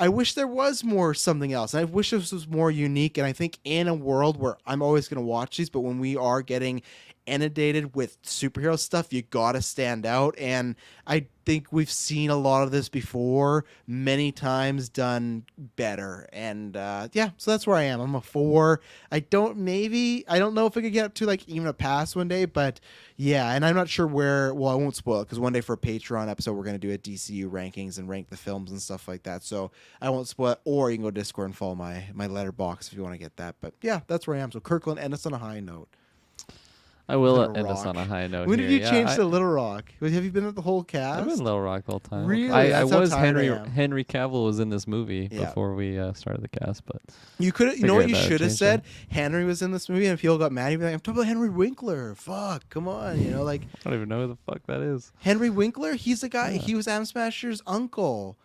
I wish there was more something else. I wish this was more unique. And I think in a world where I'm always going to watch these, but when we are getting inundated with superhero stuff, you got to stand out. And I think we've seen a lot of this before, many times done better. And yeah, so that's where I am. I'm a 4. I don't know if I could get up to like even a pass one day, but yeah. And I'm not sure where, well, I won't spoil it because one day for a Patreon episode, we're going to do a DCU rankings and rank the films and stuff like that. So I won't spoil it, or you can go to Discord and follow my letterbox if you want to get that. But yeah, that's where I am. So Kirkland, end us on a high note. I will Little end us Rock. on a high note. When here. did you Yeah, change to Little Rock? Have you been at the whole cast? I've been Little Rock the whole time. Really? I That's how was tired I Henry. am. Henry Cavill was in this movie Yeah. before we started the cast, but You could, you know what you Figured that should have changed said? Henry was in this movie, and if people got mad, you'd be like, "I'm talking about Henry Winkler. Fuck, come on, you know, like I don't even know who the fuck that is. Henry Winkler. He's the guy. Yeah. He was Adam Smasher's uncle.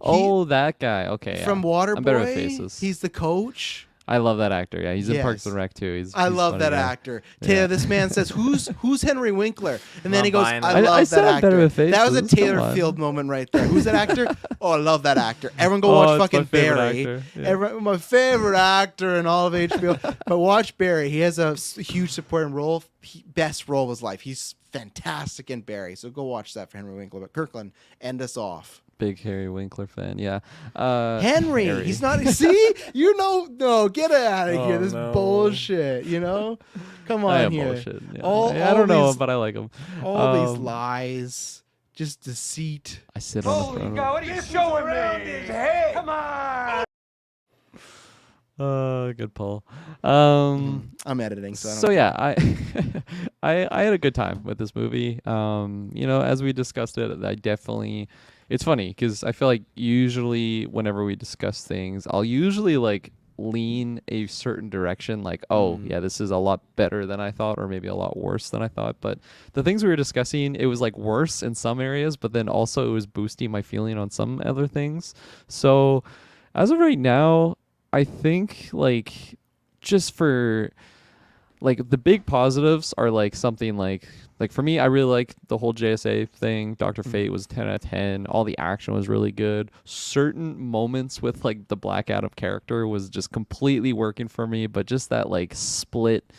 Oh, that guy. Okay, From yeah. Waterboy. I'm better with faces. He's the coach. I love that actor. Yeah, he's in Parks Yes. and Rec too. I he's love funny that guy. actor. Taylor, Yeah. this man says, "Who's Henry Winkler?" And then I'm he goes, buying "I it. love I that said I'm actor." better with That was a faces. Come Taylor on. Field moment right there. Who's that actor? Oh, I love that actor. Everyone go Oh, watch it's my fucking favorite Barry. actor. Yeah. My favorite actor in all of HBO. But watch Barry. He has a huge supporting role. Best role of his life. He's fantastic in Barry. So go watch that for Henry Winkler. But Kirkland, end us off. Big Harry Winkler fan. Yeah. Henry, he's not. See, no, get out of Oh, here. This no. bullshit. You know, come on I am here. bullshit. Yeah. All I don't know these- him, but I like him. All these Um, lies, just deceit. I sit on the throne. what are you showing me? His head. Come on. Good pull. I'm editing, so I don't So yeah, I had a good time with this movie. You know, as we discussed it, I definitely. It's funny because I feel like usually whenever we discuss things, I'll usually like lean a certain direction, like, oh yeah, this is a lot better than I thought, or maybe a lot worse than I thought. But the things we were discussing, it was like worse in some areas, but then also it was boosting my feeling on some other things. So as of right now, I think like just for like the big positives are like something like for me, I really like the whole JSA thing. Dr. Fate was 10 out of 10. All the action was really good. Certain moments with like the Black Adam character was just completely working for me, but just that like split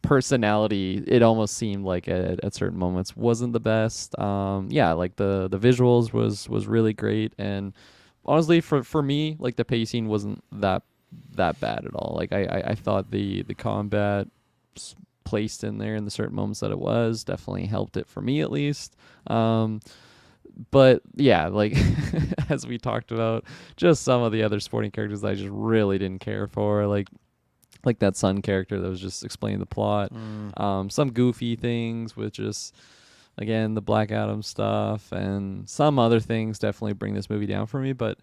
personality, it almost seemed like at certain moments wasn't the best. Yeah, like the visuals was really great, and honestly for me, like the pacing wasn't that bad at all. Like I thought the combat placed in there in the certain moments that it was definitely helped it for me at least. But yeah, like as we talked about, just some of the other sporting characters I just really didn't care for, like that Sun character that was just explaining the plot. Some goofy things with just again the Black Adam stuff, and some other things definitely bring this movie down for me. But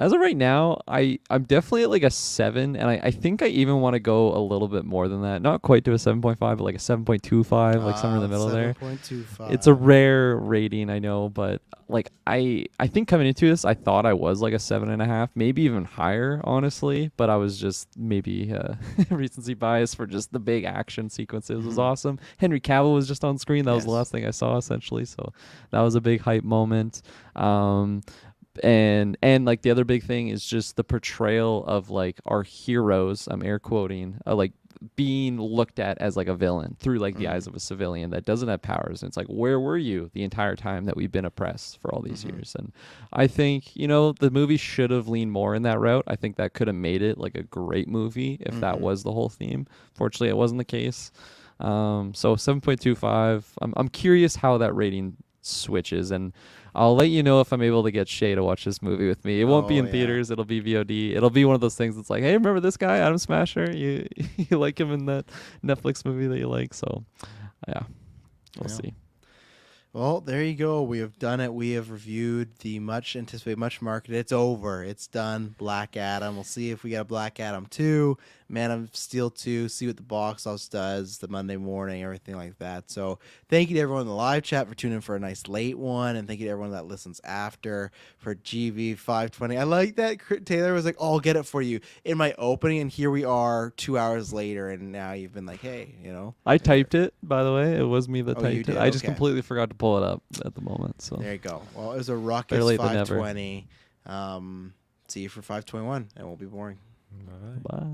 as of right now, I'm definitely at like a 7, and I think I even want to go a little bit more than that. Not quite to a 7.5, but like a 7.25, like somewhere in the middle there. 7.25. It's a rare rating, I know, but like I think coming into this, I thought I was like a 7.5, maybe even higher, honestly. But I was just maybe recency bias for just the big action sequences was awesome. Henry Cavill was just on screen. That was the Yes. last thing I saw essentially, so that was a big hype moment. And like the other big thing is just the portrayal of like our heroes, I'm air quoting, like being looked at as like a villain through like the eyes of a civilian that doesn't have powers. And it's like, where were you the entire time that we've been oppressed for all these years? And I think, you know, the movie should have leaned more in that route. I think that could have made it like a great movie if that was the whole theme. Fortunately, it wasn't the case. So 7.25. I'm curious how that rating switches, and I'll let you know if I'm able to get Shay to watch this movie with me. It won't be Oh, in yeah. theaters. It'll be VOD. It'll be one of those things that's like, hey, remember this guy, Adam Smasher? You you like him in that Netflix movie that you like? So, yeah, we'll Yeah. see. Well, there you go. We have done it. We have reviewed the much anticipated, much marketed. It's over. It's done. Black Adam. We'll see if we get a Black Adam 2. Man of Steel 2, see what the box office does, the Monday morning, everything like that. So thank you to everyone in the live chat for tuning in for a nice late one, and thank you to everyone that listens after for GV520. I like that Taylor was like, oh, I'll get it for you in my opening, and here we are 2 hours later, and now you've been like, hey, I typed it, by the way. It was me that Oh, you typed it. did? I just Okay. completely forgot to pull it up at the moment. So There you go. Well, it was a ruckus Better late than never. 520. See you for 521, and we'll be boring. Bye. bye.